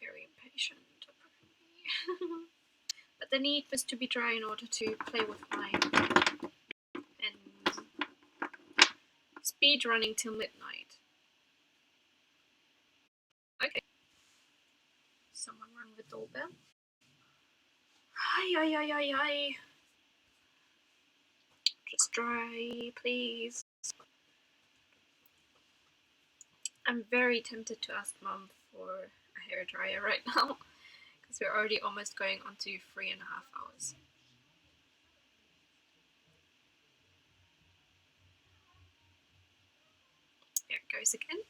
Very impatient, apparently. But the need was to be dry in order to play with my pens. Speed running till midnight. Okay. Someone rang the doorbell. Hi, hi, hi, hi, hi. Just dry, please. I'm very tempted to ask Mom for a hairdryer right now, because we're already almost going on to 3.5 hours. There it goes again.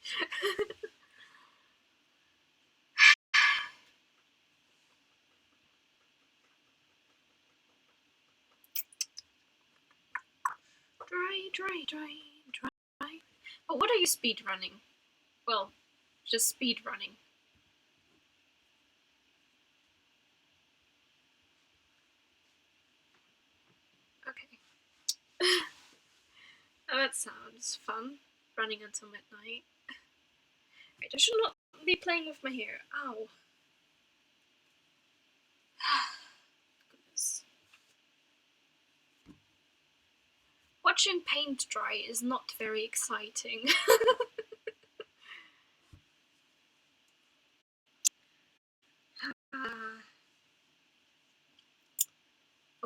Dry, dry, dry, dry. Oh, what are you speed running? Well, just speed running. Okay. Oh, that sounds fun. Running until midnight. Right, I should not be playing with my hair. Ow. Goodness. Watching paint dry is not very exciting.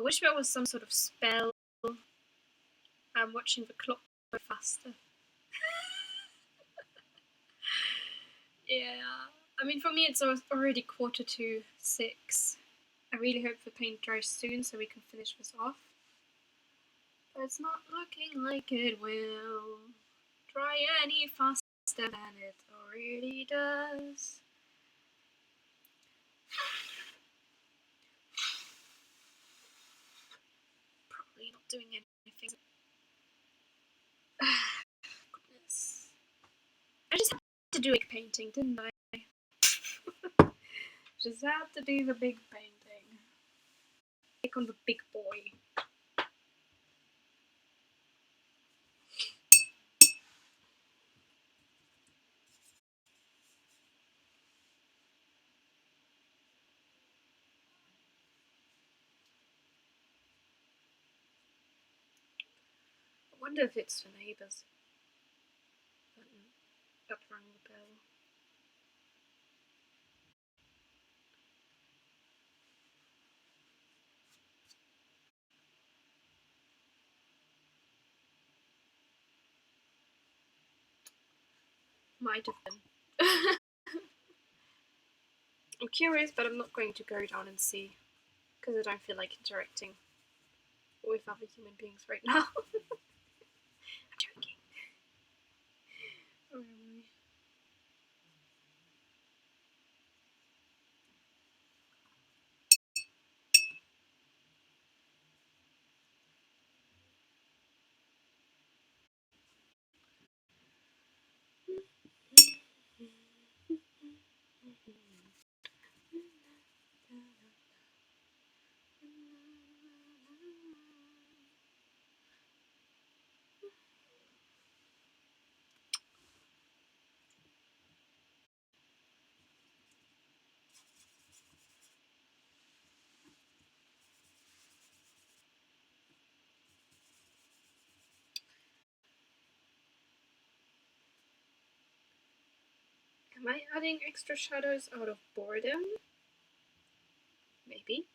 I wish there was some sort of spell. I'm watching the clock go faster. Yeah, I mean, for me it's already 6:15. I really hope the paint dries soon so we can finish this off. But it's not looking like it will dry any faster than it already does. Probably not doing anything. Goodness. I just had to do big painting, didn't I? Just had to do the big painting. Take on the big boy. I wonder if it's the neighbours that rang the bell. Might have been. I'm curious, but I'm not going to go down and see because I don't feel like interacting with other human beings right now. I'm joking. Am I adding extra shadows out of boredom? Maybe.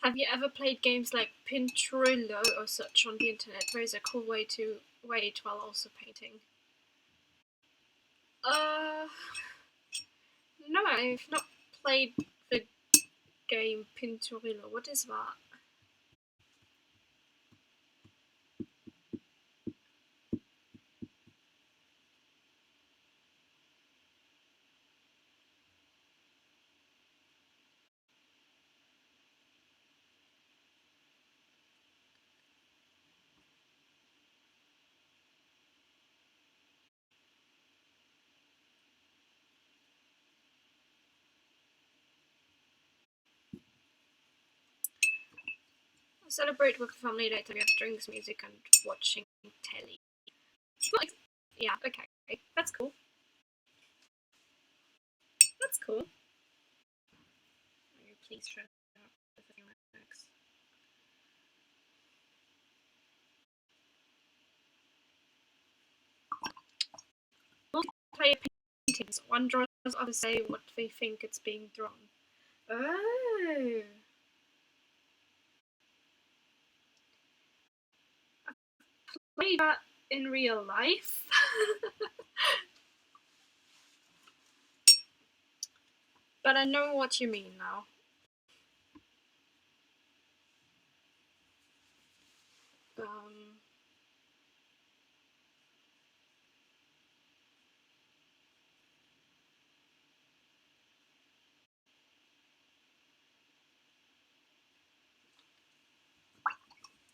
Have you ever played games like Pinturillo or such on the internet, where is a cool way to wait while also painting? No, I've not played the game Pinturillo. What is that? I'll celebrate with the family later. We have drinks, music, and watching telly. Like, yeah, okay, that's cool. That's cool. Will you please shut up with your next? Multiplayer paintings. One draws, others say what they think it's being drawn. Oh. Play that in real life. But I know what you mean now.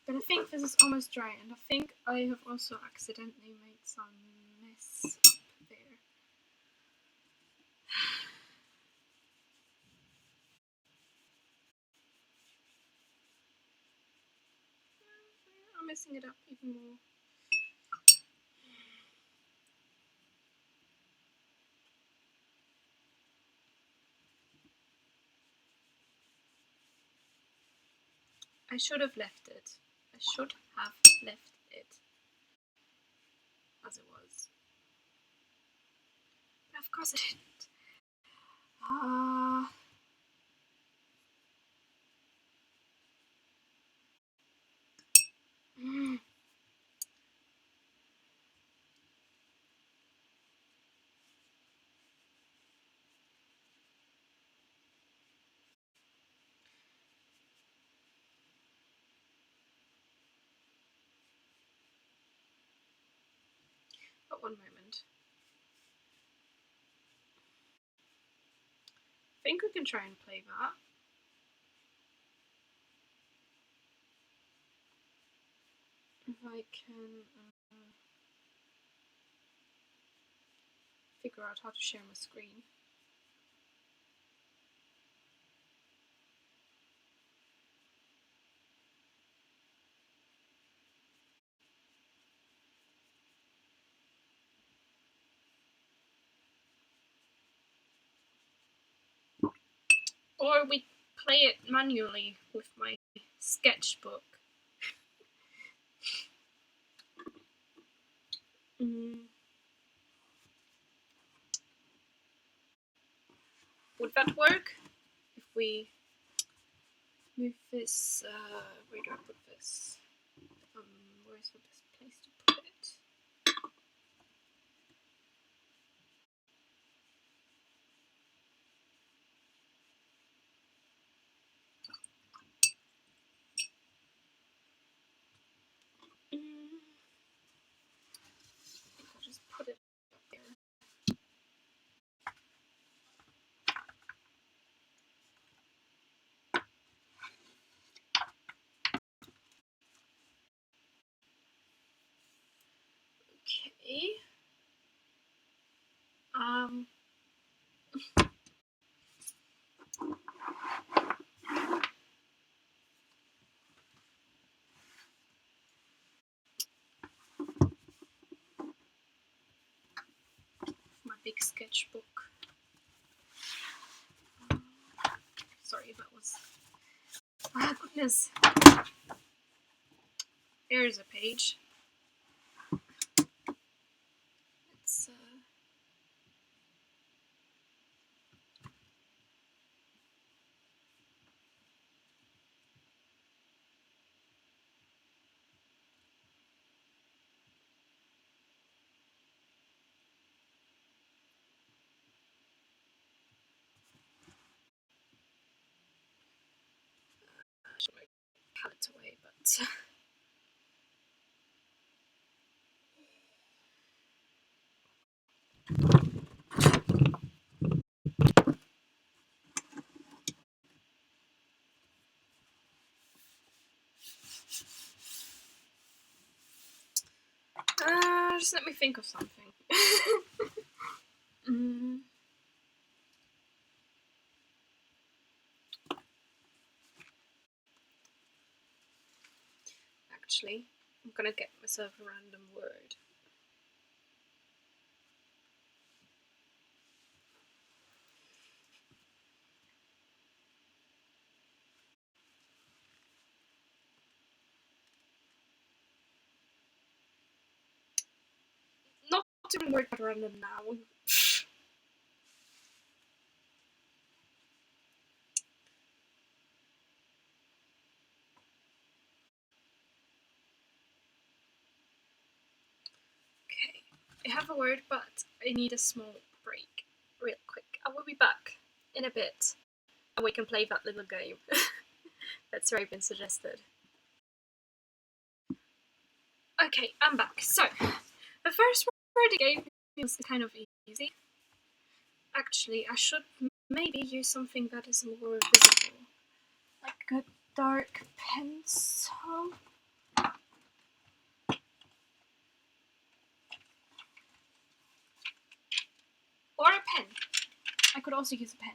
But I think this is almost dry, and I think I have also accidentally made some mess up there. I'm messing it up even more. I should have left it. I should have left it as it was. But of course I didn't. But one moment. I think we can try and play that. If I can figure out how to share my screen. Or we play it manually with my sketchbook. Would that work? If we move this, where do I put this? Where's the best place to put it? I'll just put it up there. Okay. My big sketchbook. Sorry, that was... Ah, goodness. There's a page. Let's, I should make palette away, but... just let me think of something. Actually, I'm gonna get myself a random word. Not even word, but a random noun. Okay, I have a word, but I need a small break. Real quick. I will be back in a bit, and we can play that little game that's already been suggested. Okay, I'm back. So, the first word it gave me was kind of easy. Actually, I should maybe use something that is more visible, like a dark pencil. Or a pen. I could also use a pen.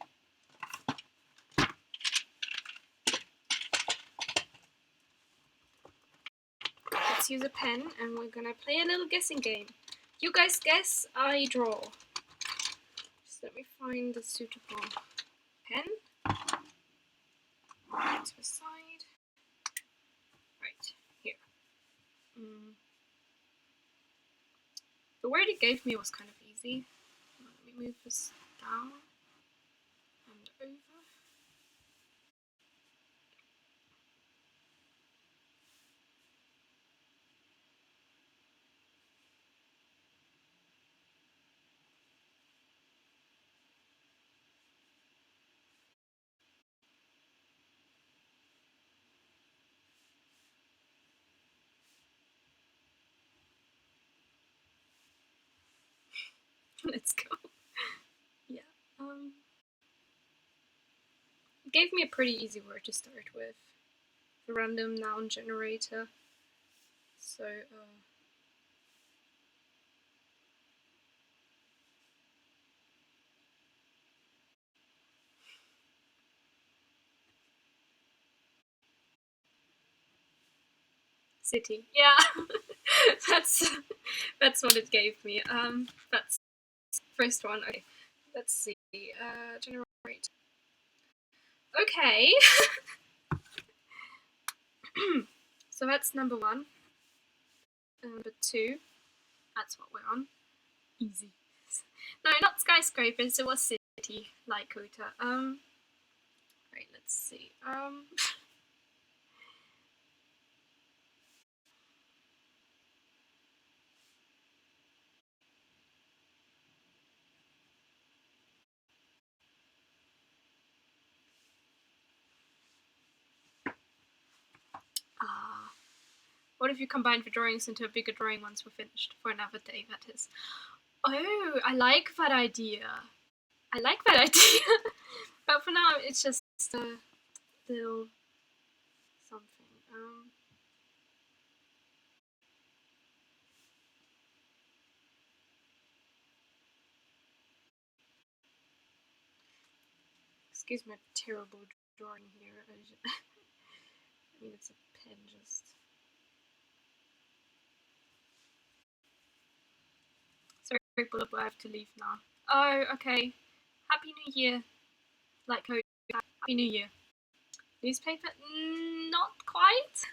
Let's use a pen and we're gonna play a little guessing game. You guys guess, I draw. Just let me find a suitable pen. To the side. Right, here. The word it gave me was kind of easy. Let me move this down and over. Let's go. Yeah. It gave me a pretty easy word to start with. The random noun generator. So, city. Yeah. that's what it gave me. That's first one. Okay. Let's see. Generate. Okay. So that's number 1. Number 2. That's what we're on. Easy. No, not skyscrapers. It was city, like Kota. Right. Let's see. What if you combined the drawings into a bigger drawing once we're finished? For another day, that is. Oh, I like that idea. I like that idea. But for now, it's just a little something. Excuse my terrible drawing here. I mean, it's a pen just. Sorry, Bullet, I have to leave now. Oh, okay. Happy New Year. Like, Happy New Year. Newspaper? Not quite.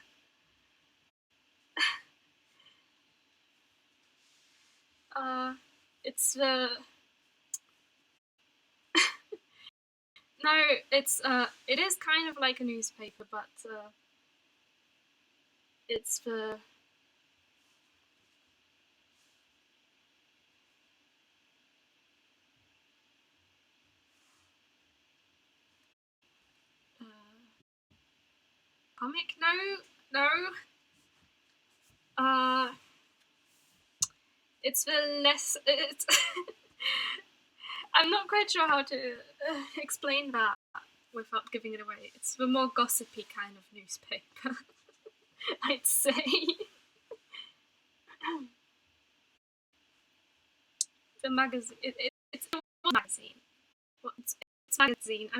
It's the. No, it is kind of like a newspaper, but it's the. Comic? No. It's the less. It's. I'm not quite sure how to explain that without giving it away. It's the more gossipy kind of newspaper, I'd say. The magazine. It's a magazine. Well, it's magazine.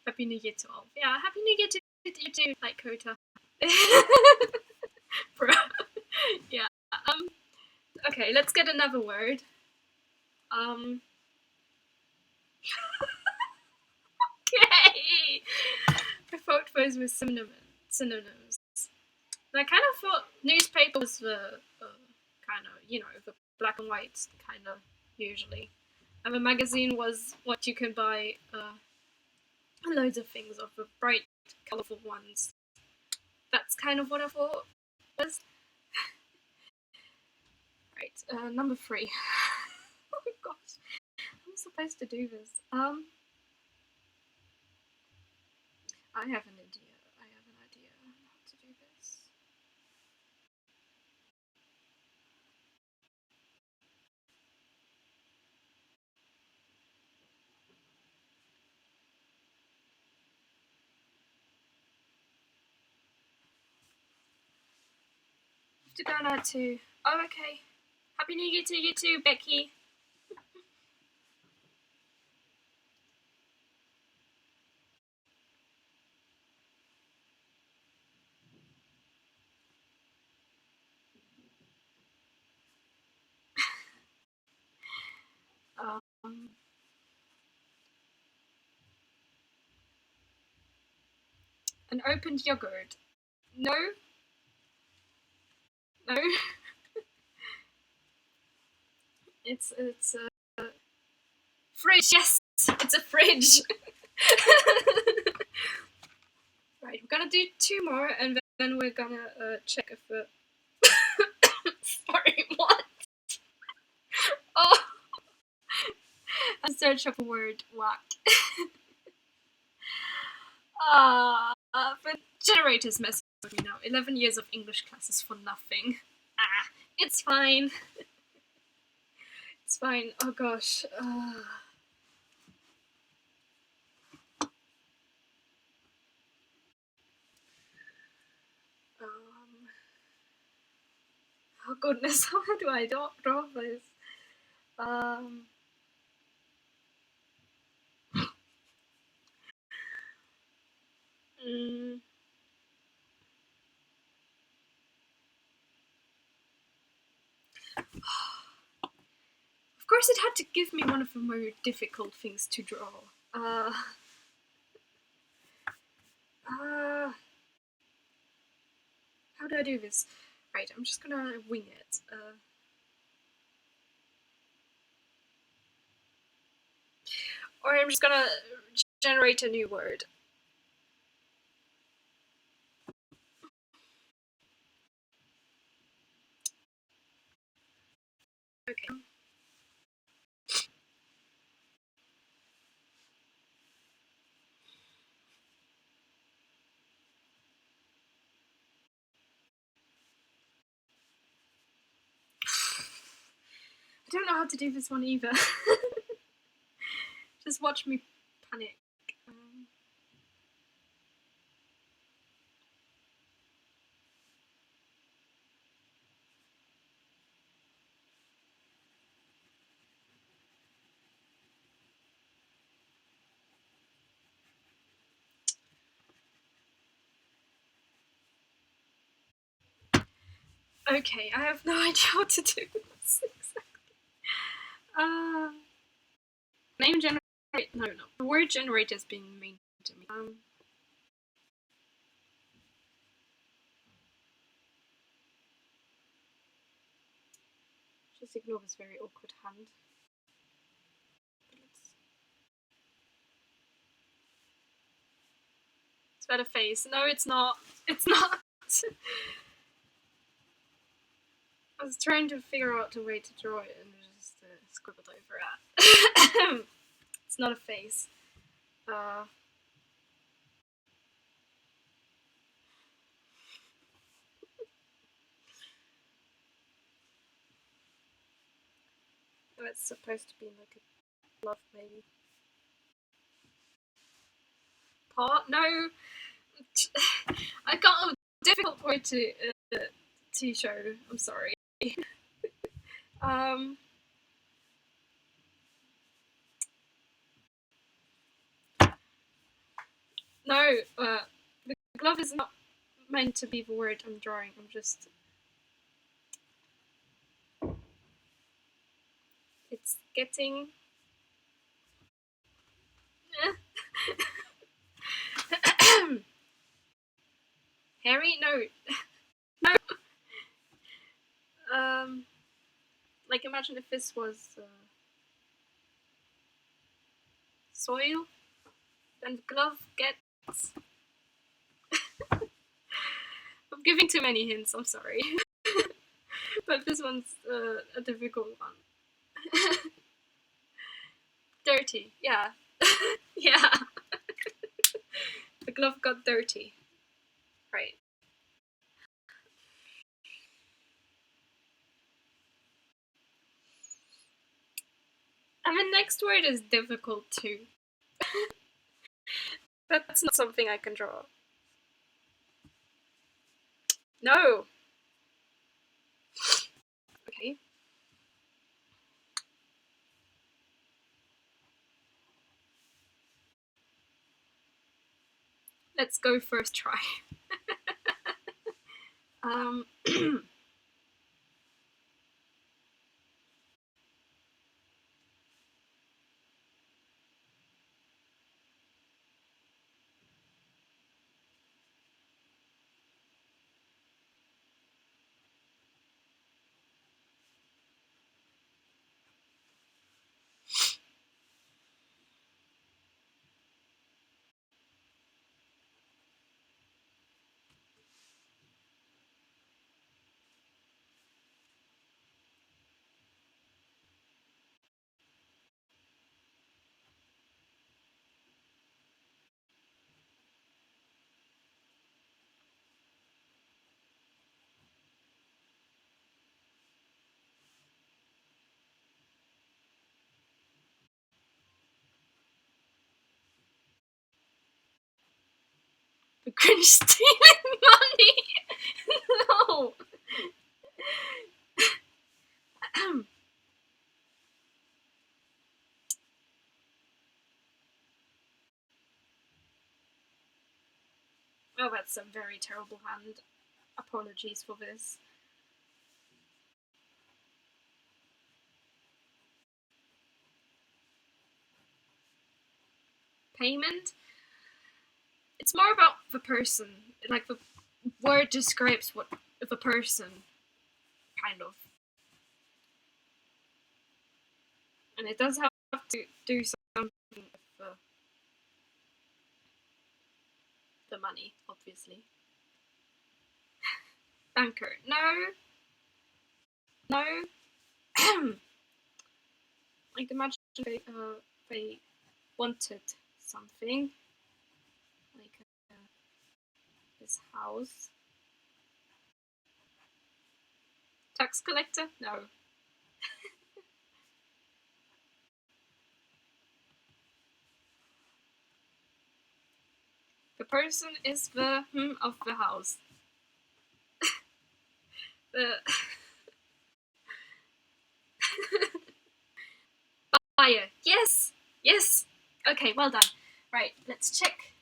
Happy New Year to all. Yeah, Happy New Year to you too, like Kota. Bro. Yeah. Okay, let's get another word. Okay. I thought those were synonyms. And I kind of thought newspaper was the kind of, the black and white kind of usually. And the magazine was what you can buy loads of things of the bright, colourful ones. That's kind of what I thought was. Right, number 3. Oh my gosh, I'm supposed to do this. I have an idea. How to do this. I have to go now too. Oh, okay. Happy New Year to you too, Becky. An opened yogurt. No. No. It's a fridge. Yes, it's a fridge. Right, we're gonna do 2 more, and then we're gonna check if the. Sorry, what? Oh, I search up a word. Whack. The generator's messing with me now. 11 years of English classes for nothing. It's fine. It's fine. Oh gosh. Oh goodness, how do I draw this? Of course, it had to give me one of the more difficult things to draw. Uh, how do I do this? Right, I'm just gonna wing it. Or I'm just gonna generate a new word. Okay. I don't know how to do this one either. Just watch me panic. Okay, I have no idea how to do this exactly. Name generate. No. The word generator is being mean to me. Just ignore this very awkward hand. It's better face. No, it's not. It's not. I was trying to figure out a way to draw it and just scribbled over it. It's not a face. It's supposed to be like a glove, maybe. Paw? No. I got a difficult word to show. I'm sorry. Um. No. The glove is not meant to be the word I'm drawing. I'm just. It's getting. Harry? No. No. Like imagine if this was soil, then the glove gets. I'm giving too many hints. I'm sorry, but this one's a difficult one. Dirty. Yeah. Yeah. The glove got dirty. Right. And the next word is difficult too. That's not something I can draw. No. Okay. Let's go first try. um. The Grinch stealing money. No. Oh, that's a very terrible hand. Apologies for this. payment. It's more about the person. Like the word describes what the person, kind of. And it does have to do something with the money, obviously. Banker. No. Like imagine they wanted something. Like this house. Tax collector? No. The person is the of the house. The buyer. Yes. Yes. Okay, well done. Right, let's check.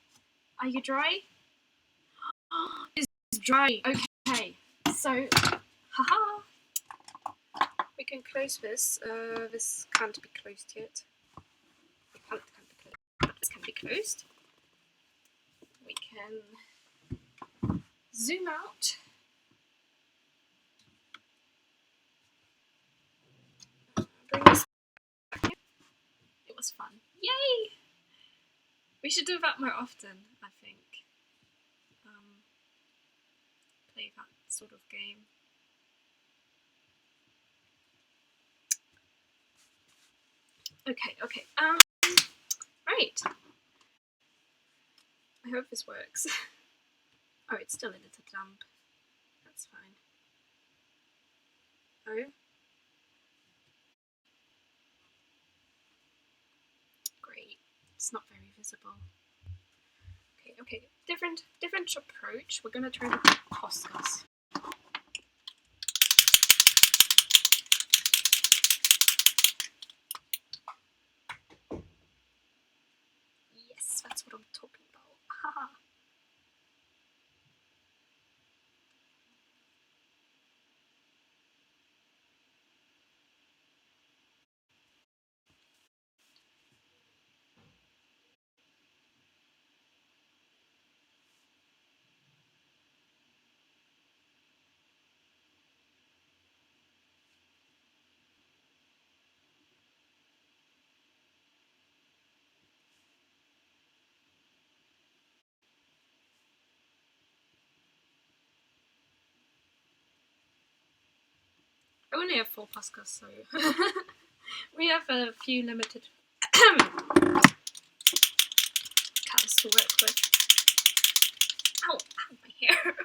Are you dry? It's dry. Okay. So, haha. We can close this. This can't be closed yet. It can't be closed. But this can be closed. We can zoom out. Bring this back here. It was fun. Yay! We should do that more often, I think. Play that sort of game. Okay. Right. I hope this works. Oh, it's still a little damp. That's fine. Oh. Great. It's not very visible. Okay. Different approach. We're gonna try the Poscas. Yes, that's what I'm talking about. Haha. I only have 4 Poscas, so we have a few limited cards to work with. Ow, my hair.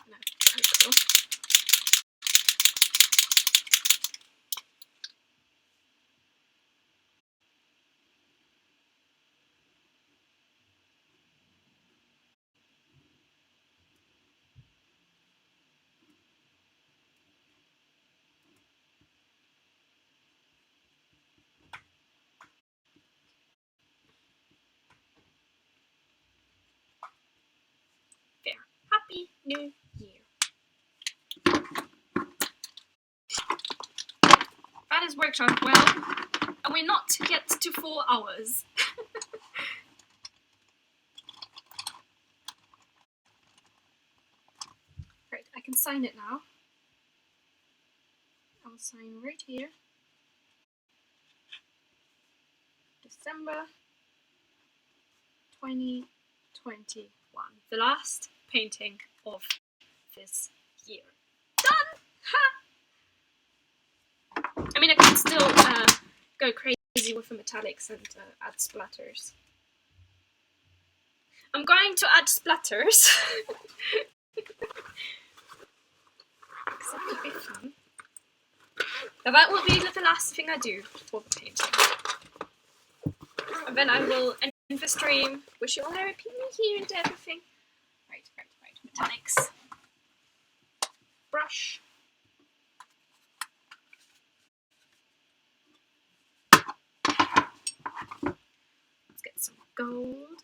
No, very cool. There. Happy New Year. That has worked out well, and we're not yet to 4 hours. Right, I can sign it now. I'll sign right here. December 2021. The last painting of this year. Done! Ha! I mean, I could still go crazy with the metallics and add splatters. I'm going to add splatters. Because that would be fun. Now that will be the last thing I do for the painting. And then I will end the stream. Wish you all a happy new year and everything. Right. Metallics. Brush. Let's get some gold.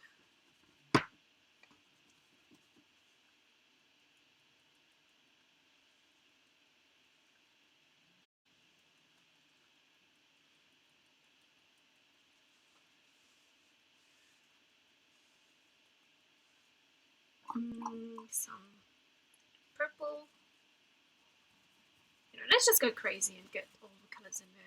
Some purple. Let's just go crazy and get all the colours in there.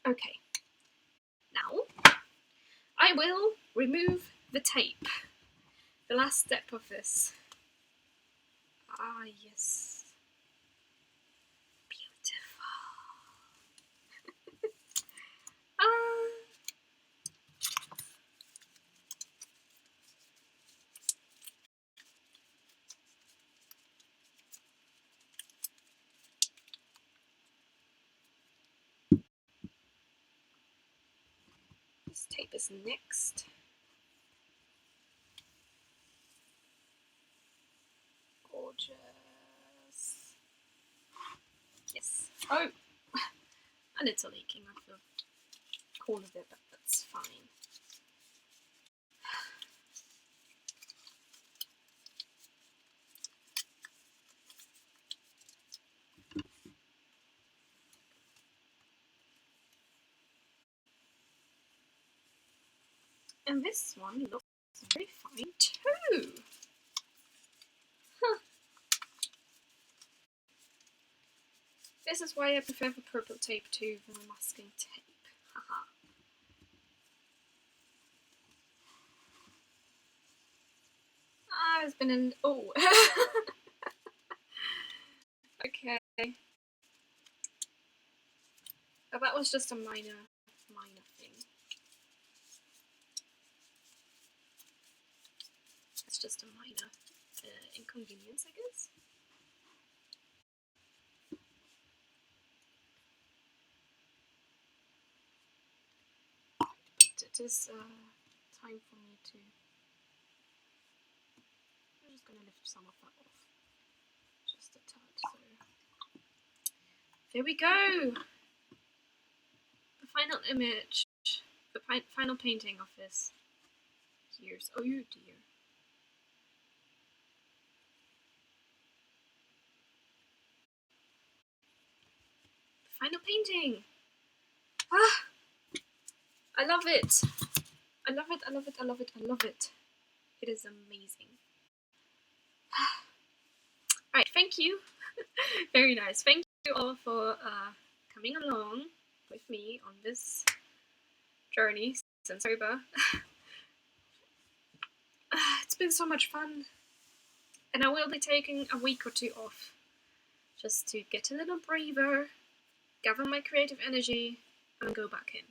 Okay, now I will remove the tape. The last step of this. Ah, yes. Beautiful. This tape is next. Gorgeous. Yes. Oh, and it's leaking. I feel cold of it, but that's fine. And this one looks very fine too. Huh. This is why I prefer the purple tape to the masking tape. Haha. It's been an okay. Oh, that was just a minor thing. It's just a minor inconvenience, I guess. But it is time for me to. I'm just gonna lift some of that off, just a tad. So there we go. The final image, the final painting of this. Here's oh dear. Final painting. Ah, I love it. I love it. I love it. I love it. I love it. It is amazing. Alright, thank you. Very nice. Thank you all for coming along with me on this journey since October. It's been so much fun. And I will be taking a week or two off just to get a little braver, gather my creative energy, and go back in.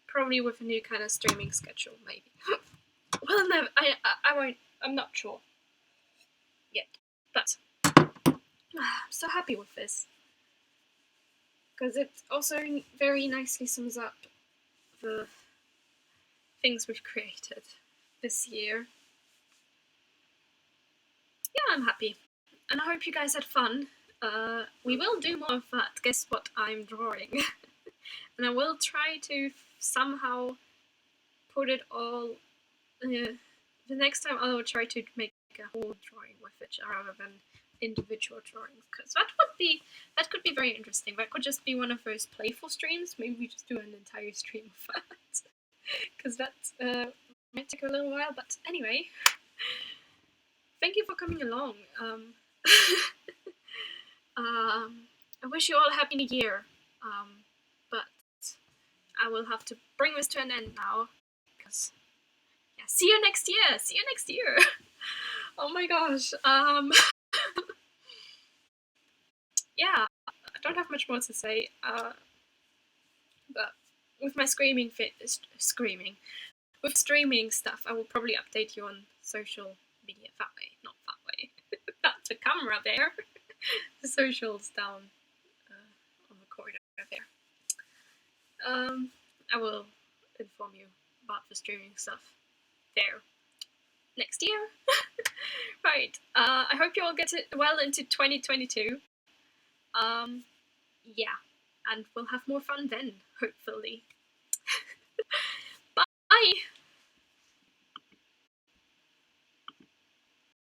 Probably with a new kind of streaming schedule, maybe. Well, no, I won't. I'm not sure yet, but I'm so happy with this because it also very nicely sums up the things we've created this year. Yeah, I'm happy, and I hope you guys had fun. We will do more of that. Guess what I'm drawing, and I will try to somehow put it all. The next time I will try to make a whole drawing with it rather than individual drawings, because that could be very interesting. That could just be one of those playful streams. Maybe we just do an entire stream of that, because that might take a little while. But anyway, thank you for coming along. I wish you all a happy new year. But I will have to bring this to an end now, because yeah, see you next year. See you next year. Oh my gosh. Yeah, I don't have much more to say. But with my streaming with streaming stuff, I will probably update you on social media that way, not that way. That's the camera there. The socials down on the corner there. I will inform you about the streaming stuff there next year. Right. I hope you all get it well into 2022. Yeah, and we'll have more fun then, hopefully. Bye!